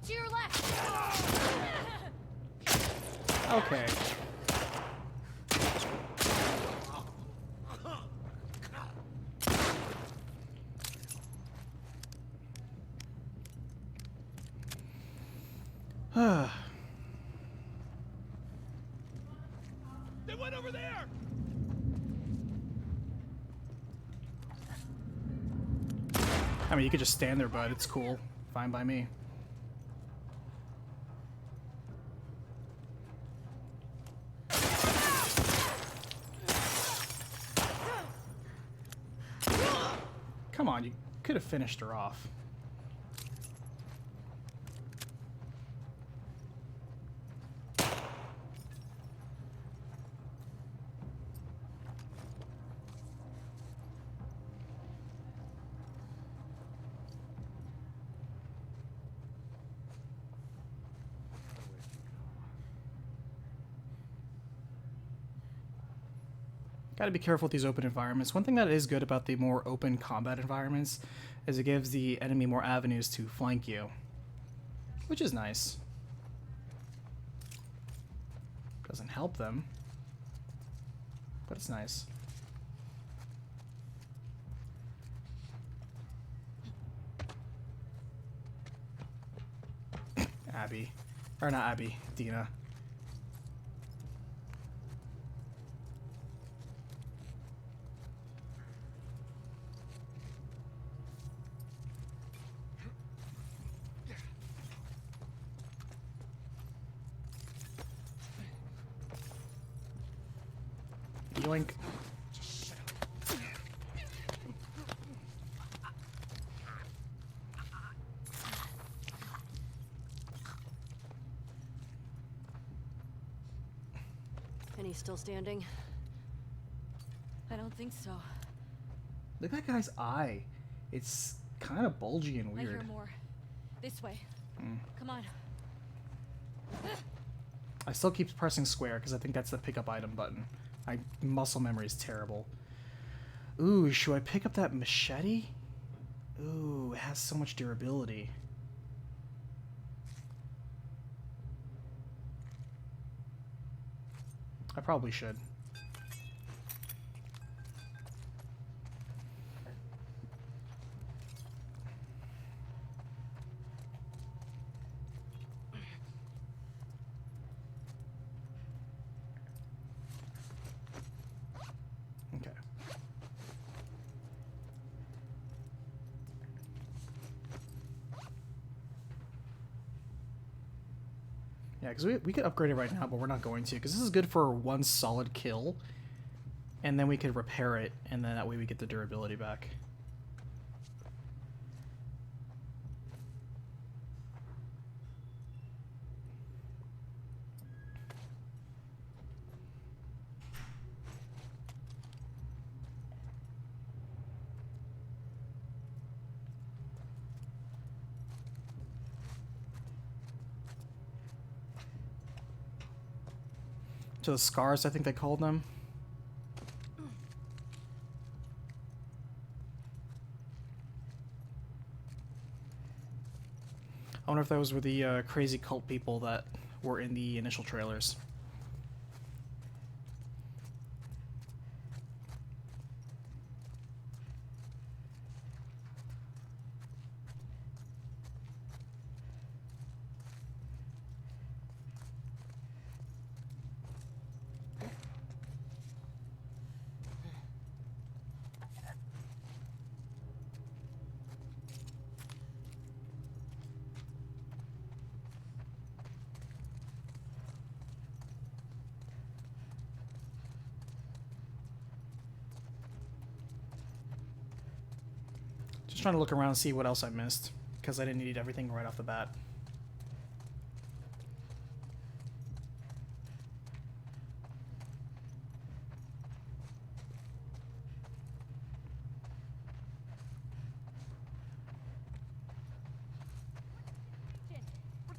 To your left! Okay. They went over there! I mean, you could just stand there, bud. It's cool. Fine by me. Come on, you could have finished her off. Gotta be careful with these open environments. One thing that is good about the more open combat environments is it gives the enemy more avenues to flank you, which is nice. Doesn't help them, but it's nice. Abby. Or not Abby, Dina. Yoink. Penny's still standing? I don't think so. Look at that guy's eye. It's kind of bulgy and I hear weird. more. This way. Come on. I still keep pressing square because I think that's the pickup item button. My muscle memory is terrible. Ooh, should I pick up that machete? Ooh, it has so much durability. I probably should. Okay. Yeah, because we could upgrade it right now, but we're not going to, because this is good for one solid kill, and then we could repair it, and then that way we get the durability back. To the scars, I think they called them. I wonder if those were the crazy cult people that were in the initial trailers. Just trying to look around and see what else I missed, because I didn't need everything right off the bat.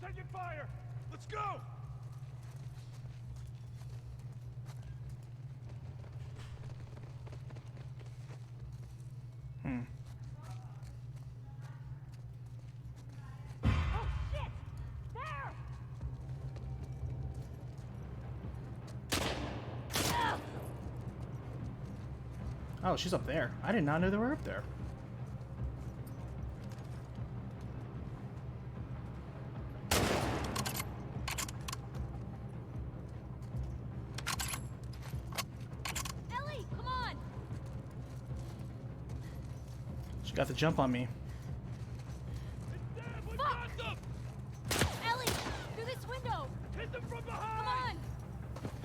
taking fire! Let's go! Oh, shit! There! Oh, she's up there. I did not know they were up there. Ellie, come on! She got the jump on me. Damn, we got them! Ellie, through this window! Hit them from Come behind!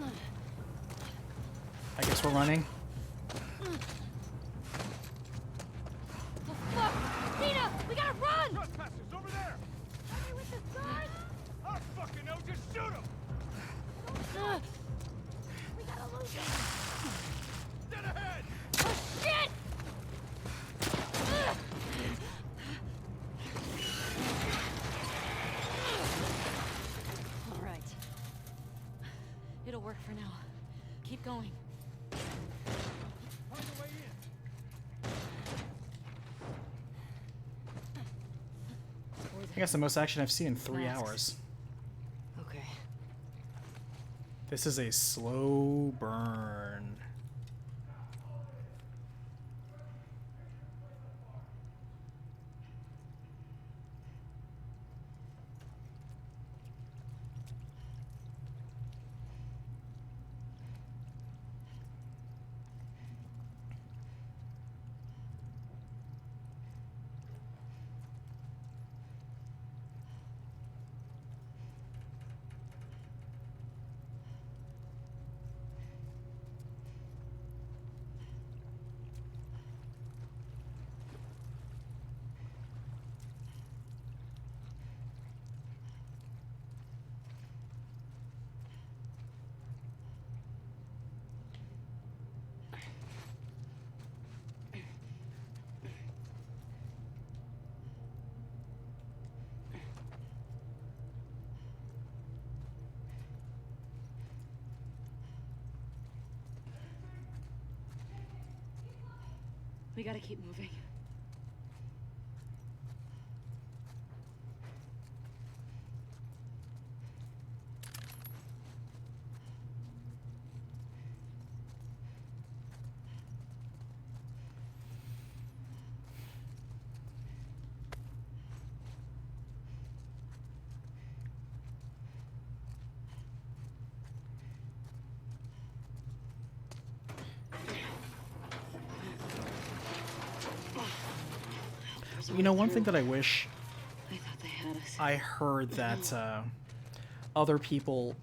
on! I guess we're running. Oh, fuck! Nina, we gotta run! Trespassers over there! Are they with the guard? I fucking know, just shoot them! We gotta lose it! Dead ahead! Oh, shit! All right. It'll work for now. Keep going. Find a way in! I guess the most action I've seen in 3 Masks. hours. Okay. This is a slow burn. We gotta keep moving. You know, one thing that I wish I thought they had us. I heard that other people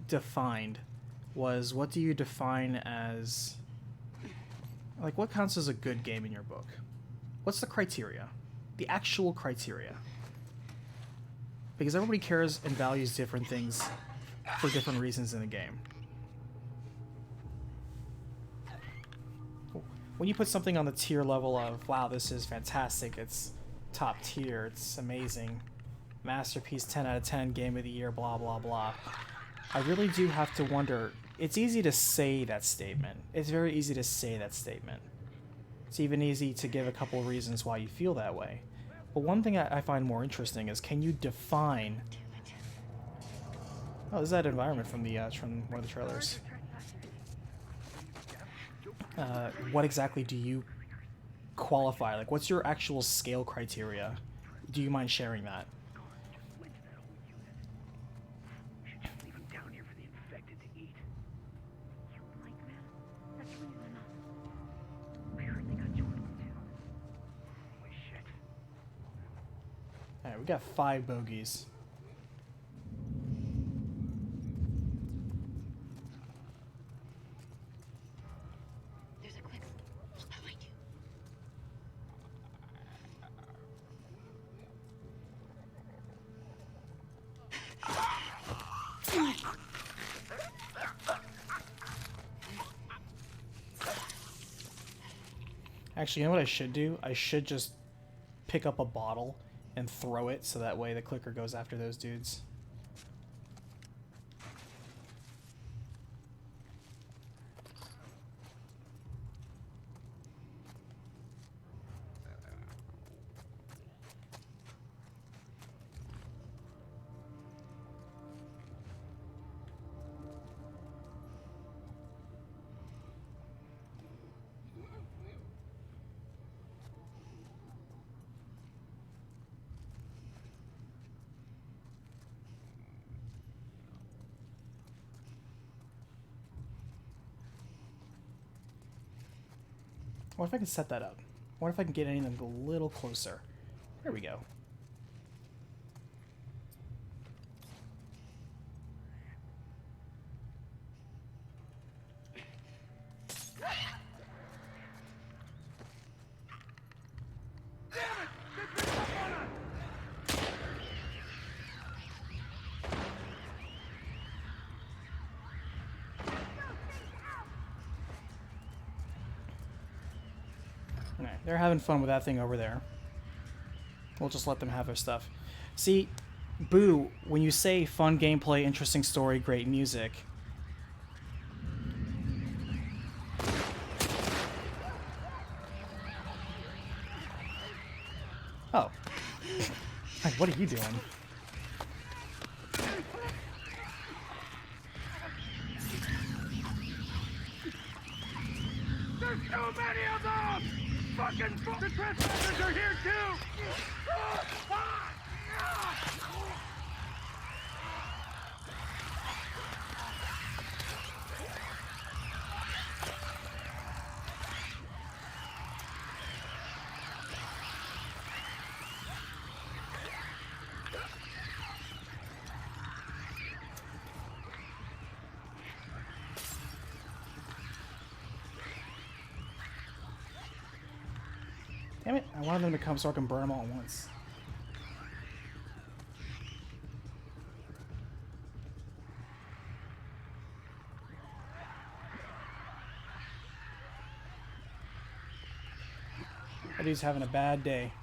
defined was, what do you define as, like, what counts as a good game in your book? What's the criteria? The actual criteria. Because everybody cares and values different things for different reasons in a game. When you put something on the tier level of, wow, this is fantastic, it's top tier, it's amazing, masterpiece, 10 out of 10, game of the year, blah, blah, blah, I really do have to wonder, it's easy to say that statement. It's very easy to say that statement. It's even easy to give a couple of reasons why you feel that way. But one thing I find more interesting is, can you define... Oh, this is that environment from one of the trailers. What exactly do you qualify? Like, what's your actual scale criteria? Do you mind sharing that? Alright, we got 5 bogeys. There's a quick behind you. Actually, you know what I should do? I should just pick up a bottle and throw it so that way the clicker goes after those dudes. What if I can set that up? What if I can get any of them a little closer? There we go. Alright, they're having fun with that thing over there. We'll just let them have their stuff. See, Boo, when you say fun gameplay, interesting story, great music... Oh. Like, what are you doing? There's too many of them! Fucking the trespassers are here too! Damn it, I wanted them to come so I can burn them all at once. That dude's having a bad day.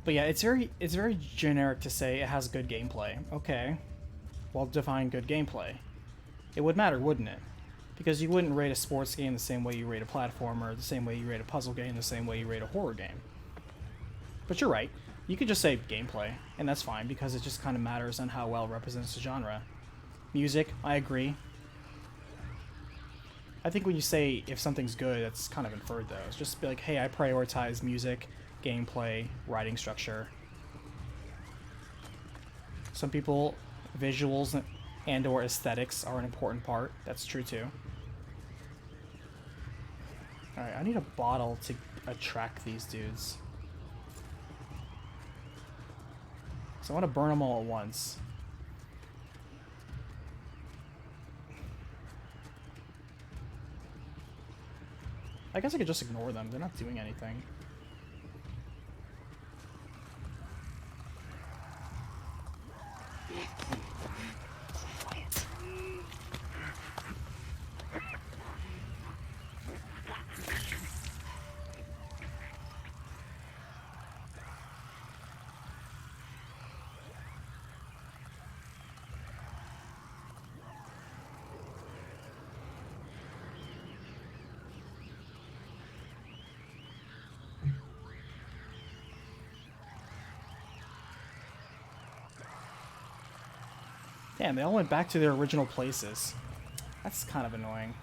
But yeah, it's very generic to say it has good gameplay. Okay. Well, define good gameplay. It would matter, wouldn't it? Because you wouldn't rate a sports game the same way you rate a platformer, the same way you rate a puzzle game, the same way you rate a horror game. But you're right. You could just say gameplay, and that's fine, because it just kind of matters on how well it represents the genre. Music, I agree. I think when you say if something's good, that's kind of inferred, though. It's just be like, hey, I prioritize music, gameplay, writing structure. Some people, visuals and or aesthetics are an important part. That's true too. Alright, I need a bottle to attract these dudes. So I want to burn them all at once. I guess I could just ignore them. They're not doing anything. Damn, they all went back to their original places. That's kind of annoying.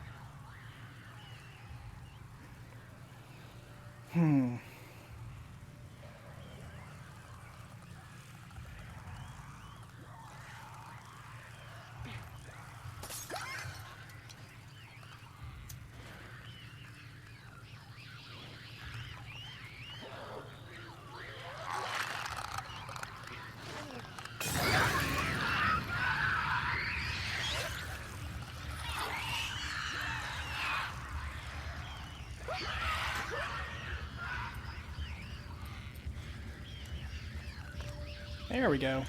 There we go.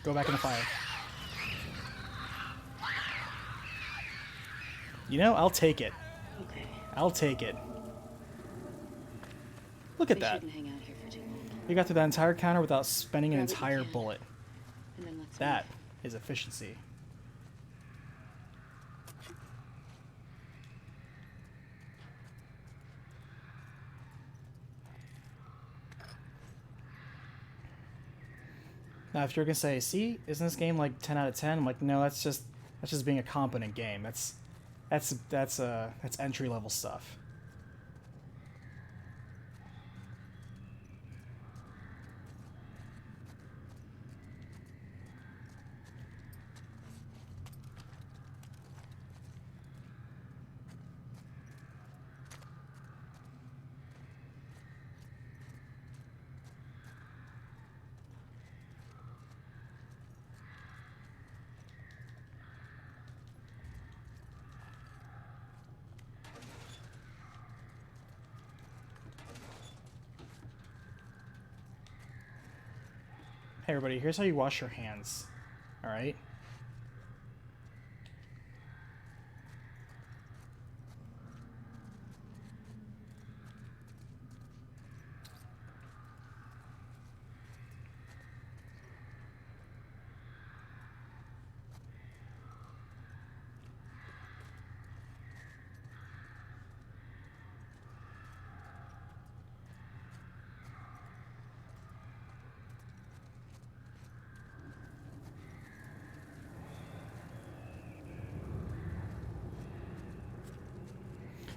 Go back in the fire. You know, I'll take it. Okay. I'll take it. Look at We that. shouldn't hang out here for too long. You got through that entire counter without spending an Grab what you entire can. bullet. And then let's That move. is efficiency. Now, if you're gonna say, "See, isn't this game like 10 out of 10?" I'm like, no, that's just being a competent game. That's entry level stuff. Hey everybody, here's how you wash your hands. Alright?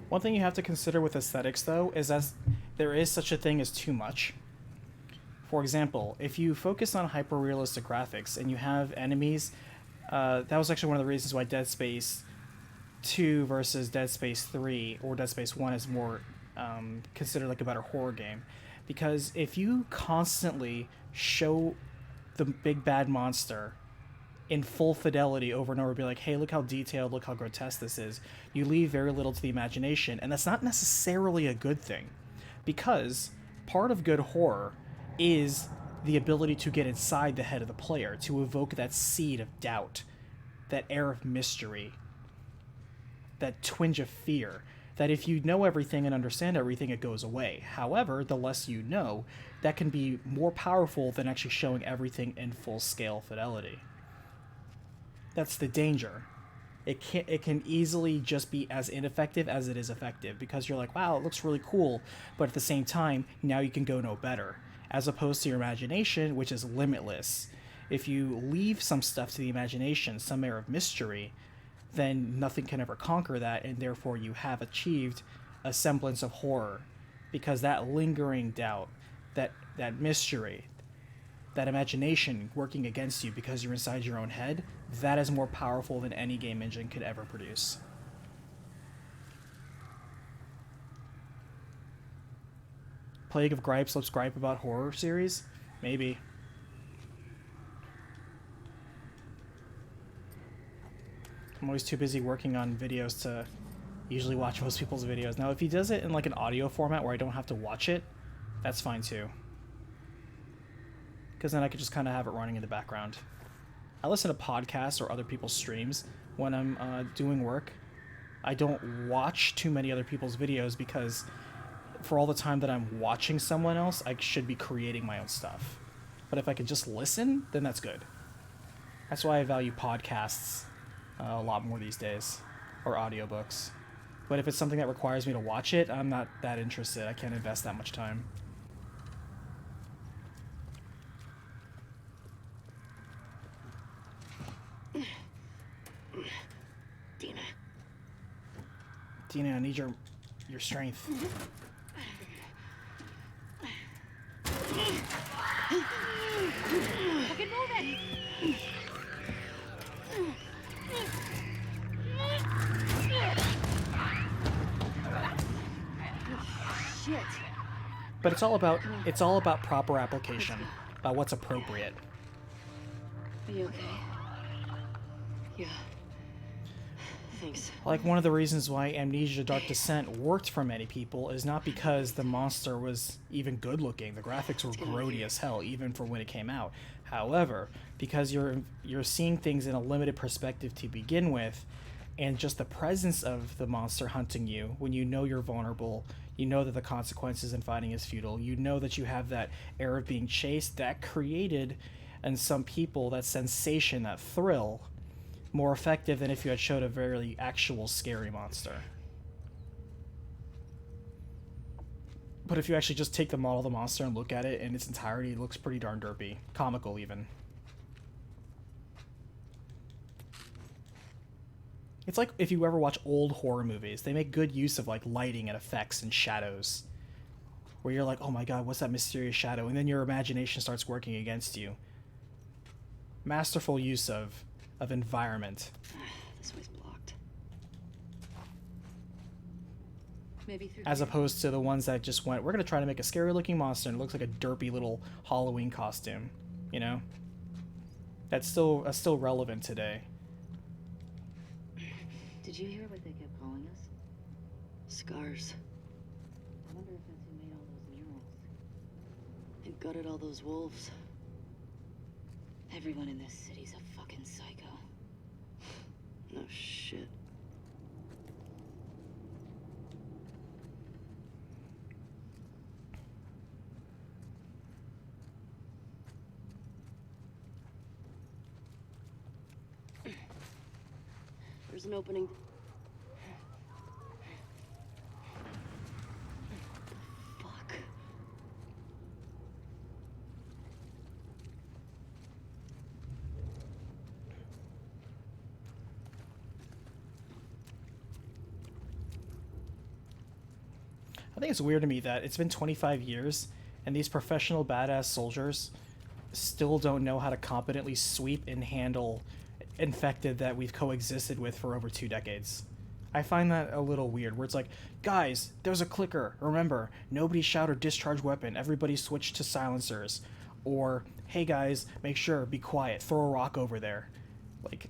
One thing you have to consider with aesthetics, though, is that there is such a thing as too much. For example, if you focus on hyper-realistic graphics and you have enemies, that was actually one of the reasons why Dead Space 2 versus Dead Space 3 or Dead Space 1 is more considered like a better horror game. Because if you constantly show the big bad monster in full fidelity over and over, be like, hey, look how detailed, look how grotesque this is, you leave very little to the imagination, and that's not necessarily a good thing, because part of good horror is the ability to get inside the head of the player, to evoke that seed of doubt, that air of mystery, that twinge of fear, that if you know everything and understand everything, it goes away. However, the less you know, that can be more powerful than actually showing everything in full-scale fidelity. That's the danger. It can easily just be as ineffective as it is effective, because you're like, wow, it looks really cool, but at the same time, now you can go no better, as opposed to your imagination, which is limitless. If you leave some stuff to the imagination, some air of mystery, then nothing can ever conquer that, and therefore you have achieved a semblance of horror, because that lingering doubt, that mystery, that imagination working against you because you're inside your own head, that is more powerful than any game engine could ever produce. Plague of Gripes, let's gripe about horror series? Maybe. I'm always too busy working on videos to usually watch most people's videos. Now, if he does it in like an audio format where I don't have to watch it, that's fine too. Because then I could just kind of have it running in the background. I listen to podcasts or other people's streams when I'm doing work. I don't watch too many other people's videos, because for all the time that I'm watching someone else, I should be creating my own stuff. But if I can just listen, then that's good. That's why I value podcasts a lot more these days, or audiobooks. But if it's something that requires me to watch it, I'm not that interested. I can't invest that much time. Dina, I need your strength. Fucking move it! Shit. But it's all about proper application, about what's appropriate. Are you okay? Yeah. Thanks. Like, one of the reasons why Amnesia Dark Descent worked for many people is not because the monster was even good looking. The graphics were get out of grody here. as hell, even for when it came out. However, because you're seeing things in a limited perspective to begin with, and just the presence of the monster hunting you when you know you're vulnerable, you know that the consequences in fighting is futile, you know that you have that air of being chased, that created in some people that sensation, that thrill, more effective than if you had showed a very actual scary monster. But if you actually just take the model of the monster and look at it in its entirety, it looks pretty darn derpy. Comical, even. It's like if you ever watch old horror movies, they make good use of like lighting and effects and shadows. Where you're like, oh my god, what's that mysterious shadow? And then your imagination starts working against you. Masterful use of environment. This way's blocked. Maybe through As here. opposed to the ones that just went, we're going to try to make a scary looking monster and it looks like a derpy little Halloween costume. You know? That's still relevant today. Did you hear what they kept calling us? Scars. I wonder if that's who made all those murals. And gutted all those wolves. Everyone in this city's a fucking psycho. No shit. There's an opening. Fuck. I think it's weird to me that it's been 25 years and these professional badass soldiers still don't know how to competently sweep and handle infected that we've coexisted with for over 2 decades. I find that a little weird, where it's like, guys, there's a clicker. Remember, nobody shout or discharge weapon. Everybody switch to silencers. Or, hey guys, make sure, be quiet. Throw a rock over there. Like,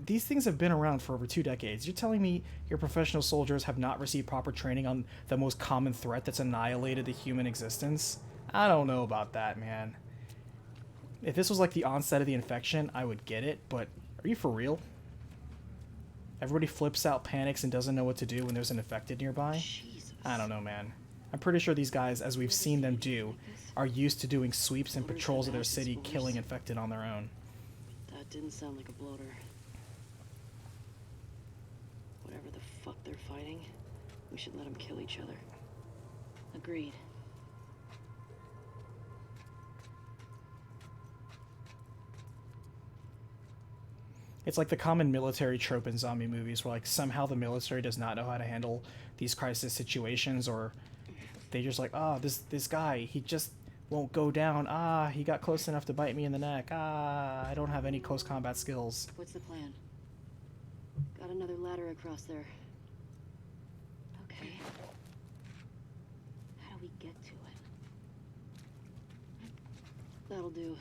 these things have been around for over 2 decades. You're telling me your professional soldiers have not received proper training on the most common threat that's annihilated the human existence? I don't know about that, man. If this was like the onset of the infection, I would get it, but are you for real? Everybody flips out, panics, and doesn't know what to do when there's an infected nearby? Jesus. I don't know, man. I'm pretty sure these guys, as we've seen them do, are used to doing sweeps and patrols of their city, killing infected on their own. That didn't sound like a bloater. Whatever the fuck they're fighting, we should let them kill each other. Agreed. It's like the common military trope in zombie movies where like somehow the military does not know how to handle these crisis situations, or they just like, this guy, he just won't go down. He got close enough to bite me in the neck. I don't have any close combat skills. What's the plan? Got another ladder across there. Okay. How do we get to it? That'll do.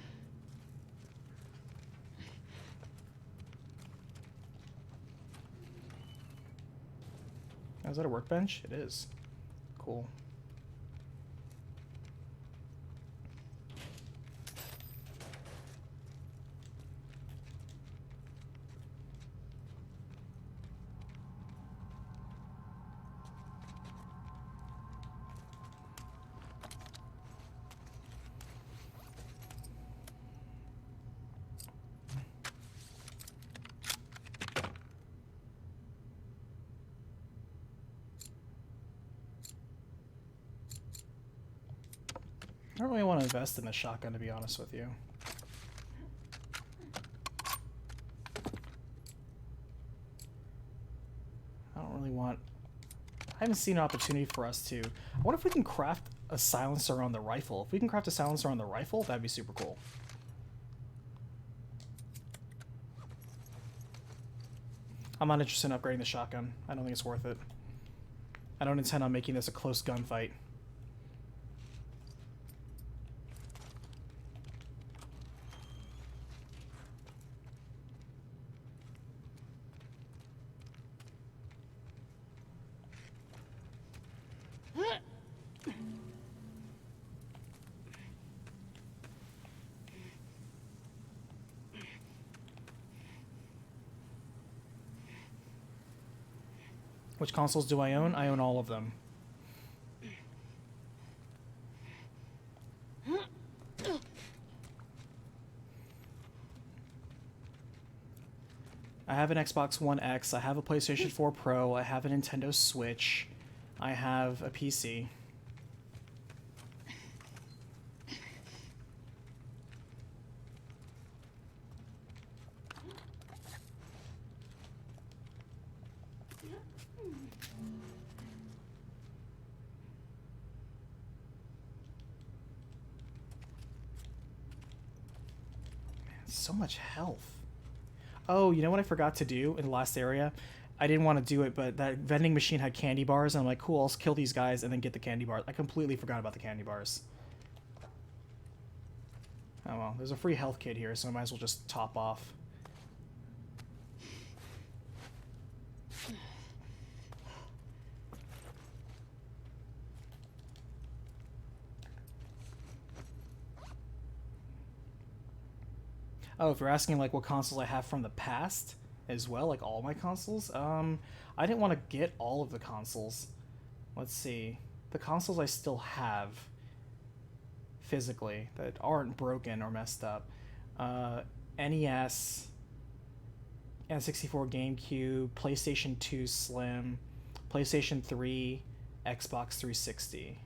Is that a workbench? It is. Cool. I don't really want to invest in the shotgun, to be honest with you. I don't really want... I haven't seen an opportunity for us to... I wonder if we can craft a silencer on the rifle. If we can craft a silencer on the rifle, that'd be super cool. I'm not interested in upgrading the shotgun. I don't think it's worth it. I don't intend on making this a close gunfight. Which consoles do I own? I own all of them. I have an Xbox One X, I have a PlayStation 4 Pro, I have a Nintendo Switch, I have a PC. So much health. Oh, you know what I forgot to do in the last area? I didn't want to do it, but that vending machine had candy bars, and I'm like, cool, I'll kill these guys and then get the candy bars. I completely forgot about the candy bars. Oh well, there's a free health kit here, so I might as well just top off. Oh, if you're asking like what consoles I have from the past as well, like all my consoles, I didn't want to get all of the consoles. Let's see. The consoles I still have physically that aren't broken or messed up. NES, N64, GameCube, PlayStation 2 Slim, PlayStation 3, Xbox 360,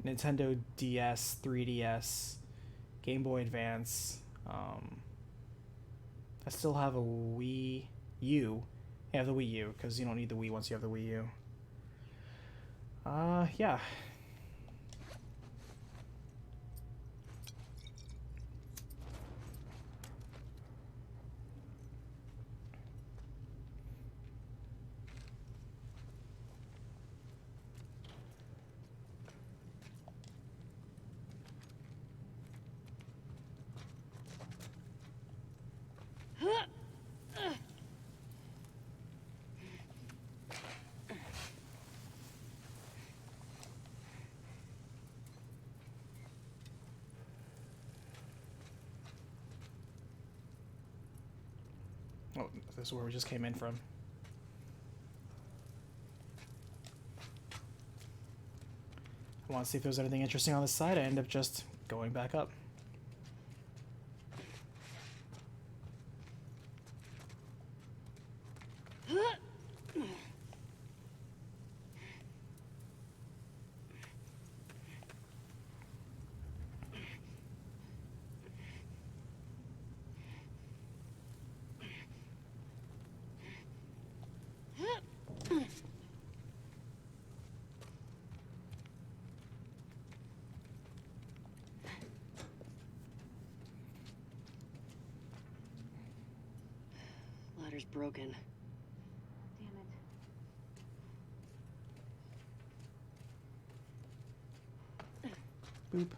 Nintendo DS, 3DS, Game Boy Advance. I still have a Wii U. Yeah, the Wii U, because you don't need the Wii once you have the Wii U. Yeah. Oh, this is where we just came in from. I want to see if there's anything interesting on this side. I end up just going back up. Ladder's broken. Damn it. Boop.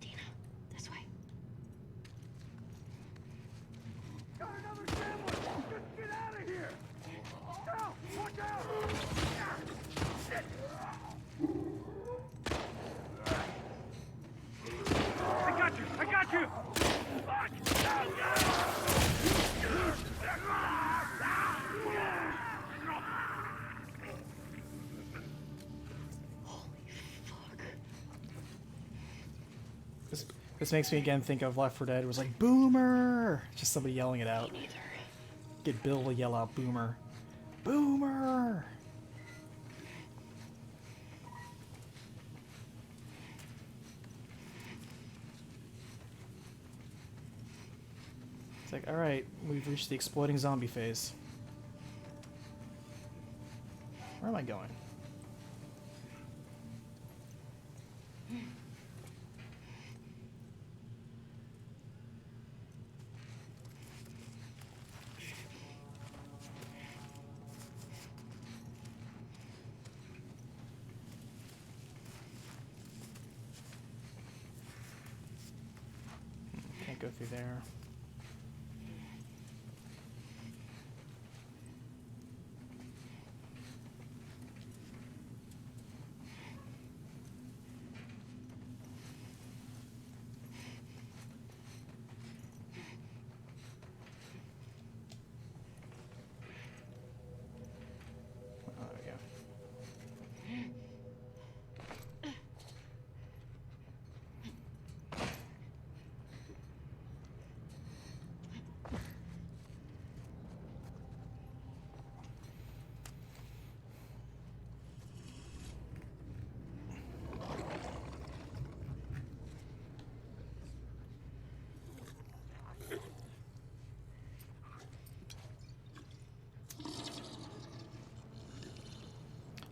Dina, this way. Got another sandwich! Just get out of here! No! Watch out! I got you! I got you! This makes me again think of Left 4 Dead. It was like, Boomer! Just somebody yelling it out. Get Bill to yell out Boomer. Boomer! It's like, alright, we've reached the exploding zombie phase. Where am I going? Can't go through there.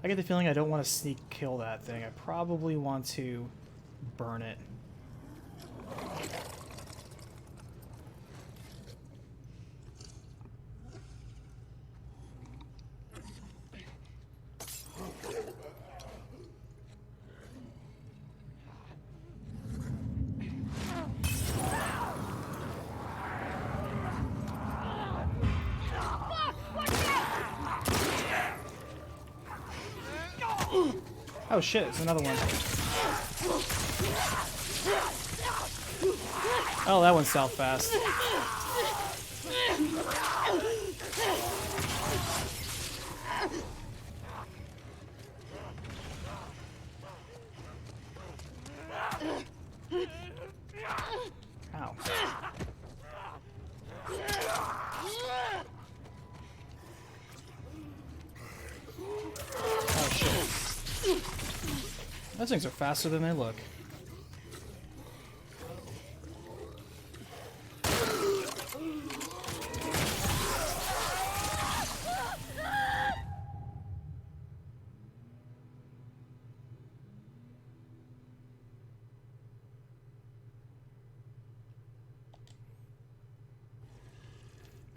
I get the feeling I don't want to sneak kill that thing. I probably want to burn it. Oh shit, it's another one. Oh, that went south fast. Ow. Oh shit. Those things are faster than they look.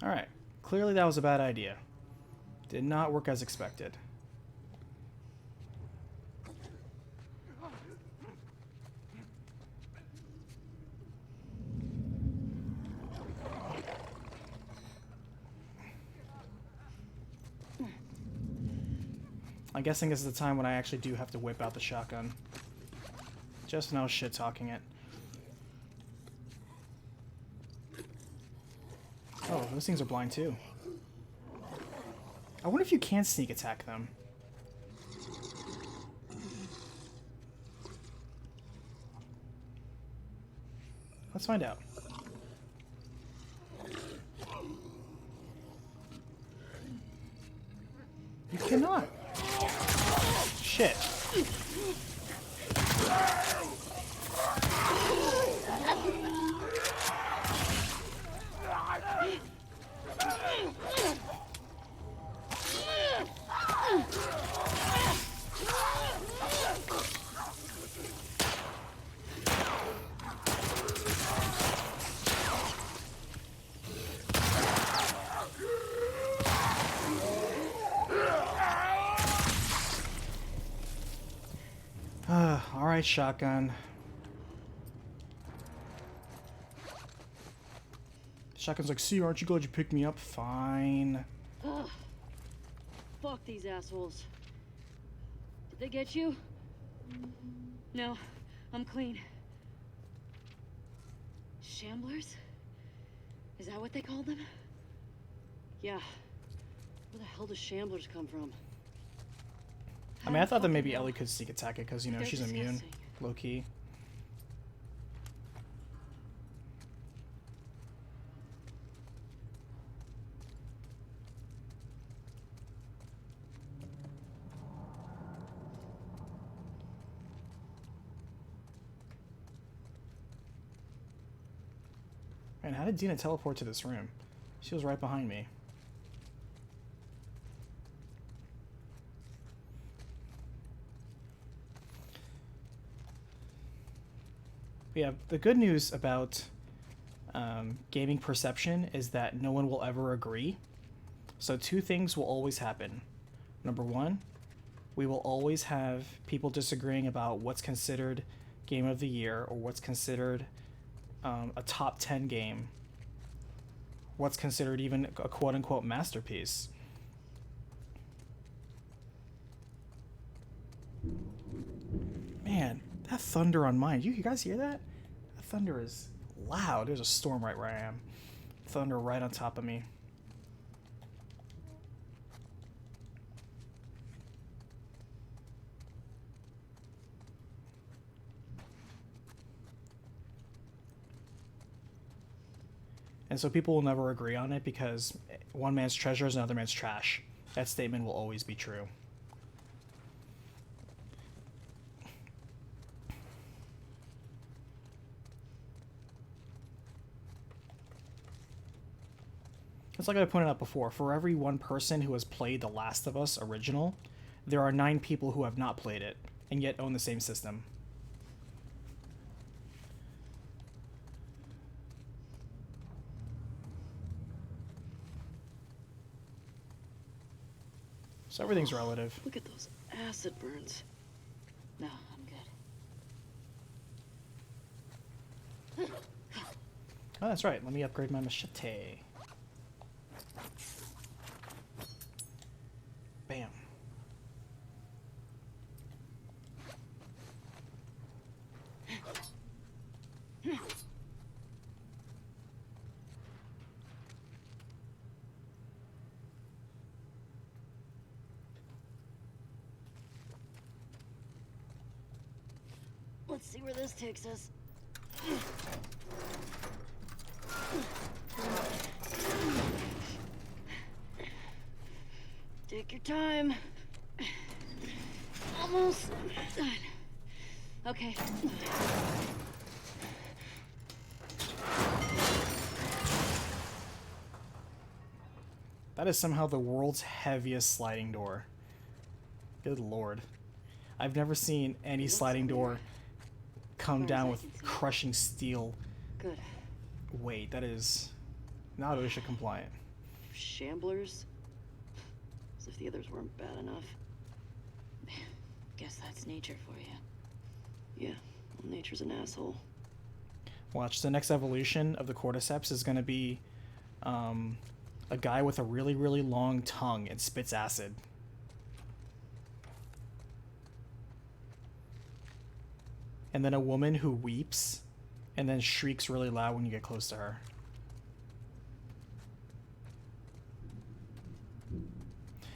Alright, clearly that was a bad idea. Did not work as expected. I'm guessing this is the time when I actually do have to whip out the shotgun. Just now shit-talking it. Oh, those things are blind too. I wonder if you can sneak attack them. Let's find out. You cannot. Shit. Alright, shotgun. Shotgun's like, see, aren't you glad you picked me up? Fine. Ugh. Fuck these assholes. Did they get you? No, I'm clean. Shamblers? Is that what they called them? Yeah. Where the hell do shamblers come from? I mean, I thought that maybe Ellie could sneak attack it because, you know, They're she's immune. disgusting. Low-key. Man, how did Dina teleport to this room? She was right behind me. But yeah, the good news about gaming perception is that no one will ever agree. So two things will always happen. Number one, we will always have people disagreeing about what's considered game of the year or what's considered a top 10 game, what's considered even a quote-unquote masterpiece. Man, that thunder on mine, you guys hear that? That thunder is loud. There's a storm right where I am. Thunder right on top of me. And so people will never agree on it because one man's treasure is another man's trash. That statement will always be true. It's like I pointed out before, for every one person who has played The Last of Us original, there are 9 people who have not played it and yet own the same system. So everything's relative. Look at those acid burns. No, I'm good. Oh, that's right. Let me upgrade my machete. Bam. Let's see where this takes us. Take your time. Almost done. Okay. That is somehow the world's heaviest sliding door. Good lord. I've never seen any sliding door come down with crushing steel Good. weight. That is not OSHA compliant. Shamblers? As if the others weren't bad enough. Guess that's nature for you. Yeah, well, nature's an asshole. Watch, the next evolution of the cordyceps is going to be a guy with a really, really long tongue and spits acid. And then a woman who weeps and then shrieks really loud when you get close to her.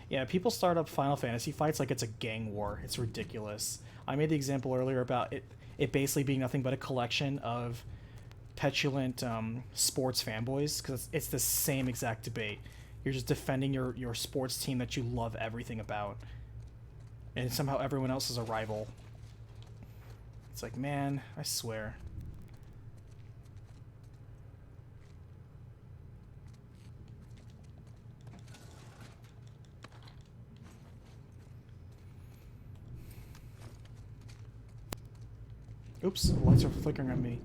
Yeah, people start up Final Fantasy fights like it's a gang war. It's ridiculous. I made the example earlier about it basically being nothing but a collection of petulant sports fanboys, because it's the same exact debate. You're just defending your sports team that you love everything about, and somehow everyone else is a rival. It's like, man, I swear. Oops, the lights are flickering on me.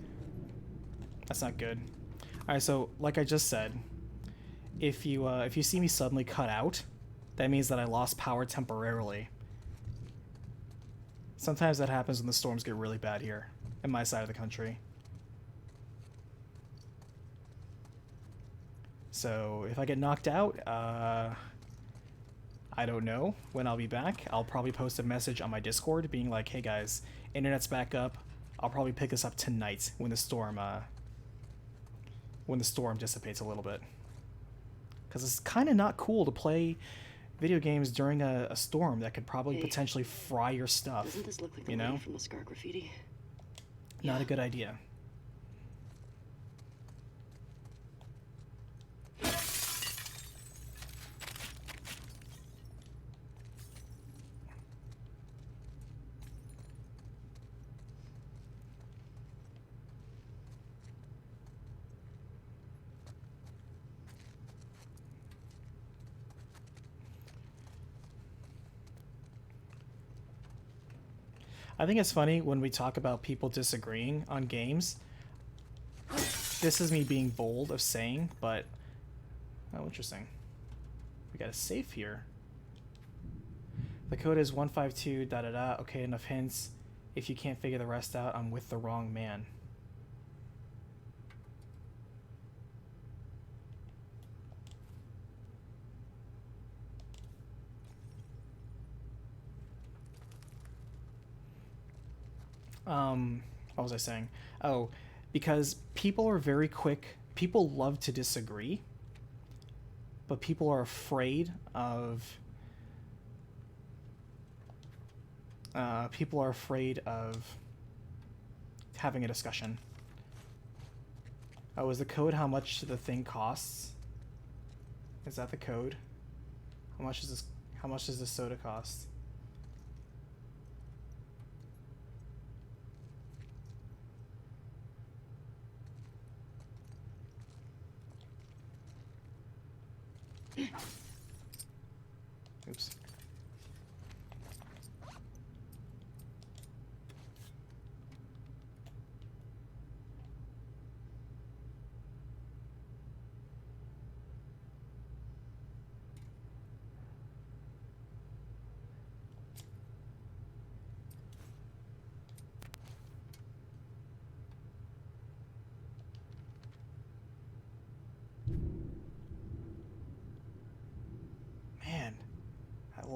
That's not good. Alright, so like I just said, if you see me suddenly cut out, that means that I lost power temporarily. Sometimes that happens when the storms get really bad here, in my side of the country. So if I get knocked out, I don't know when I'll be back. I'll probably post a message on my Discord being like, hey guys, internet's back up. I'll probably pick this up tonight when the storm dissipates a little bit. Because it's kind of not cool to play video games during a storm that could probably potentially fry your stuff. Doesn't this look like the you lady know? from the Scar graffiti? Not a good idea. I think it's funny when we talk about people disagreeing on games. This is me being bold of saying, but oh, interesting. We got a safe here. The code is 152 da da da. Okay, enough hints. If you can't figure the rest out, I'm with the wrong man. What was I saying? Oh, because people are very quick. People love to disagree, but people are afraid of. People are afraid of having a discussion. Oh, is the code how much the thing costs? Is that the code? How much is this? How much does this soda cost? Oops.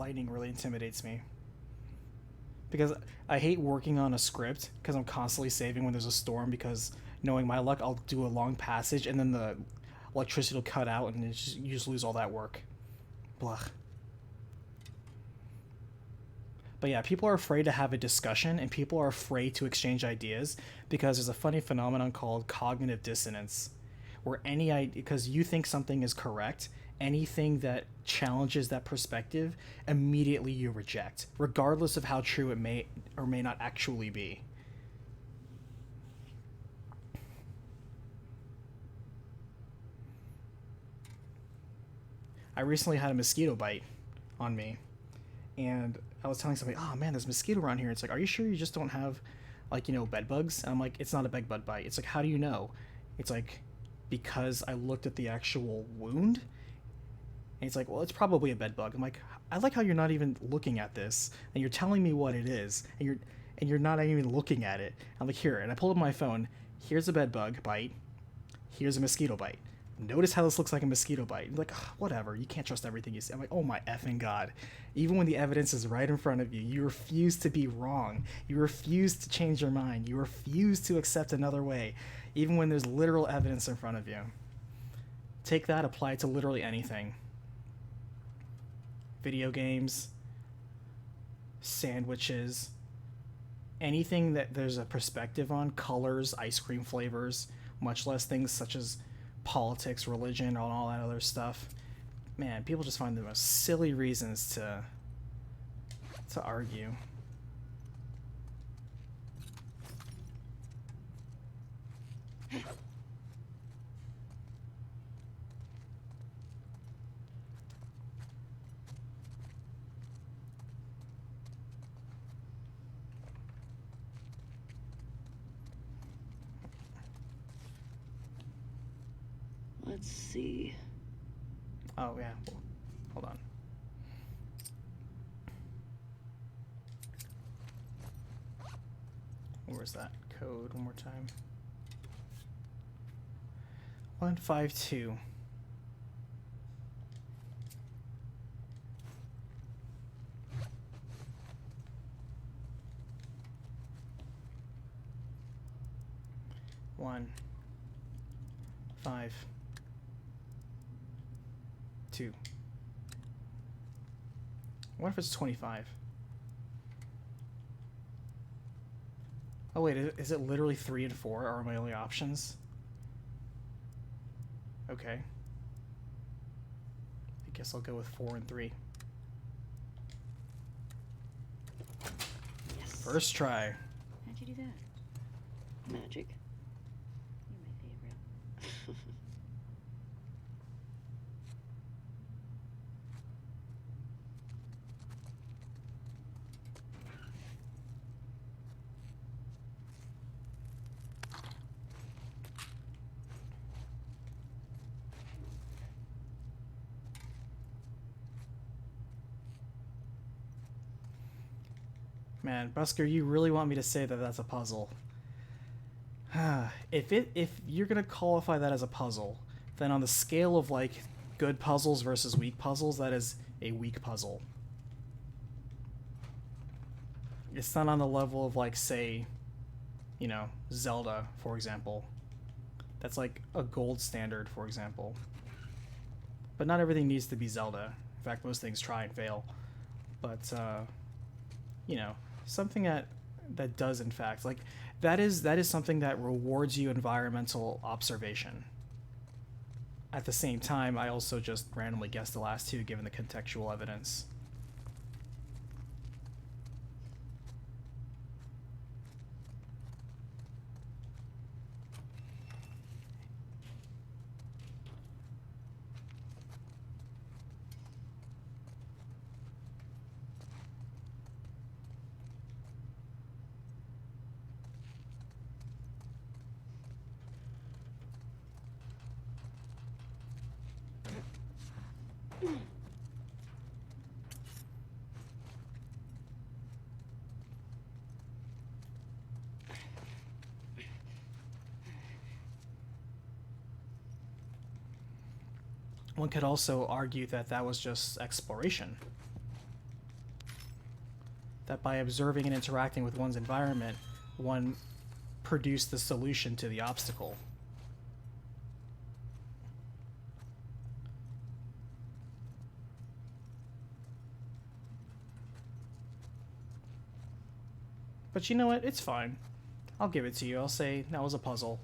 lightning really intimidates me. Because I hate working on a script because I'm constantly saving when there's a storm, because knowing my luck, I'll do a long passage and then the electricity will cut out and you just lose all that work. Blah. But yeah, people are afraid to have a discussion and people are afraid to exchange ideas because there's a funny phenomenon called cognitive dissonance, where because you think something is correct, anything that challenges that perspective, immediately you reject, regardless of how true it may or may not actually be. I recently had a mosquito bite on me, and I was telling somebody, oh man, there's a mosquito around here. It's like, are you sure you just don't have, like, you know, bed bugs? And I'm like, it's not a bed bug bite. It's like, how do you know? It's like, because I looked at the actual wound. And it's like, well, it's probably a bed bug. I'm like, I like how you're not even looking at this, and you're telling me what it is, and you're not even looking at it. I'm like, here, and I pulled up my phone. Here's a bed bug bite. Here's a mosquito bite. Notice how this looks like a mosquito bite. I'm like, whatever. You can't trust everything you see. I'm like, oh my effing god. Even when the evidence is right in front of you, you refuse to be wrong. You refuse to change your mind. You refuse to accept another way, even when there's literal evidence in front of you. Take that, apply it to literally anything. Video games, sandwiches, anything that there's a perspective on, colors, ice cream flavors, much less things such as politics, religion, and all that other stuff. Man, people just find the most silly reasons to argue. Let's see. Oh, yeah. Hold on. Where's that code? One more time. 152. One. 5. 2. What if it's 25? Oh wait, is it literally 3 and 4 are my only options? Okay. I guess I'll go with 4 and 3. Yes. First try. How'd you do that? Magic. You're my favorite. Man, Busker, you really want me to say that that's a puzzle? If you're gonna qualify that as a puzzle, then on the scale of like good puzzles versus weak puzzles, that is a weak puzzle. It's not on the level of, like, say, you know, Zelda, for example. That's like a gold standard, for example. But not everything needs to be Zelda. In fact, most things try and fail. But you know, something that does, in fact, like, that is something that rewards you environmental observation. At the same time, I also just randomly guessed the last two given the contextual evidence. One could also argue that that was just exploration. that by observing and interacting with one's environment, one produced the solution to the obstacle. But you know what? It's fine. I'll give it to you. I'll say that was a puzzle.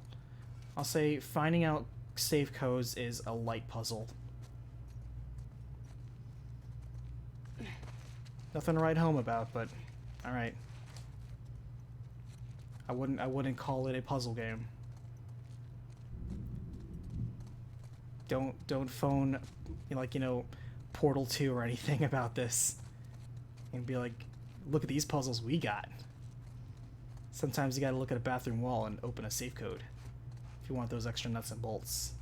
I'll say finding out save codes is a light puzzle. Nothing to write home about, but all right. I wouldn't call it a puzzle game. Don't phone, like, you know, Portal 2 or anything about this and be like, look at these puzzles we got. Sometimes you gotta look at a bathroom wall and open a safe code if you want those extra nuts and bolts.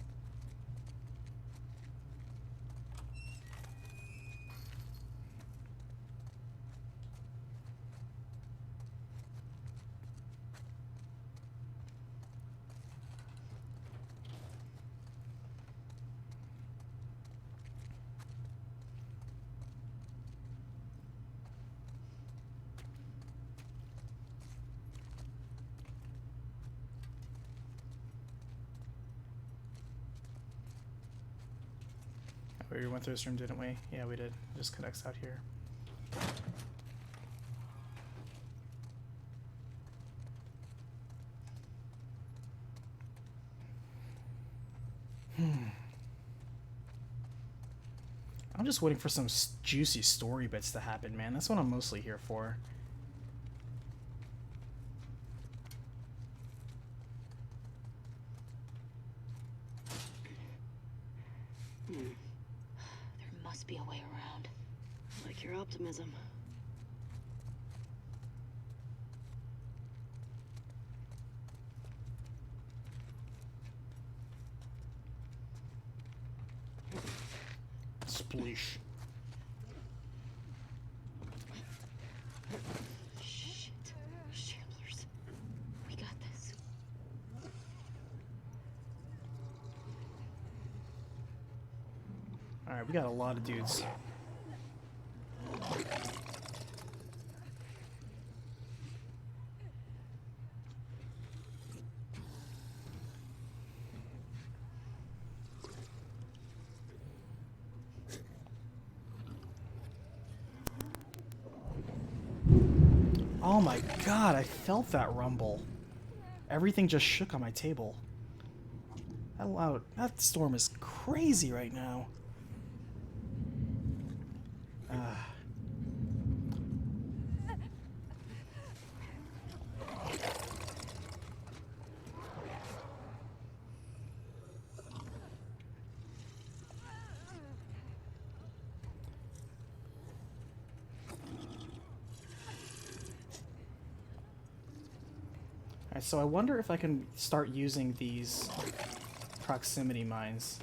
We went through this room, didn't we? Yeah, we did. It just connects out here. I'm just waiting for some juicy story bits to happen, man. That's what I'm mostly here for. There must be a way around. I like your optimism. Spleesh. Shit. Shamblers. We got this. Alright, we got a lot of dudes. Oh my god, I felt that rumble. Everything just shook on my table. That storm is crazy right now. Alright, so I wonder if I can start using these proximity mines.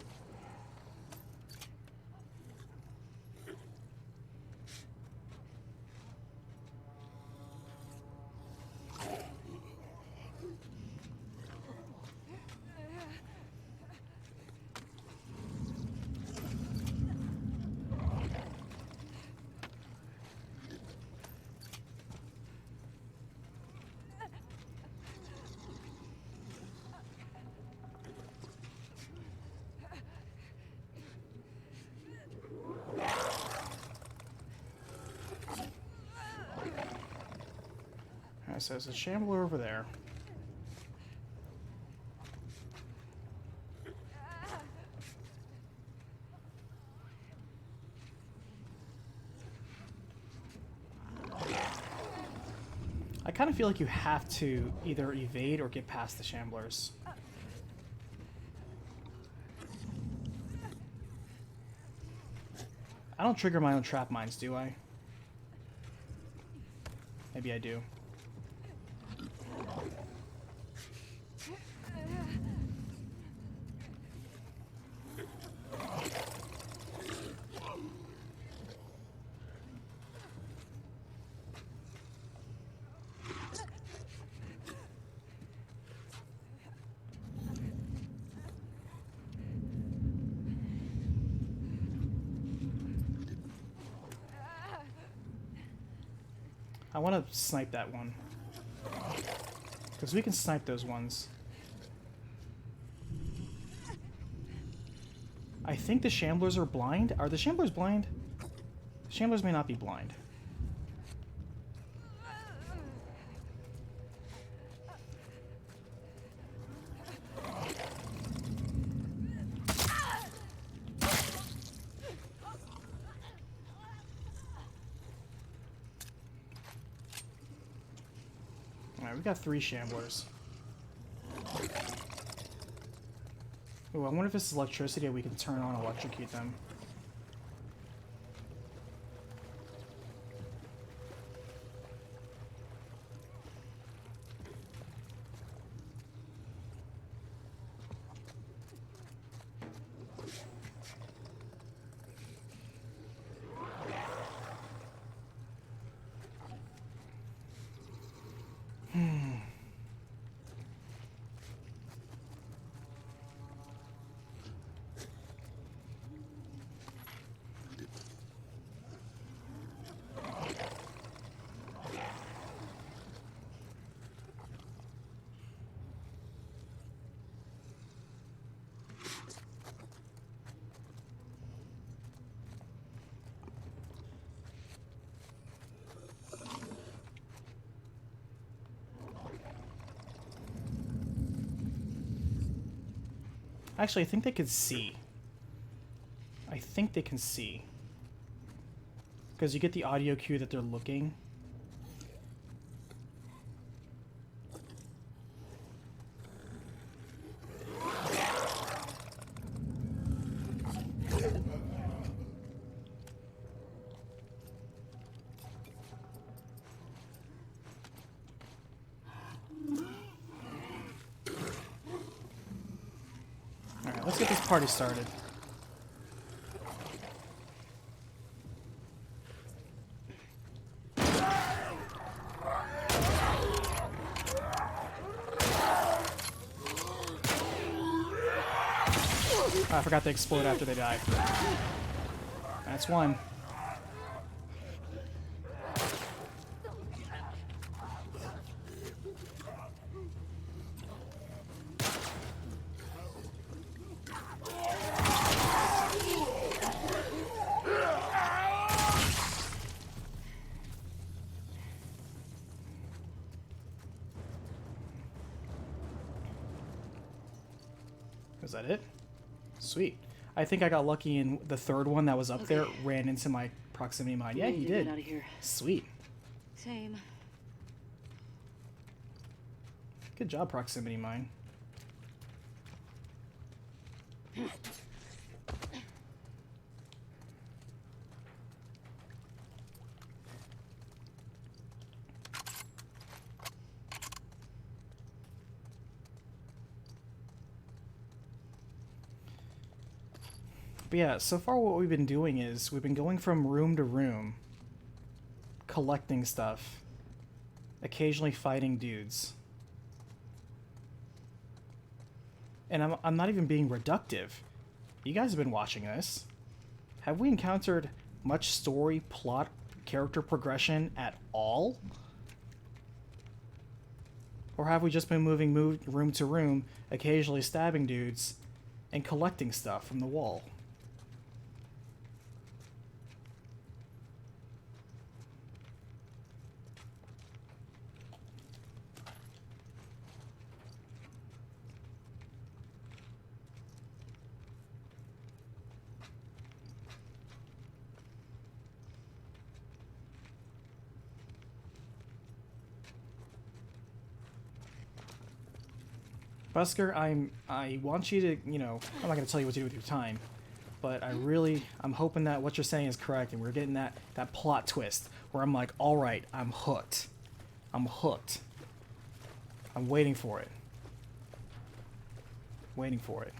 Alright, so there's a shambler over there. I kind of feel like you have to either evade or get past the shamblers. I don't trigger my own trap mines, do I? Maybe I do. I want to snipe that one. Because we can snipe those ones. I think the Shamblers are blind. Are the Shamblers blind? The Shamblers may not be blind. Alright, we got 3 Shamblers. Ooh, I wonder if this is electricity and we can turn on electrocute them. Actually, I think they can see. I think they can see. Because you get the audio cue that they're looking. Alright, let's get this party started. Oh, I forgot to explode after they die. That's one. Is that it? Sweet. I think I got lucky in the third one that was up there ran into my proximity mine. Yeah, he did. Get out of here. Sweet. Same. Good job, proximity mine. But yeah, so far what we've been doing is we've been going from room to room, collecting stuff, occasionally fighting dudes. And I'm not even being reductive. You guys have been watching this. Have we encountered much story, plot, character progression at all? Or have we just been moving room to room, occasionally stabbing dudes, and collecting stuff from the wall? Busker, I want you to, you know, I'm not going to tell you what to do with your time, but I'm hoping that what you're saying is correct, and we're getting that plot twist where I'm like, all right, I'm hooked. I'm hooked. I'm waiting for it. Waiting for it.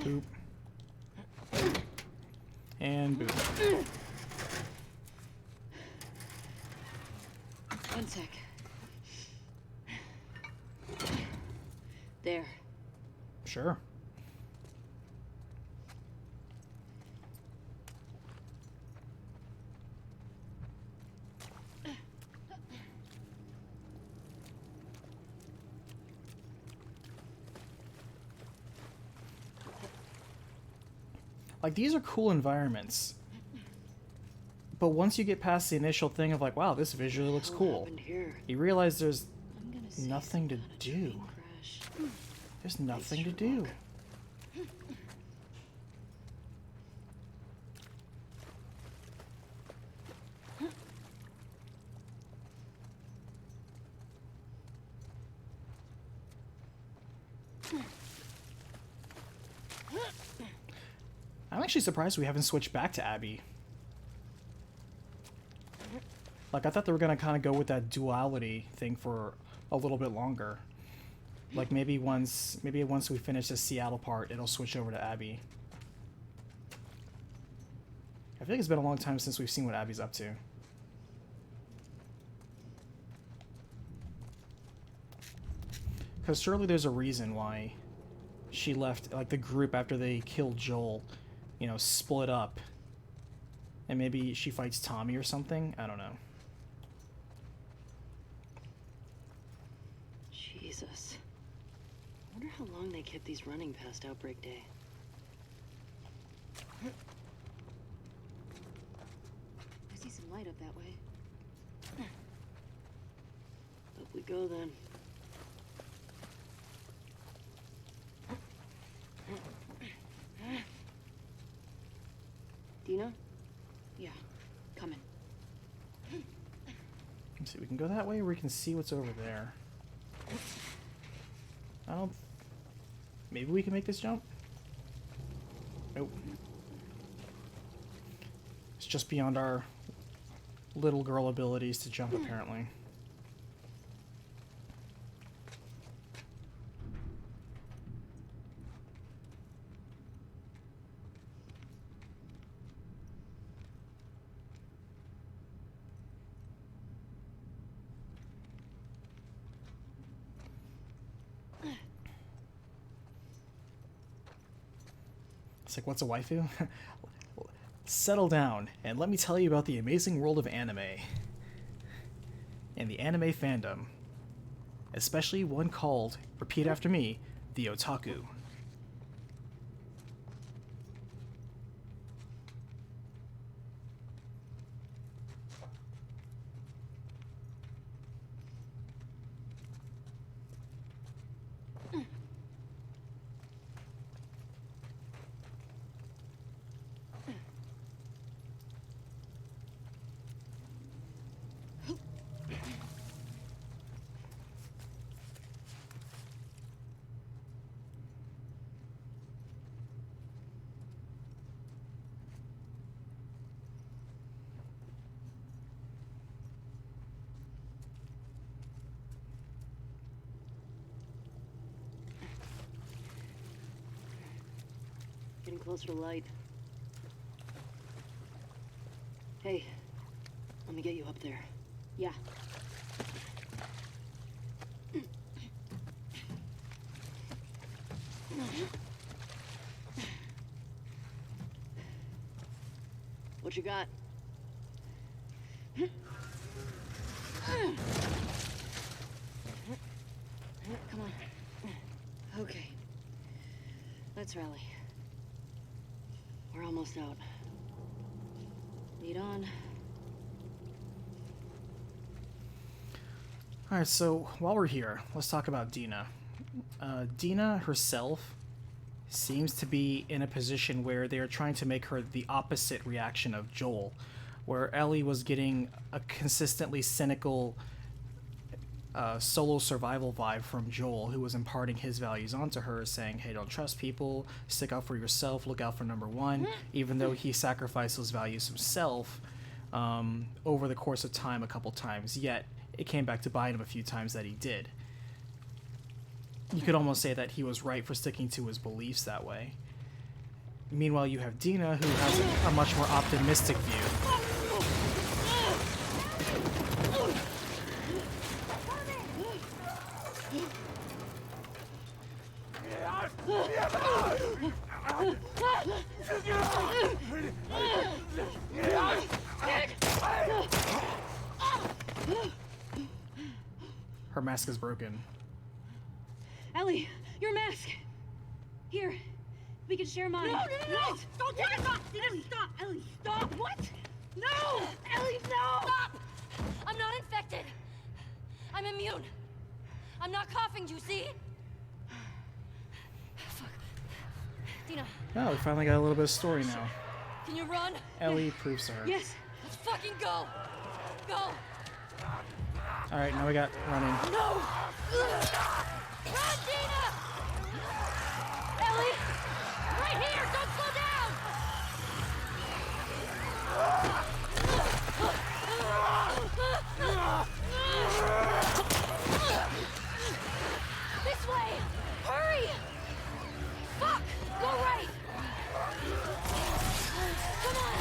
Boop. And boom. One sec. There. Sure. Like, these are cool environments. But once you get past the initial thing of like, wow, this visually looks What cool, happened here? you realize there's I'm gonna say nothing to some kinda do. train crash. There's nothing to do. I'm actually surprised we haven't switched back to Abby. Like, I thought they were gonna kind of go with that duality thing for a little bit longer. Like, maybe once we finish the Seattle part, it'll switch over to Abby. I feel like it's been a long time since we've seen what Abby's up to. Because surely there's a reason why she left, like, the group after they killed Joel, you know, split up. And maybe she fights Tommy or something? I don't know. Jesus. I wonder how long they kept these running past Outbreak Day. I see some light up that way. Up we go then. Dina? Yeah, coming. Let's see, we can go that way or we can see what's over there. I don't... Maybe we can make this jump? Nope. It's just beyond our little girl abilities to jump, apparently. It's like, what's a waifu? Settle down, and let me tell you about the amazing world of anime. And the anime fandom. Especially one called, repeat after me, the otaku. Getting closer to light. Hey, let me get you up there. Yeah. What you got? Come on. Okay. Let's rally. We're almost out. Lead on. Alright, so while we're here, let's talk about Dina. Dina herself seems to be in a position where they are trying to make her the opposite reaction of Joel, where Ellie was getting a consistently cynical solo survival vibe from Joel, who was imparting his values onto her, saying, hey, don't trust people, stick out for yourself, look out for number one, even though he sacrificed those values himself over the course of time a couple times, yet it came back to bite him a few times that he did. You could almost say that he was right for sticking to his beliefs that way. Meanwhile, you have Dina, who has a much more optimistic view. Her mask is broken. Ellie, your mask. Here, we can share mine. No! What? Don't take it! Stop! Ellie, stop! Ellie, stop! What? No! Ellie, no! Stop! I'm not infected. I'm immune. I'm not coughing, you see? Fuck. Dina, Oh, we finally got a little bit of story now. can you run? Ellie proves to her. Yes. Let's fucking go! Go! Alright, now we got running. No! Run, Dina! Ellie! Right here! Don't slow down! This way! Hurry! Fuck! Go right! Come on!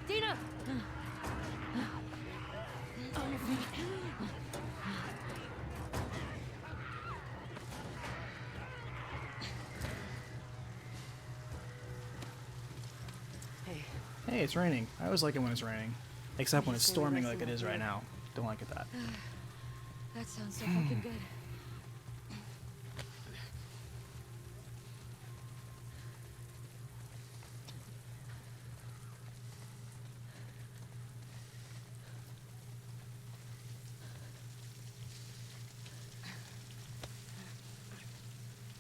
Dina! On your feet. Hey, Hey, it's raining. I always like it when it's raining. Except when it's storming like it is right now. Don't like it that. That sounds so fucking good.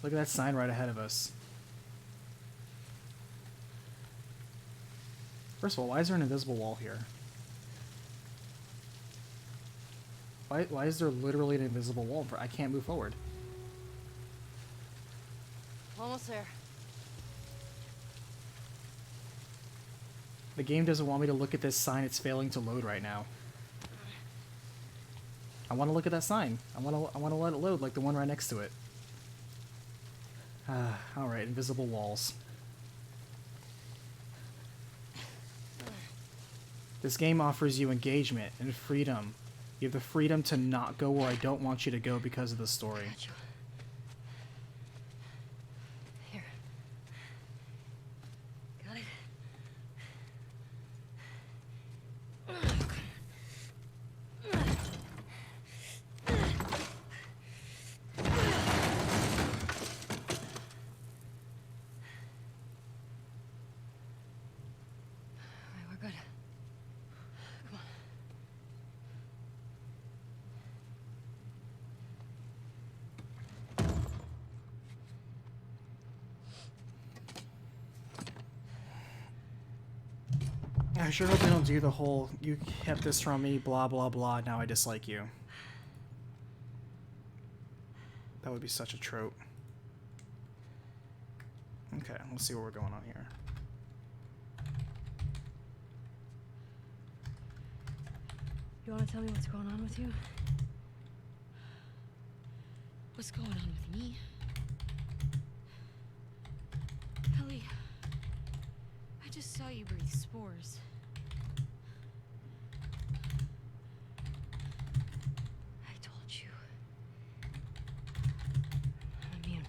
Look at that sign right ahead of us. First of all, why is there an invisible wall here? Why is there literally an invisible wall? I can't move forward. almost there. The game doesn't want me to look at this sign. It's failing to load right now. I want to look at that sign. I want to let it load like the one right next to it. All right, invisible walls. This game offers you engagement and freedom. You have the freedom to not go where I don't want you to go because of the story. Here. Got it? We're good. Come on. I sure hope they don't do the whole, you kept this from me, blah blah blah, now I dislike you. That would be such a trope. Okay, let's see what we're going on here. You want to tell me what's going on with you? What's going on with me? Ellie, I just saw you breathe spores. I told you. I'm immune.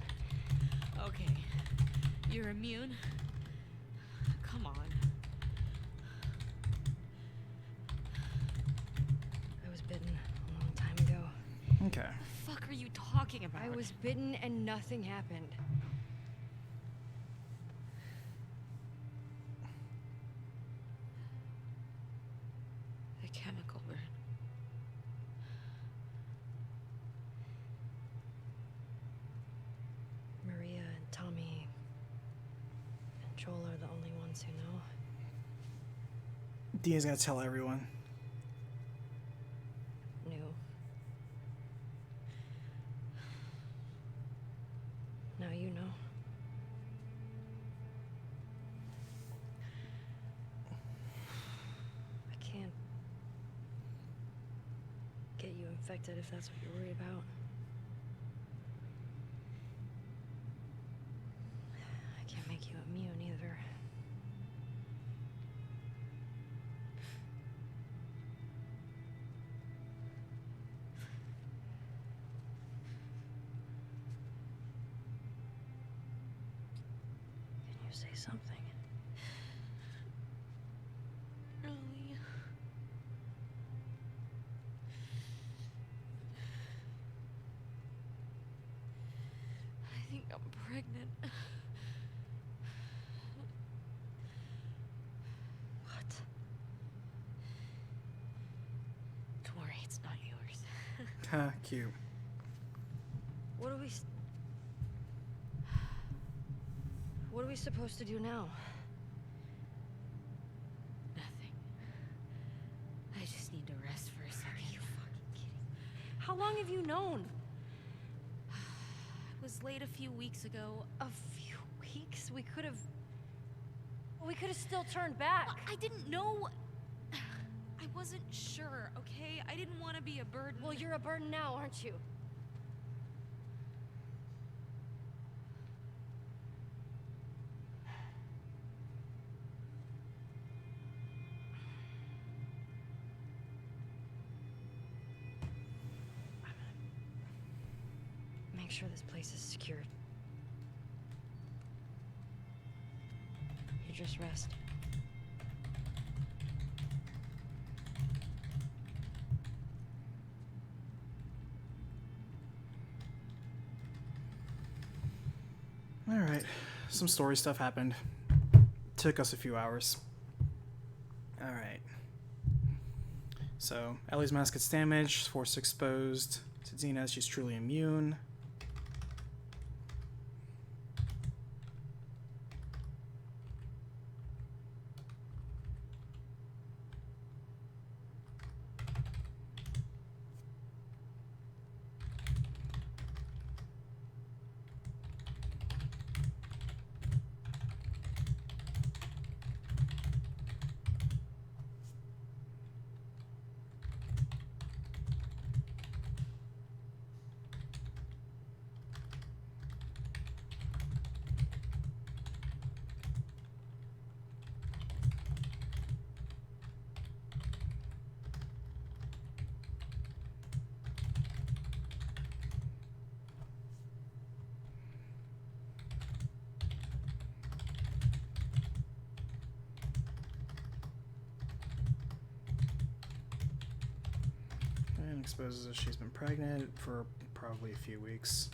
Okay, you're immune? Come on. I was bitten a long time ago. Okay. The fuck are you talking about? I was bitten and nothing happened. The chemical burn. Maria and Tommy, Dina's gonna tell everyone. Knew. Now you know. I can't get you infected if that's what you're worried about. I can't make you immune either. Can you say something? Ellie. I think I'm pregnant. What? Don't worry, it's not yours. Ha, cute. What are we... What are we supposed to do now? Nothing. I just need to rest for a second. Are you fucking kidding? How long have you known? I was late a few weeks ago. A few weeks? We could have still turned back. I didn't know. I wasn't sure, okay? I didn't want to be a burden. Well, you're a burden now, aren't you? Make sure this place is secured. You just rest. Alright, some story stuff happened. Took us a few hours. Alright. So, Ellie's mask gets damaged, force exposed. To Dina, she's truly immune. And exposes that she's been pregnant for probably a few weeks.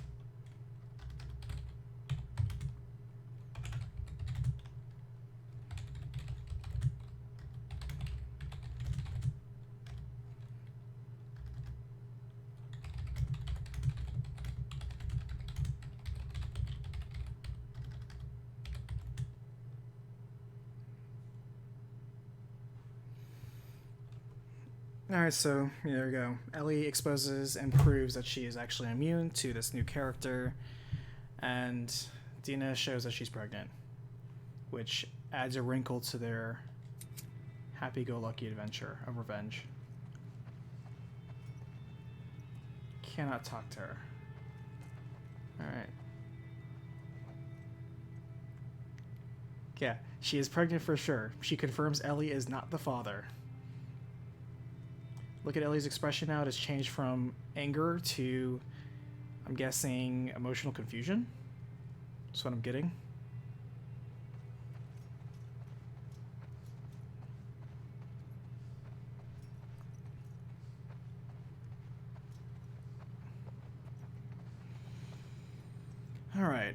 Alright, so there we go. Ellie exposes and proves that she is actually immune to this new character, and Dina shows that she's pregnant, which adds a wrinkle to their happy-go-lucky adventure of revenge. Cannot talk to her. Alright. Yeah, she is pregnant for sure. She confirms Ellie is not the father. Look at Ellie's expression now. It has changed from anger to, I'm guessing, emotional confusion. That's what I'm getting. All right.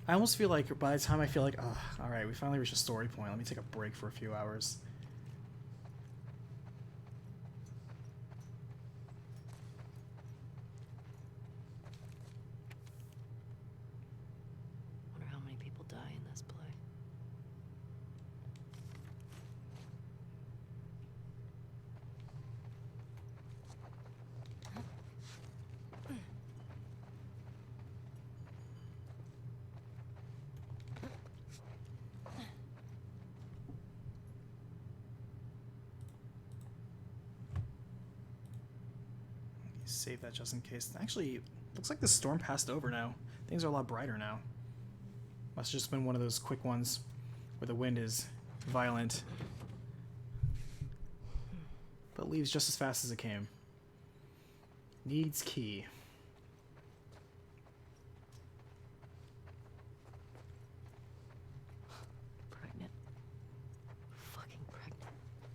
I almost feel like by the time I feel like, oh, all right, we finally reached a story point. Let me take a break for a few hours. Wonder how many people die in this play. Save that just in case. Actually, looks like the storm passed over now. Things are a lot brighter now. Must have just been one of those quick ones where the wind is violent, but leaves just as fast as it came. Needs key. Pregnant. Fucking pregnant.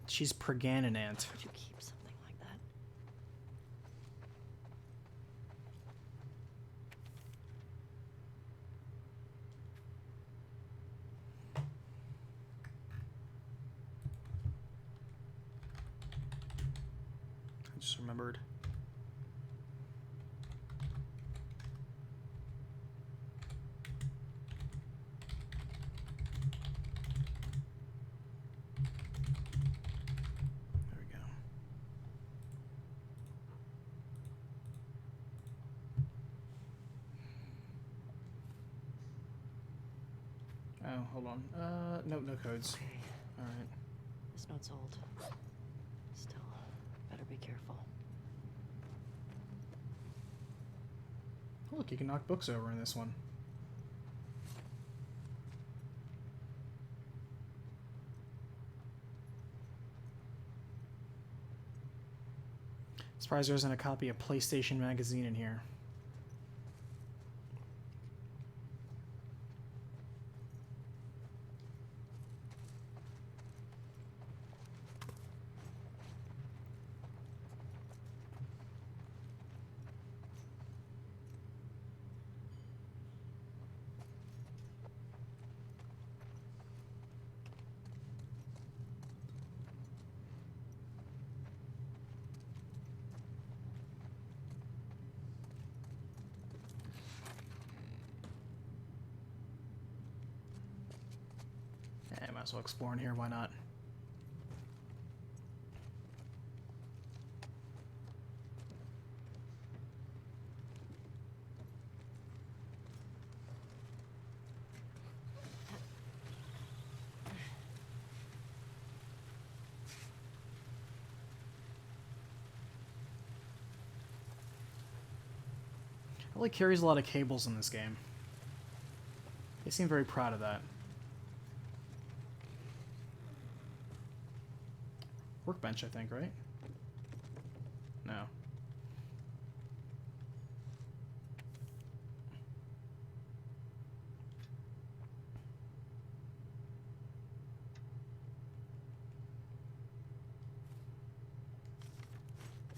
She's pregnant. Would you keep something like that? I just remembered. There we go. Oh, hold on. No codes. Okay. All right. This note's old. Still, better be careful. Oh, look, you can knock books over in this one. Surprised there isn't a copy of PlayStation Magazine in here. Might as well explore in here, why not? Ellie carries a lot of cables in this game. They seem very proud of that. Workbench, I think, right? No.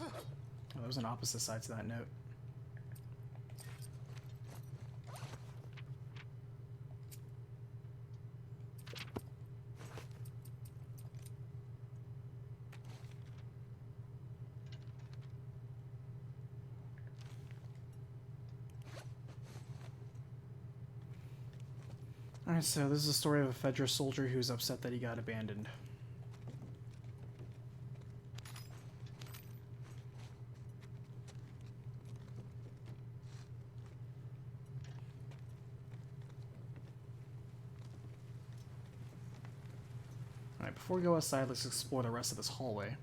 Oh, there's an opposite side to that note. Alright, so this is a story of a Fedra soldier who's upset that he got abandoned. Alright, before we go outside, let's explore the rest of this hallway.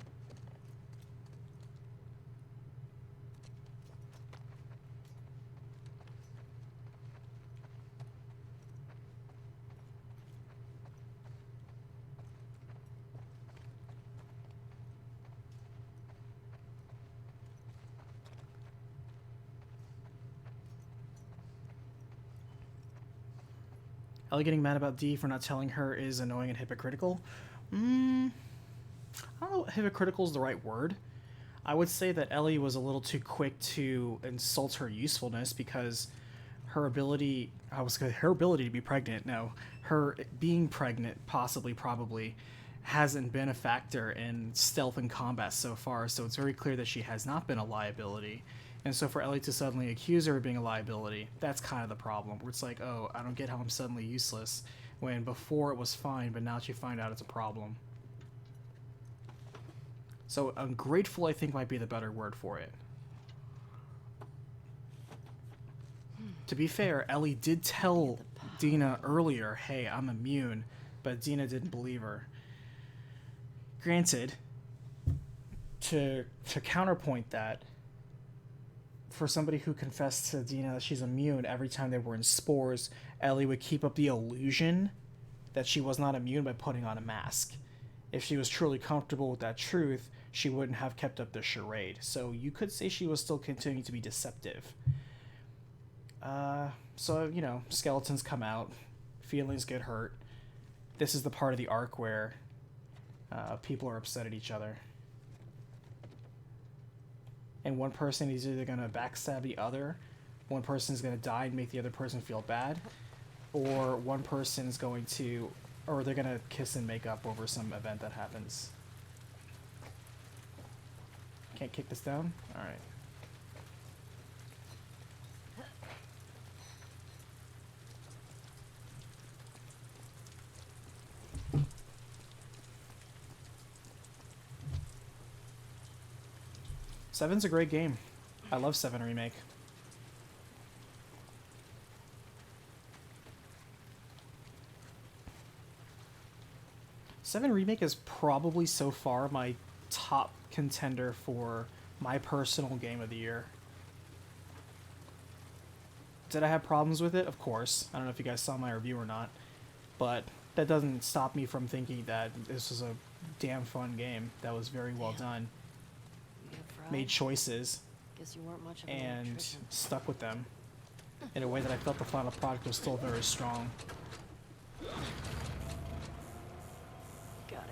Ellie getting mad about Dee for not telling her is annoying and hypocritical. I don't know if hypocritical is the right word. I would say that Ellie was a little too quick to insult her usefulness because her ability, her ability to be pregnant, no, her being pregnant, possibly, probably, hasn't been a factor in stealth and combat so far, so it's very clear that she has not been a liability. And so for Ellie to suddenly accuse her of being a liability, that's kind of the problem, where it's like, oh, I don't get how I'm suddenly useless, when before it was fine, but now you find out it's a problem. So ungrateful, I think, might be the better word for it. To be fair, Ellie did tell Dina earlier, hey, I'm immune, but Dina didn't believe her. Granted, to counterpoint that, for somebody who confessed to Dina that she's immune, every time they were in spores, Ellie would keep up the illusion that she was not immune by putting on a mask. If she was truly comfortable with that truth, she wouldn't have kept up the charade. So you could say she was still continuing to be deceptive. So, you know, skeletons come out, feelings get hurt. This is the part of the arc where people are upset at each other. And one person is either going to backstab the other, one person is going to die and make the other person feel bad, or one person is going to, or they're going to kiss and make up over some event that happens. Can't kick this down? Alright. Seven's a great game. I love 7 Remake. Seven Remake is probably so far my top contender for my personal game of the year. Did I have problems with it? Of course. I don't know if you guys saw my review or not, but that doesn't stop me from thinking that this was a damn fun game that was very well done. Made choices Guess you weren't much of an and electrician. stuck with them in a way that I felt the final product was still very strong. Got it.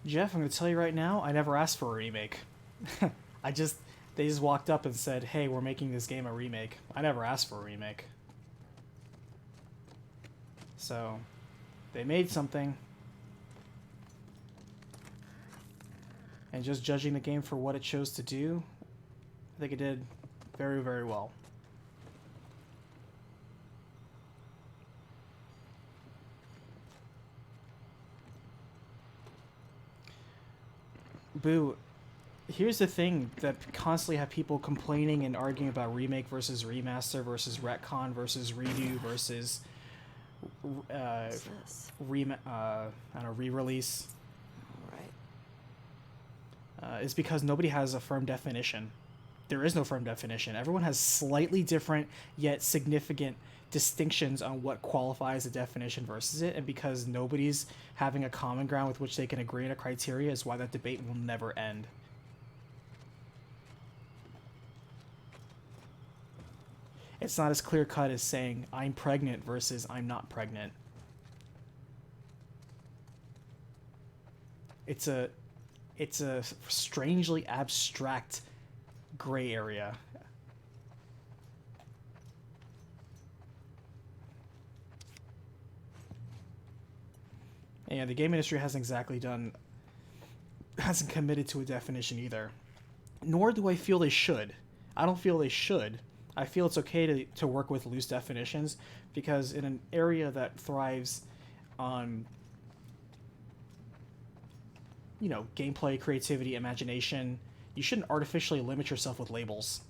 Jeff, I'm going to tell you right now, I never asked for a remake. They just walked up and said, hey, we're making this game a remake. I never asked for a remake. So, they made something. And just judging the game for what it chose to do, I think it did very, very well. Boo, here's the thing that constantly have people complaining and arguing about remake versus remaster versus retcon versus redo versus What's this? I don't know, re-release Right. is because nobody has a firm definition. There is no firm definition. Everyone has slightly different yet significant distinctions on what qualifies a definition versus it, and because nobody's having a common ground with which they can agree on a criteria is why that debate will never end. It's not as clear cut as saying I'm pregnant versus I'm not pregnant. It's a strangely abstract gray area. And the game industry hasn't committed to a definition either. Nor do I feel they should. I don't feel they should. I feel it's okay to work with loose definitions, because in an area that thrives on, you know, gameplay, creativity, imagination, you shouldn't artificially limit yourself with labels.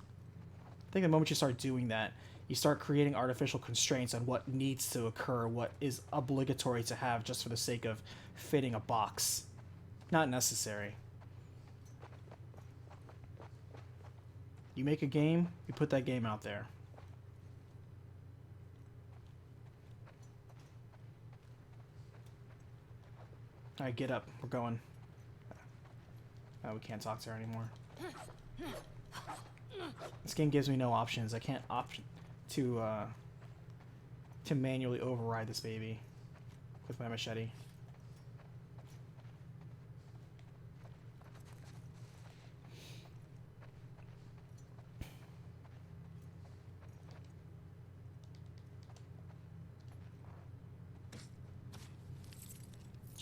I think the moment you start doing that, you start creating artificial constraints on what needs to occur, what is obligatory to have just for the sake of fitting a box. Not necessary. You make a game, you put that game out there. Alright, get up. We're going. Oh, we can't talk to her anymore. This game gives me no options. I can't opt to manually override this baby with my machete.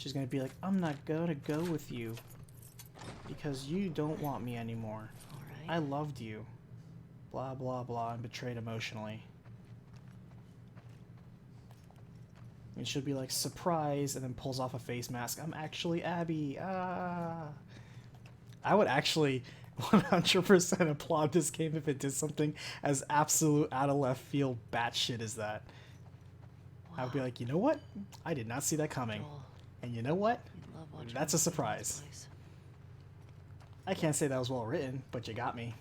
She's gonna be like, I'm not gonna go with you because you don't want me anymore. Alright. I loved you. Blah, blah, blah, and betrayed emotionally. And she'll be like, surprise, and then pulls off a face mask. I'm actually Abby. Ah. I would actually 100% applaud this game if it did something as absolute out of left field batshit as that. I would be like, you know what? I did not see that coming. Joel, And you know what? you love watching That's a movies in this surprise. place. I can't say that was well written, but you got me.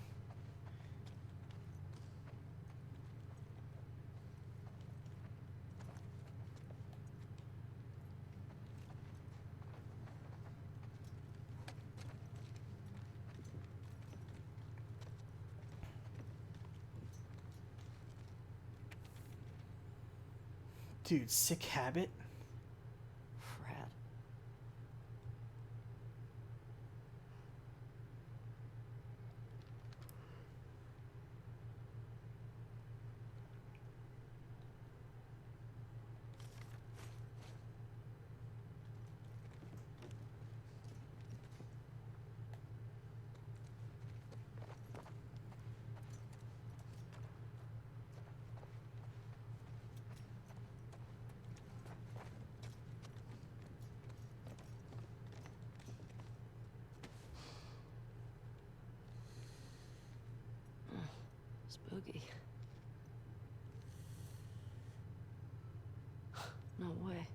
Dude, sick habit. Frat. Spooky. No way.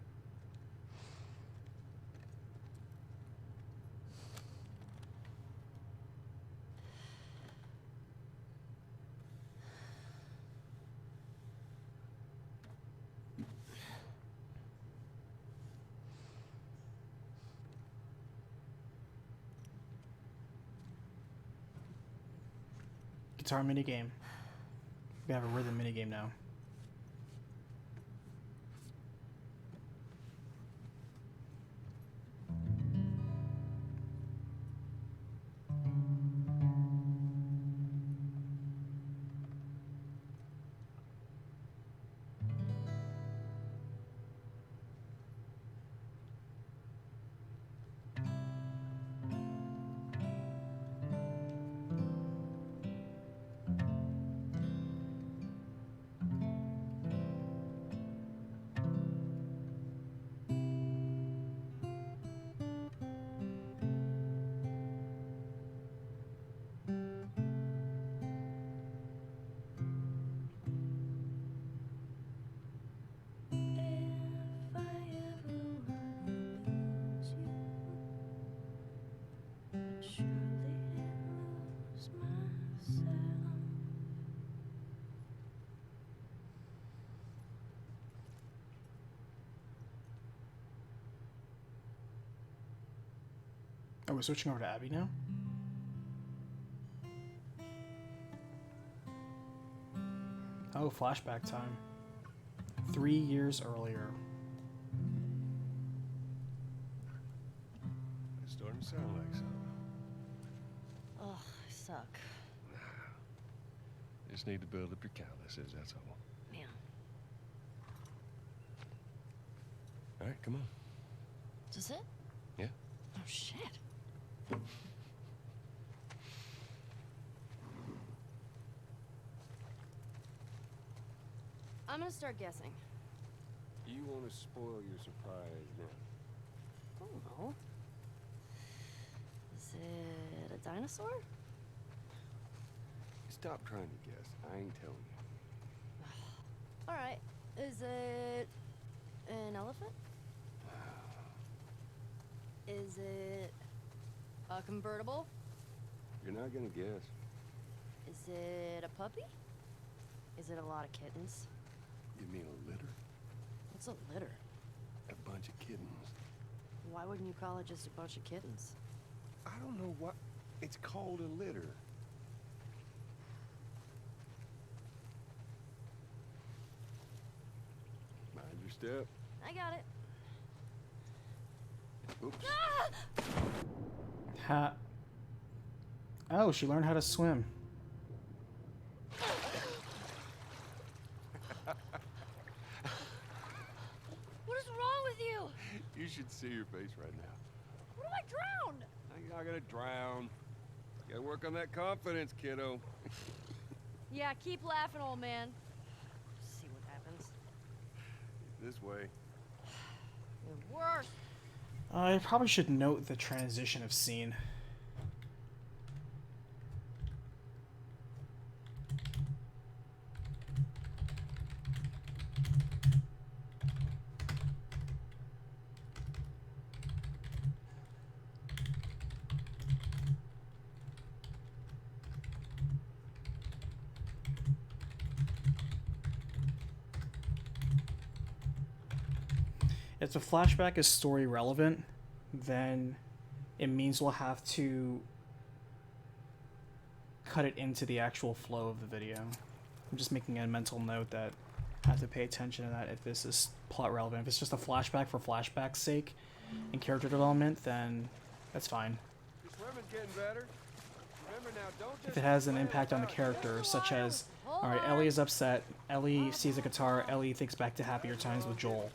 Guitar minigame. We have a rhythm minigame now. Oh, we're switching over to Abby now? Oh, flashback time. 3 years earlier. It's starting to sound like something. Ugh, I suck. Just need to build up your calluses, that's all. Man. All right, come on. Is this it? Yeah. Oh, shit. I'm gonna start guessing. You want to spoil your surprise now? I don't know. Is it a dinosaur? Stop trying to guess. I ain't telling you. Alright. Is it an elephant? Is it a convertible? You're not gonna guess. Is it a puppy? Is it a lot of kittens? You mean a litter? What's a litter? A bunch of kittens. Why wouldn't you call it just a bunch of kittens? I don't know what... It's called a litter. Mind your step. I got it. Oops. Ha. Oh, she learned how to swim. What is wrong with you? You should see your face right now. What if I drown? You're not gonna drown. You gotta work on that confidence, kiddo. Yeah, keep laughing, old man. See what happens. This way. You're worse. I probably should note the transition of scene. If the flashback is story relevant, then it means we'll have to cut it into the actual flow of the video. I'm just making a mental note that I have to pay attention to that if this is plot relevant. If it's just a flashback for flashback's sake and character development, then that's fine. Your swimming's getting better. Remember now, don't If just it has an play impact on the around. character, such as, alright, Ellie is upset, Ellie sees a guitar, Ellie thinks back to happier times with Joel.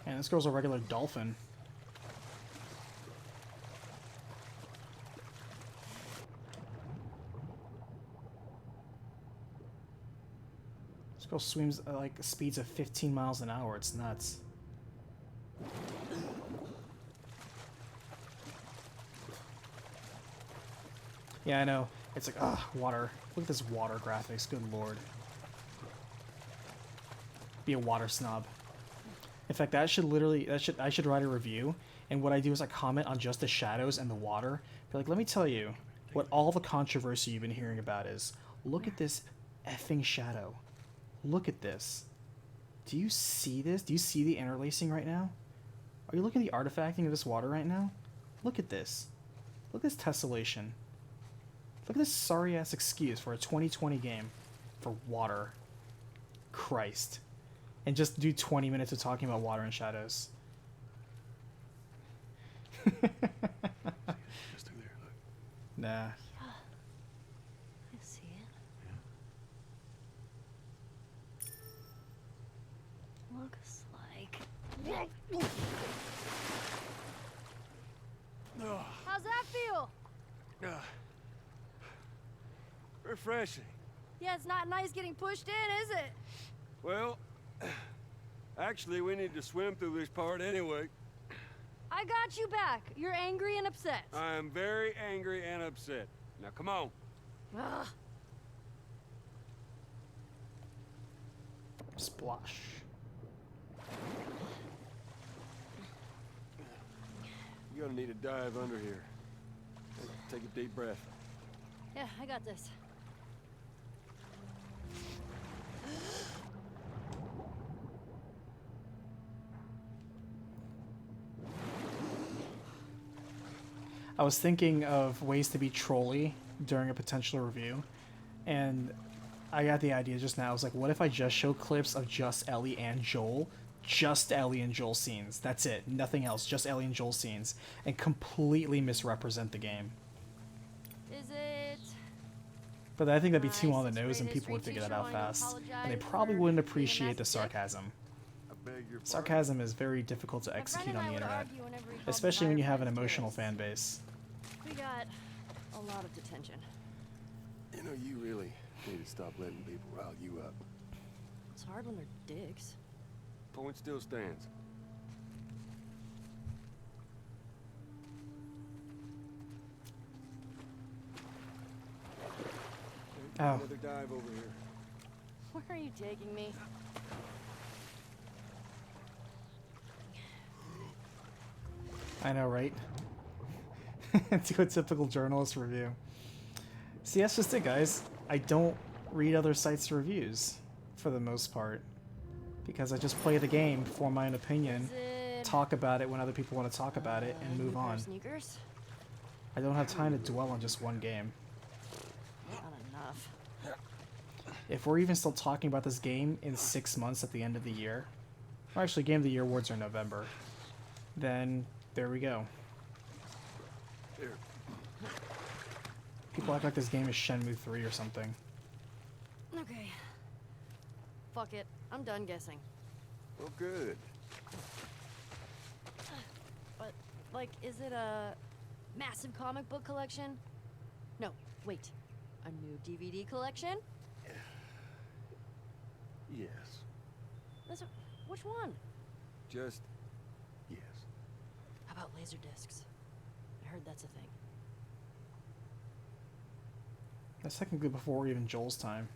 Man, this girl's a regular dolphin. This girl swims at like speeds of 15 miles an hour. It's nuts. Yeah, I know. It's like, water. Look at this water graphics. Good lord. Be a water snob. In fact, I should write a review, and what I do is I comment on just the shadows and the water. Be like, let me tell you what all the controversy you've been hearing about is. Look at this effing shadow. Look at this. Do you see this? Do you see the interlacing right now? Are you looking at the artifacting of this water right now? Look at this. Look at this tessellation. Look at this sorry-ass excuse for a 2020 game for water. Christ. And just do 20 minutes of talking about water and shadows. Just through there, look. Nah. I see it. Looks like... How's that feel? Refreshing. Yeah, it's not nice getting pushed in, is it? Well, actually, we need to swim through this part anyway. I got you back. You're angry and upset. I am very angry and upset. Now, come on. Ugh. Splash. You're gonna need a dive under here. Take a deep breath. Yeah, I got this. I was thinking of ways to be trolly during a potential review, and I got the idea just now. I was like, what if I just show clips of just Ellie and Joel? Just Ellie and Joel scenes. That's it. Nothing else. Just Ellie and Joel scenes. And completely misrepresent the game. Is it? But I think that'd be too Nice, on the it's nose great and people would history figure that teacher out wanting to fast. And they apologize probably for wouldn't being a appreciate the massive dick. sarcasm. I beg your pardon. Sarcasm is very difficult to My friend execute and on I the would internet. argue whenever he called Especially when you have an Fireflies emotional tourists. fan base. We got a lot of detention. You know, you really need to stop letting people rile you up. It's hard when they're dicks. Point still stands. Oh. Another dive over here. Where are you taking me? I know, right? Do a typical journalist review. See, that's just it, guys. I don't read other sites' reviews, for the most part. Because I just play the game, form my own opinion, Is it talk about it when other people want to talk about it, and new move pair of on. Sneakers? I don't have time to dwell on just one game. Not enough. if we're even still talking about this game in 6 months at the end of the year, or actually Game of the Year awards are November, then there we go. Here. People act like this game is Shenmue 3 or something. Okay. Fuck it. I'm done guessing. Well, good. But, like, is it a massive comic book collection? No, wait. A new DVD collection? Yes. Which one? Just yes. How about laser discs? I heard that's a thing. That's technically before even Joel's time.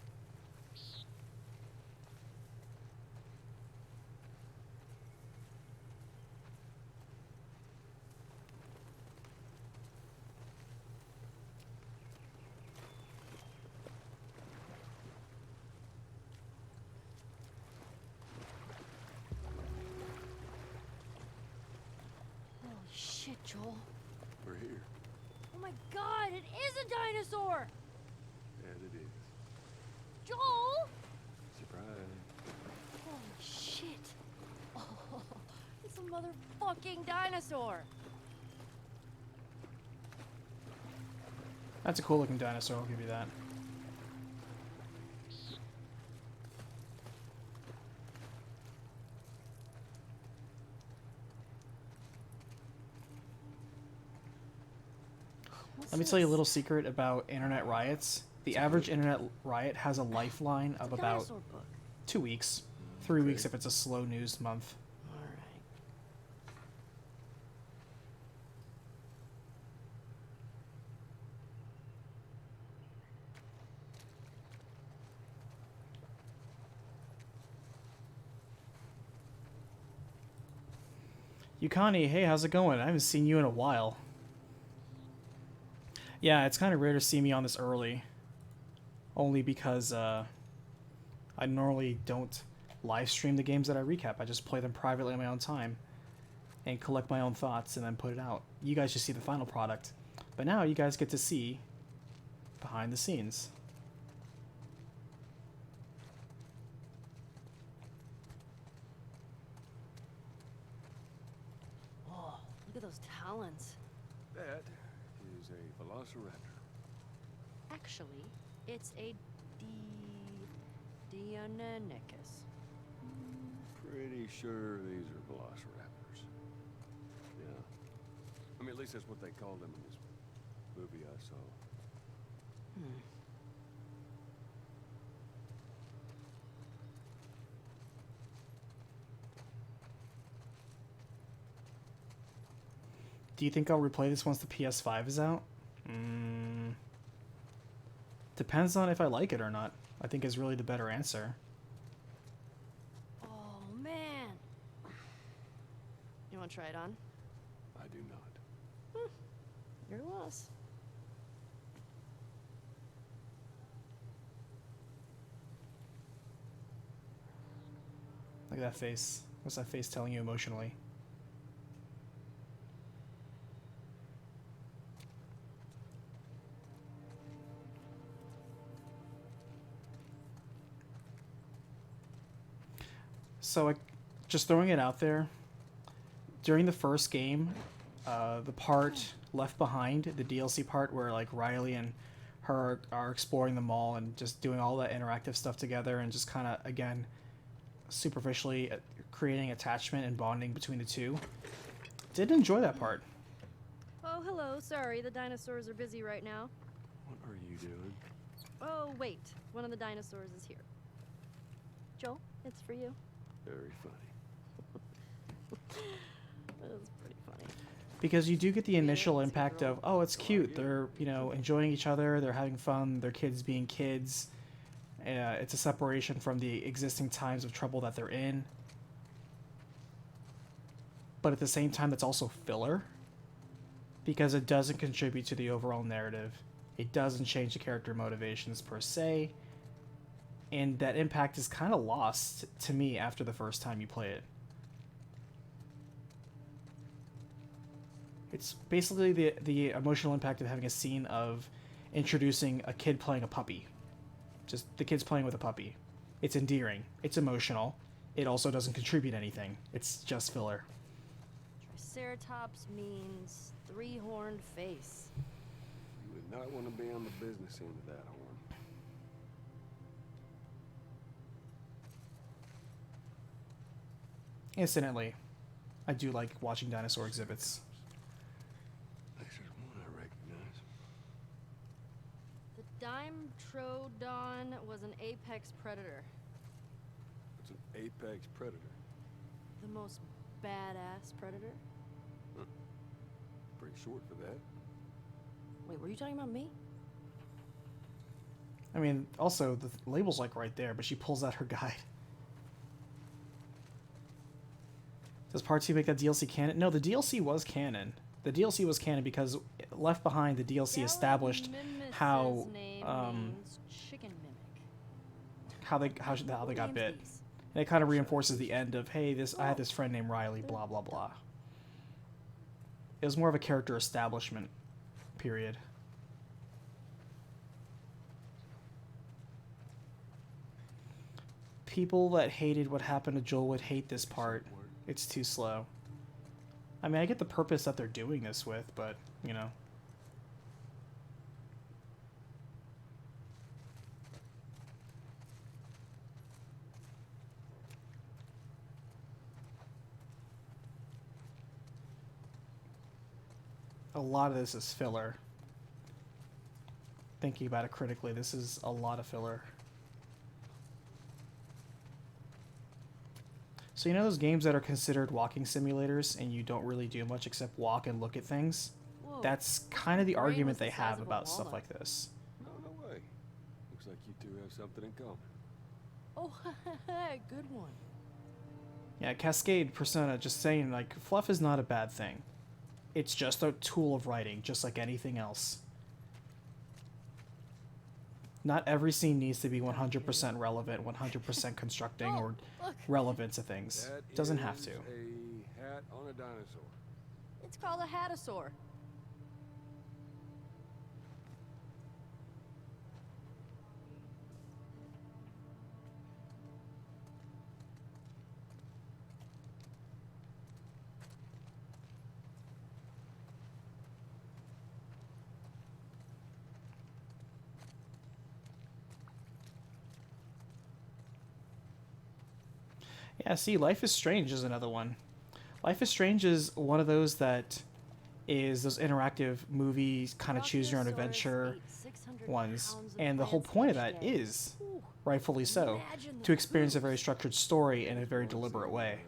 Holy shit, Joel. We're here. Oh my god, it is a dinosaur! And it is. Joel! Surprise. Holy shit. Oh, it's a motherfucking dinosaur. That's a cool looking dinosaur, I'll give you that. Let me tell you a little secret about internet riots. The average internet riot has a lifeline of about Dinosaur book. 2 weeks. 3 weeks if it's a slow news month. Alright. Yukani, hey, how's it going? I haven't seen you in a while. Yeah, it's kind of rare to see me on this early. Only because I normally don't live stream the games that I recap. I just play them privately on my own time and collect my own thoughts and then put it out. You guys just see the final product. But now you guys get to see behind the scenes. Whoa, look at those talons. That is a velociraptor. Actually, it's a Deinonychus. Pretty sure these are velociraptors. Yeah. I mean, at least that's what they called them in this movie I saw. Do you think I'll replay this once the PS5 is out? Depends on if I like it or not, I think is really the better answer. Oh, man. You want to try it on? I do not. Your loss. Look at that face. What's that face telling you emotionally? So, just throwing it out there, during the first game, the part Left Behind, the DLC part where like Riley and her are exploring the mall and just doing all that interactive stuff together and just kind of, again, superficially creating attachment and bonding between the two. Did enjoy that part. Oh, hello. Sorry, the dinosaurs are busy right now. What are you doing? Oh, wait. One of the dinosaurs is here. Joel, it's for you. Very funny. That was pretty funny. Because you do get the initial impact of, oh, it's cute. They're, enjoying each other. They're having fun. They're kids being kids. It's a separation from the existing times of trouble that they're in. But at the same time, that's also filler. Because it doesn't contribute to the overall narrative. It doesn't change the character motivations per se. And that impact is kind of lost to me after the first time you play it. It's basically the emotional impact of having a scene of introducing a kid playing a puppy. Just the kid's playing with a puppy. It's endearing. It's emotional. It also doesn't contribute anything. It's just filler. Triceratops means three-horned face. You would not want to be on the business end of that horn. Incidentally, I do like watching dinosaur exhibits. There's one I recognize. The Dimetrodon was an apex predator. It's an apex predator. The most badass predator. Pretty short for that. Wait, were you talking about me? I mean, also, the label's like right there, but she pulls out her guide. Does Part 2 make that DLC canon? No, the DLC was canon. The DLC was canon because Left Behind, the DLC established how Chicken mimic. how they got bit. And it kind of reinforces the end of, hey, I had this friend named Riley, blah blah blah. It was more of a character establishment period. People that hated what happened to Joel would hate this part. It's too slow. I mean, I get the purpose that they're doing this with, but, you know. A lot of this is filler. Thinking about it critically, this is a lot of filler. So you know those games that are considered walking simulators and you don't really do much except walk and look at things? Whoa. That's kind of the Brain argument was the they size have of a about stuff walnut. like this. No, no way. Looks like you two have something in common. Oh, good one. Yeah, Cascade, Persona, just saying, like, fluff is not a bad thing. It's just a tool of writing, just like anything else. Not every scene needs to be 100% relevant, 100% constructing, or Look, relevant to things. That Doesn't have is to. a hat on a dinosaur. it's called a hatasaur. Yeah, see, Life is Strange is another one. Life is Strange is one of those that is those interactive movies, kind of choose your own adventure ones. And the whole point of that is, rightfully so, to experience a very structured story in a very deliberate way,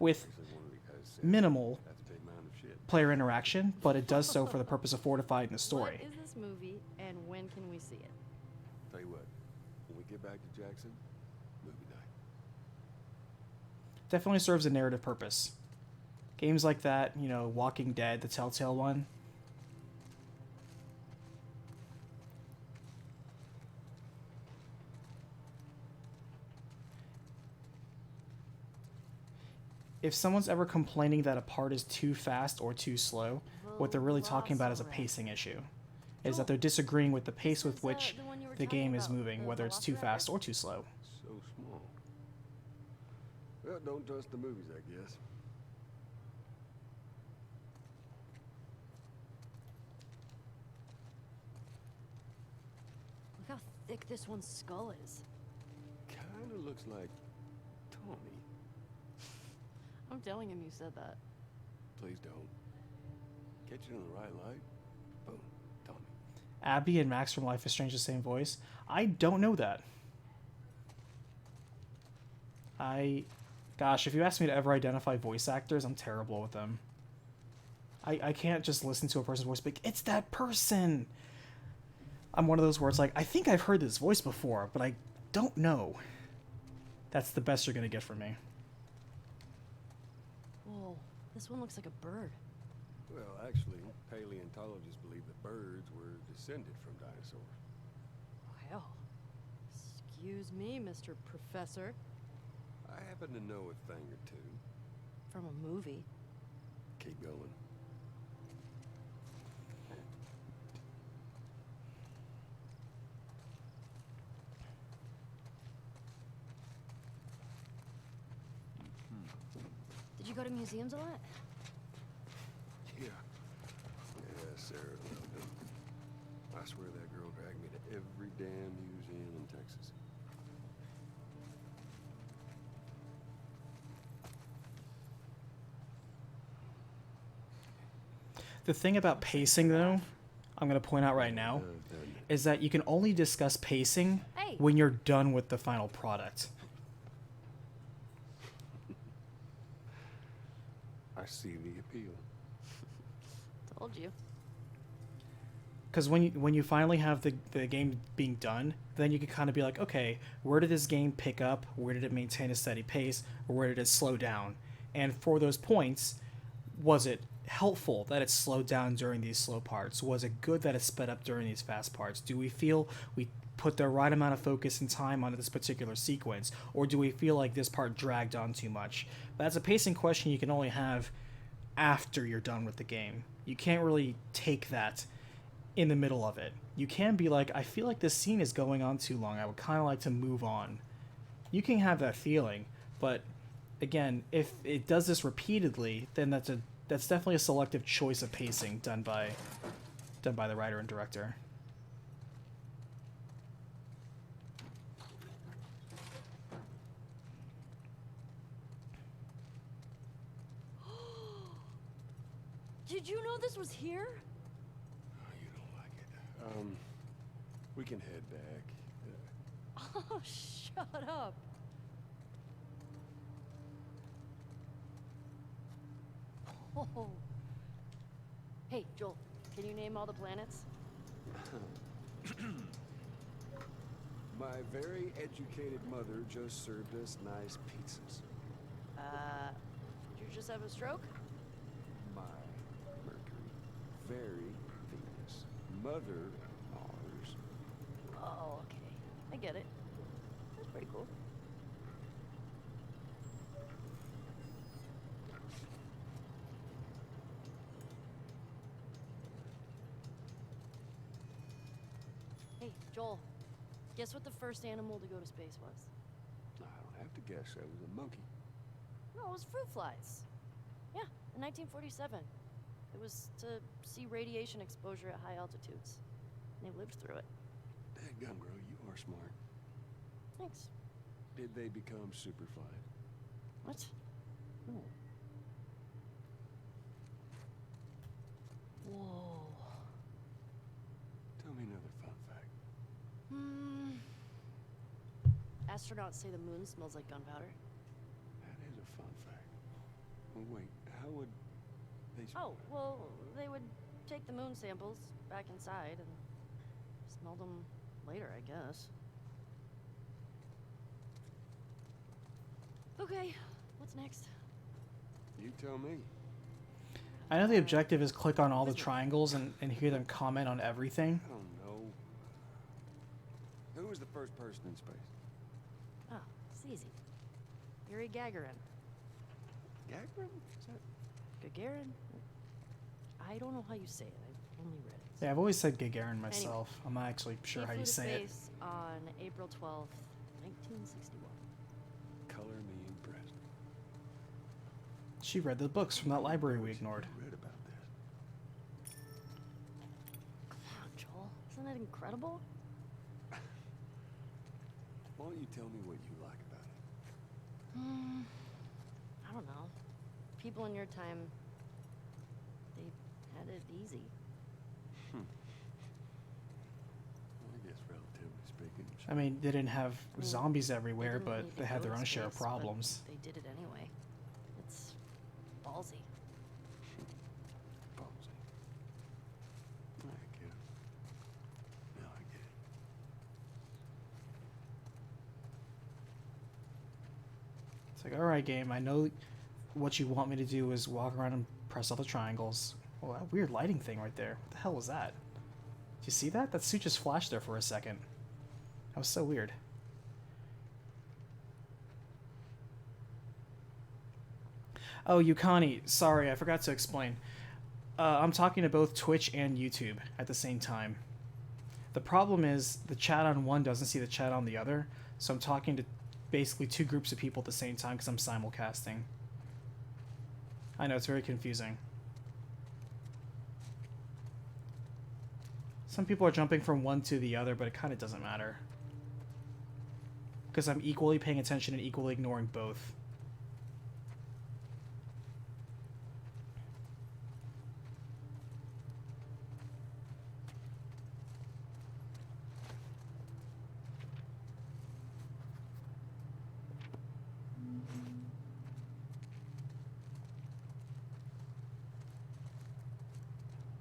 with Actually, one of the guys said, minimal that's a big mound of shit. player interaction, but it does so for the purpose of fortifying the story. What is this movie, and when can we see it? Tell you what, when we get back to Jackson, movie night. Definitely serves a narrative purpose. Games like that, you know, Walking Dead, the Telltale one. If someone's ever complaining that a part is too fast or too slow, what they're really talking about is a pacing issue. Is that they're disagreeing with the pace with which the one you were the talking game is about, moving, the whether it's too Velociraptor? fast or too slow. So small. Well, don't trust the movies, I guess. Look how thick this one's skull is. Kinda looks like Tommy. I'm telling him you said that. Please don't. Catch it in the right light. Boom. Tommy. Abby and Max from Life is Strange, the same voice. I don't know that. Gosh, if you ask me to ever identify voice actors, I'm terrible with them. I can't just listen to a person's voice and be like, it's that person! I'm one of those where it's like, I think I've heard this voice before, but I don't know. That's the best you're gonna get from me. Whoa, this one looks like a bird. Well, actually, paleontologists believe that birds were descended from dinosaurs. Well, excuse me, Mr. Professor. I happen to know a thing or two. From a movie. Keep going. go to museums a lot? Yeah. Yeah, Sarah loved them. I swear that girl dragged me to every damn museum in Texas. The thing about pacing, though, I'm going to point out right now, is that you can only discuss pacing Hey. when you're done with the final product. I see the appeal. Told you. Because when you finally have the game being done, then you can kind of be like, okay, where did this game pick up? Where did it maintain a steady pace? Or where did it slow down? And for those points, was it helpful that it slowed down during these slow parts? Was it good that it sped up during these fast parts? Do we feel we put the right amount of focus and time onto this particular sequence? Or do we feel like this part dragged on too much? That's a pacing question you can only have after you're done with the game. You can't really take that in the middle of it. You can be like, I feel like this scene is going on too long. I would kind of like to move on. You can have that feeling, but again, if it does this repeatedly, then that's definitely a selective choice of pacing done by the writer and director. Did you know this was here? Oh, you don't like it. We can head back. Oh, shut up. Oh. Hey, Joel, can you name all the planets? My very educated mother just served us nice pizzas. Did you just have a stroke? My Mercury, very Venus, mother Mars. Oh, okay. I get it. That's pretty cool. Hey, Joel. Guess what the first animal to go to space was? I don't have to guess. That was a monkey. No, it was fruit flies. Yeah, in 1947. It was to see radiation exposure at high altitudes. And they lived through it. Dadgum, girl, you are smart. Thanks. Did they become superfly? What? No. Whoa. Tell me another fun fact. Astronauts say the moon smells like gunpowder. That is a fun fact. Well, wait, how would they... Oh, well, they would take the moon samples back inside and smell them later, I guess. Okay, what's next? You tell me. I know the objective is click on all the triangles and hear them comment on everything. I don't know. Who was the first person in space? Oh, it's easy. Yuri Gagarin. Gagarin? Is that... Gagarin? I don't know how you say it. I've only read it. Yeah, I've always said Gagarin myself. I'm not actually sure He how flew you to say it. space on April 12th, 1961. Color me impressed. She read the books from that library we ignored. You read about this. Come on, Joel. Isn't that incredible? Why don't you tell me what you like about it? I don't know. People in your time, they had it easy. Well, I guess relatively speaking. I mean, they didn't have zombies everywhere, didn't but need to they had go their to own share of space, but problems. They did it anyway. It's ballsy. Ballsy. I get it. No, I get it. It's like, alright, game, I know what you want me to do is walk around and press all the triangles. Oh, that weird lighting thing right there. What the hell was that? Did you see that? That suit just flashed there for a second. That was so weird. Oh, Yukani, sorry, I forgot to explain. I'm talking to both Twitch and YouTube at the same time. The problem is the chat on one doesn't see the chat on the other, so I'm talking to basically two groups of people at the same time because I'm simulcasting. I know, it's very confusing. Some people are jumping from one to the other, but it kind of doesn't matter. Because I'm equally paying attention and equally ignoring both.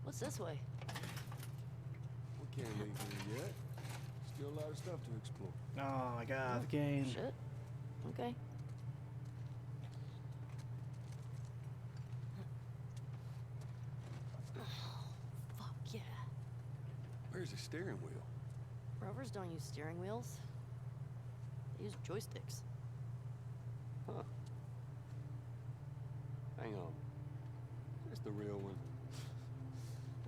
What's this way? We can't leave here yet. Still a lot of stuff to explore. Oh my god, the game. Shit. Okay. Fuck yeah. Where's the steering wheel? Rovers don't use steering wheels. They use joysticks. Huh. Hang on. That's the real one.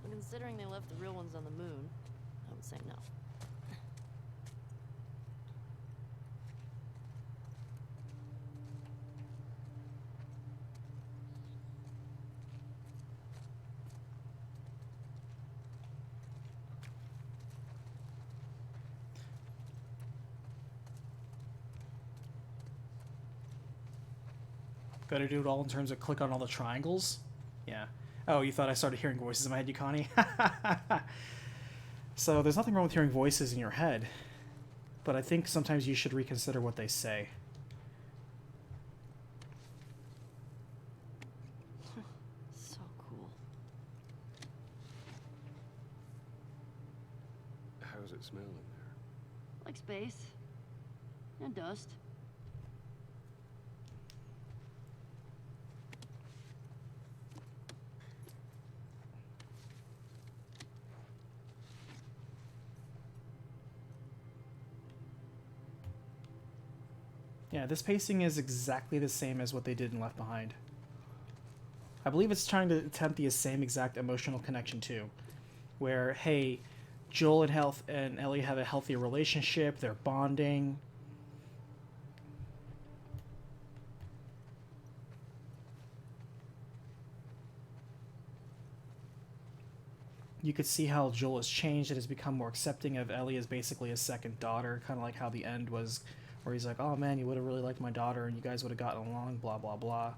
Well, considering they left the real ones on the moon, I would say no. Gotta do it all in terms of click on all the triangles? Yeah. Oh, you thought I started hearing voices in my head, Yukani? So there's nothing wrong with hearing voices in your head, but I think sometimes you should reconsider what they say. So cool. How's it smell in there? Like space. And dust. Yeah, this pacing is exactly the same as what they did in Left Behind. I believe it's trying to attempt the same exact emotional connection too, where, hey, Joel and Ellie have a healthy relationship, they're bonding. You could see how Joel has changed and has become more accepting of Ellie as basically a second daughter, kind of like how the end was, where he's like, oh man, you would have really liked my daughter and you guys would have gotten along, blah, blah, blah.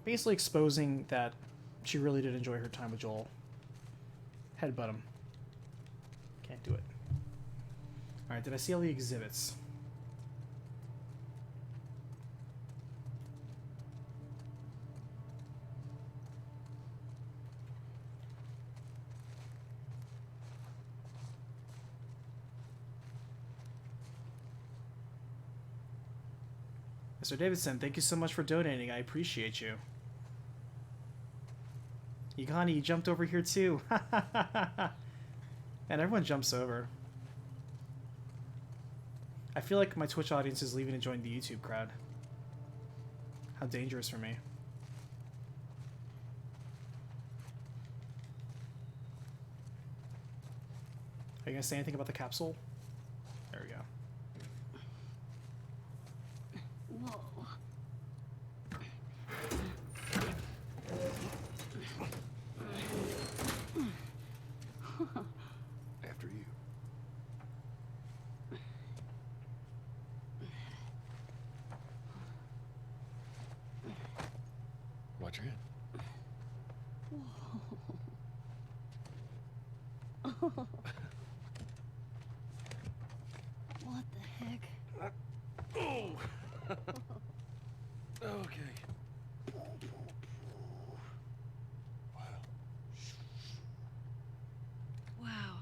Basically exposing that she really did enjoy her time with Joel. Headbutt him. Can't do it. Alright, did I see all the exhibits? Mr. Davidson, thank you so much for donating. I appreciate you. Yukani, you jumped over here too. And everyone jumps over. I feel like my Twitch audience is leaving to join the YouTube crowd. How dangerous for me. Are you gonna say anything about the capsule? There we go. Whoa. After you. Watch your hand. What the heck? Oh! Okay. Wow. Wow.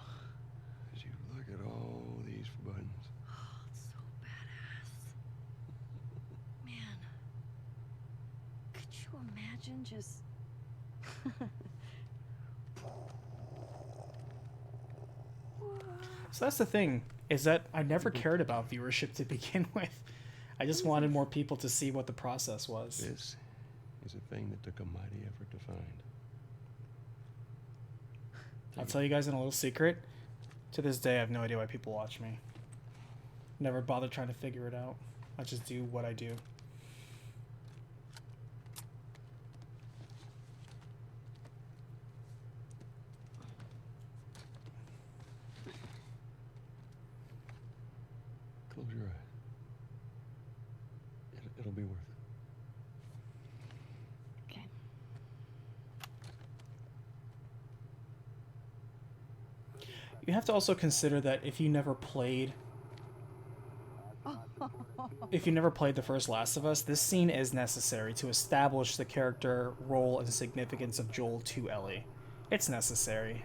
As you look at all these buttons. Oh, it's so badass. Man. Could you imagine just... So that's the thing, is that I never cared about viewership to begin with. I just wanted more people to see what the process was. This is a thing that took a mighty effort to find. I'll tell you guys in a little secret. To this day, I have no idea why people watch me. Never bothered trying to figure it out. I just do what I do. Close your eyes. It'll be worth it. Okay. You have to also consider that if you never played the first Last of Us, this scene is necessary to establish the character, role, and significance of Joel to Ellie. It's necessary.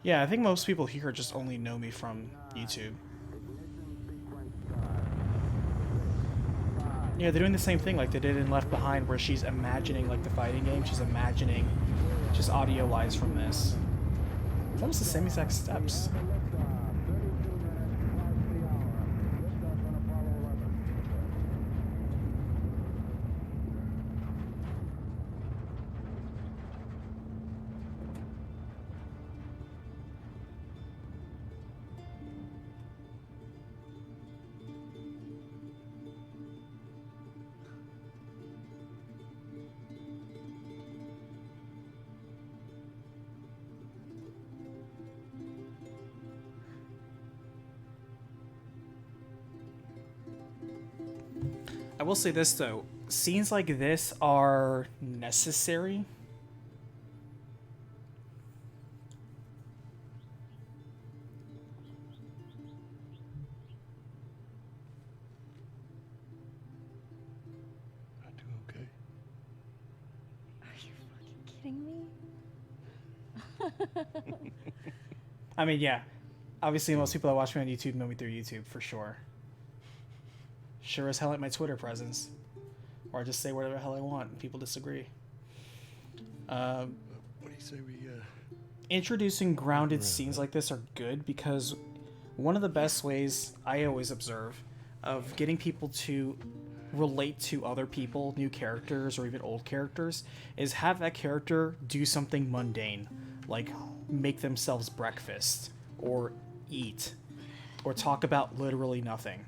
Yeah, I think most people here just only know me from YouTube. Yeah, they're doing the same thing like they did in Left Behind, where she's imagining like the fighting game. She's imagining just audio-wise from this. It's almost the same exact steps. I will say this though, scenes like this are necessary. I do okay. Are you fucking kidding me? I mean, yeah. Obviously, most people that watch me on YouTube know me through YouTube, for sure. Sure as hell at my Twitter presence. Or I just say whatever the hell I want, and people disagree. What do you say we, Introducing grounded scenes like this are good, because one of the best ways I always observe of getting people to relate to other people, new characters, or even old characters, is have that character do something mundane, like make themselves breakfast, or eat, or talk about literally nothing.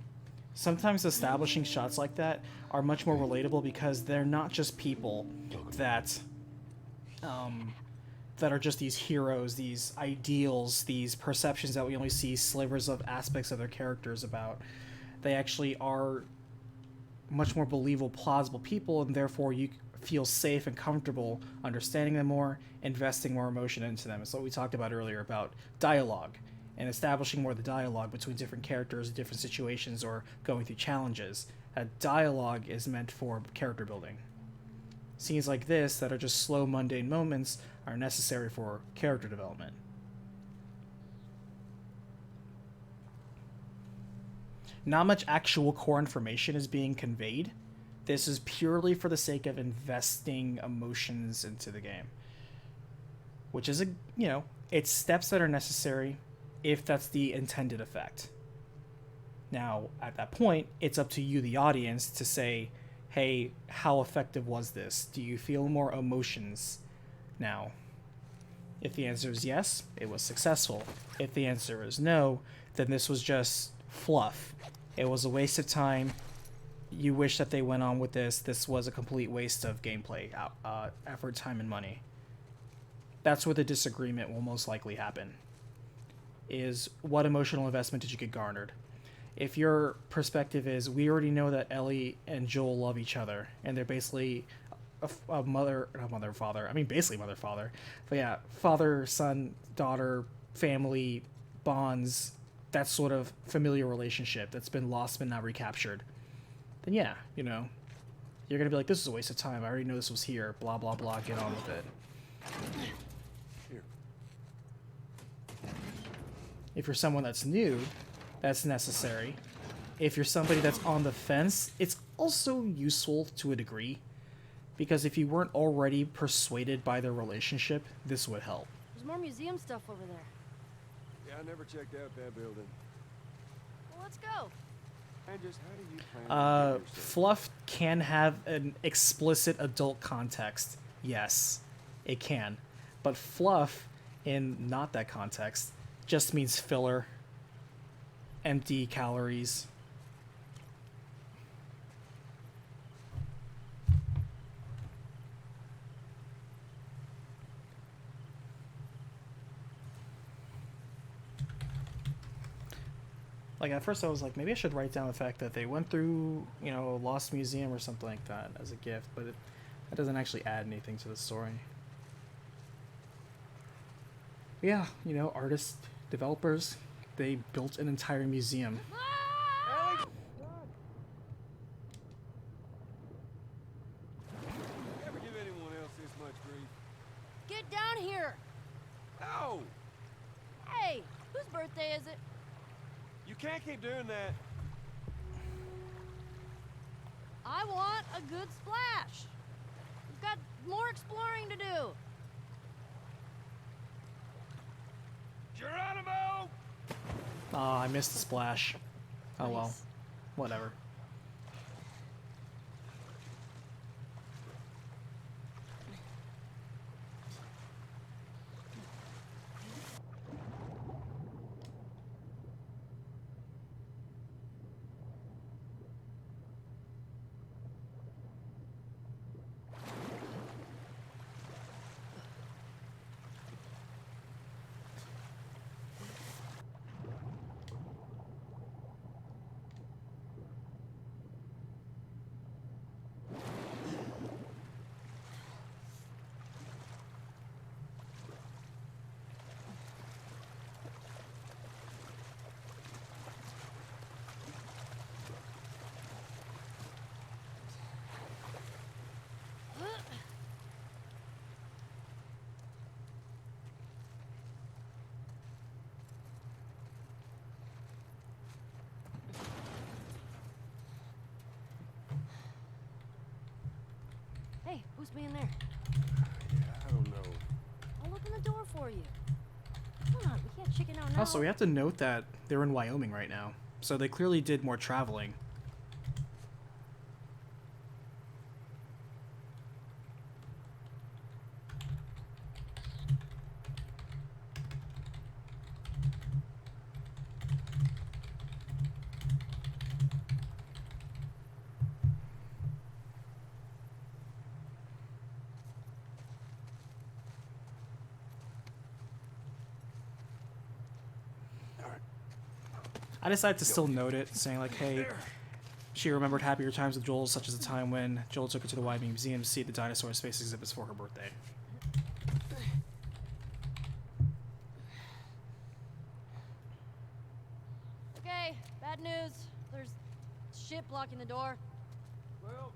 Sometimes establishing shots like that are much more relatable because they're not just people that that are just these heroes, these ideals, these perceptions that we only see slivers of aspects of their characters about. They actually are much more believable, plausible people, and therefore you feel safe and comfortable understanding them more, investing more emotion into them. It's what we talked about earlier about dialogue and establishing more of the dialogue between different characters, different situations, or going through challenges. That dialogue is meant for character building. Scenes like this, that are just slow, mundane moments, are necessary for character development. Not much actual core information is being conveyed. This is purely for the sake of investing emotions into the game. Which is, it's steps that are necessary if that's the intended effect. Now, at that point, it's up to you, the audience, to say, hey, how effective was this? Do you feel more emotions now? If the answer is yes, it was successful. If the answer is no, then this was just fluff. It was a waste of time. You wish that they went on with this. This was a complete waste of gameplay, effort, time, and money. That's where the disagreement will most likely happen. Is what emotional investment did you get garnered? If your perspective is, we already know that Ellie and Joel love each other, and they're basically a mother, father. But yeah, father, son, daughter, family, bonds, that sort of familiar relationship that's been lost but not recaptured. Then yeah, you're gonna be like, this is a waste of time. I already know this was here. Blah, blah, blah. Get on with it. Here. If you're someone that's new, that's necessary. If you're somebody that's on the fence, it's also useful to a degree. Because if you weren't already persuaded by their relationship, this would help. There's more museum stuff over there. Yeah, I never checked out that building. Well, let's go. And just how do you plan to get yourself? Fluff can have an explicit adult context. Yes, it can. But fluff, in not that context, just means filler, empty calories. Like, at first I was like, maybe I should write down the fact that they went through, you know, a lost museum or something like that as a gift, but that doesn't actually add anything to the story. Yeah, you know, artists, developers, they built an entire museum. You ever give anyone else this much grief? Get down here! No! Hey, whose birthday is it? You can't keep doing that. I want a good splash. We've got more exploring to do. Geronimo! Ah, I missed the splash. Oh well. Nice. Whatever. Hey, who's being there? Yeah, I don't know. I'll open the door for you. Come on, we can't chicken out now. Also, we have to note that they're in Wyoming right now, so they clearly did more traveling. I decided to still note it, saying like, hey, she remembered happier times with Joel, such as the time when Joel took her to the Wyoming Museum to see the dinosaur space exhibits for her birthday. Okay, bad news. There's shit blocking the door. Well,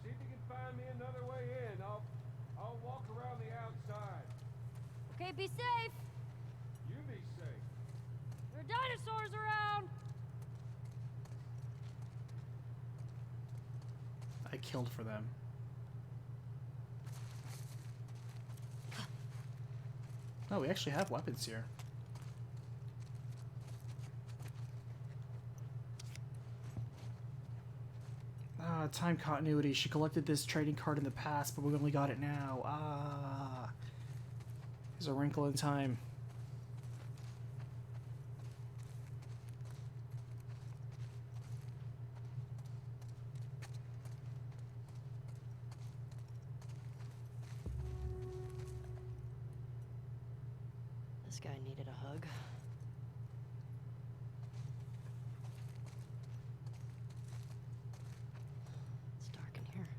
see if you can find me another way in. I'll walk around the outside. Okay, be safe. You be safe. There are dinosaurs around. I killed for them. Oh, we actually have weapons here. Ah, time continuity. She collected this trading card in the past, but we only got it now. Ah. There's a wrinkle in time. This guy needed a hug. It's dark in here.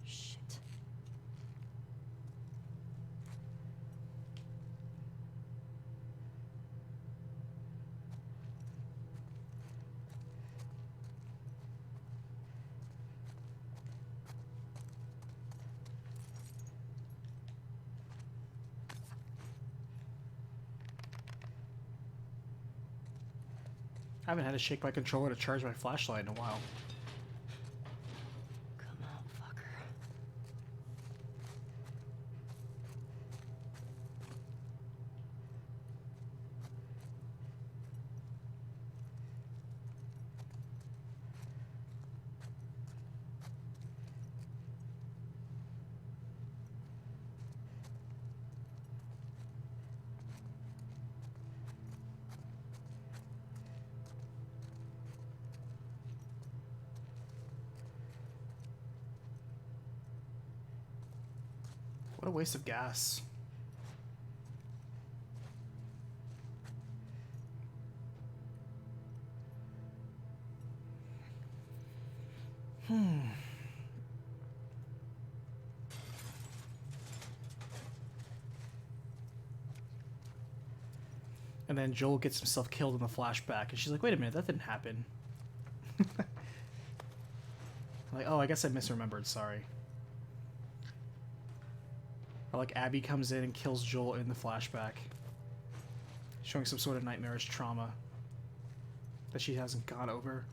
Shit. I haven't had to shake my controller to charge my flashlight in a while. Come on, fucker. What a waste of gas. And then Joel gets himself killed in the flashback, and she's like, wait a minute, that didn't happen. Like, oh, I guess I misremembered, sorry. Or like Abby comes in and kills Joel in the flashback, showing some sort of nightmarish trauma that she hasn't got over.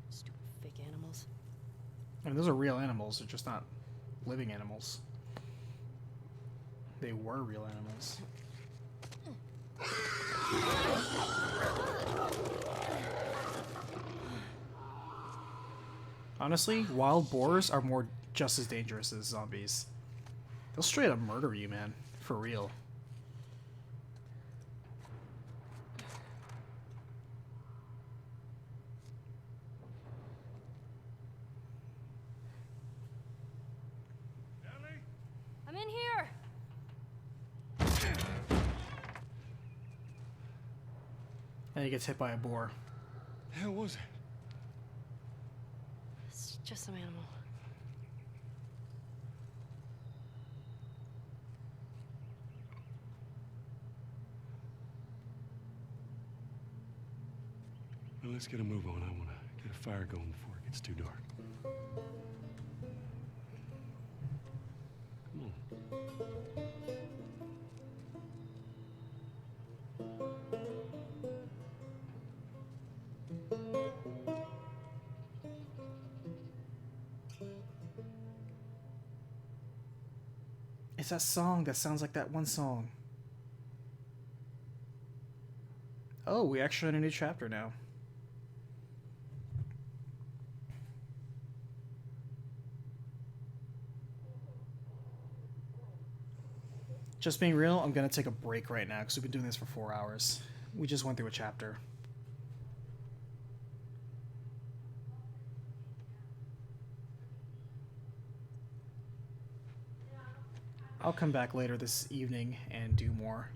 Stupid fake animals. I mean, those are real animals, they're just not living animals. They were real animals. Honestly, wild boars are just as dangerous as zombies. They'll straight up murder you, man. For real. I'm in here! And he gets hit by a boar. The hell was it? It's just some animal. Well, let's get a move on. I want to get a fire going before it gets too dark. Come on. It's that song that sounds like that one song. Oh, we actually in a new chapter now. Just being real, I'm gonna take a break right now because we've been doing this for 4 hours. We just went through a chapter. I'll come back later this evening and do more.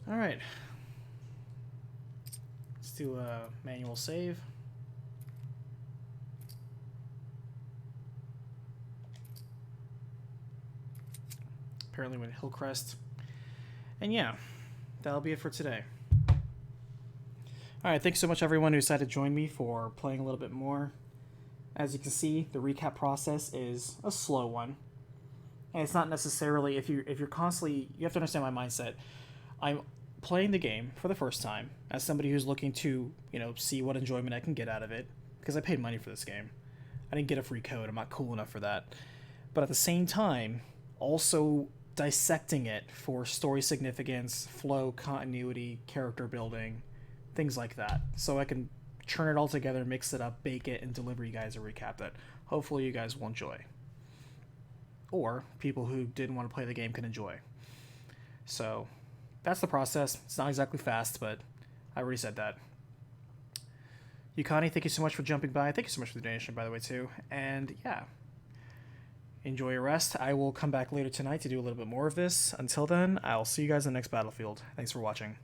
All right. Let's do a manual save. Apparently went Hillcrest. And yeah, that'll be it for today. Alright, thanks so much everyone who decided to join me for playing a little bit more. As you can see, the recap process is a slow one. And it's not necessarily, if you're constantly, you have to understand my mindset. I'm playing the game for the first time as somebody who's looking to, see what enjoyment I can get out of it, because I paid money for this game. I didn't get a free code, I'm not cool enough for that. But at the same time, also dissecting it for story significance, flow, continuity, character building, things like that. So I can churn it all together, mix it up, bake it, and deliver you guys a recap that hopefully you guys will enjoy. Or people who didn't want to play the game can enjoy. So that's the process. It's not exactly fast, but I already said that. Yukani, thank you so much for jumping by. Thank you so much for the donation, by the way, too. And yeah, enjoy your rest. I will come back later tonight to do a little bit more of this. Until then, I'll see you guys in the next Battlefield. Thanks for watching.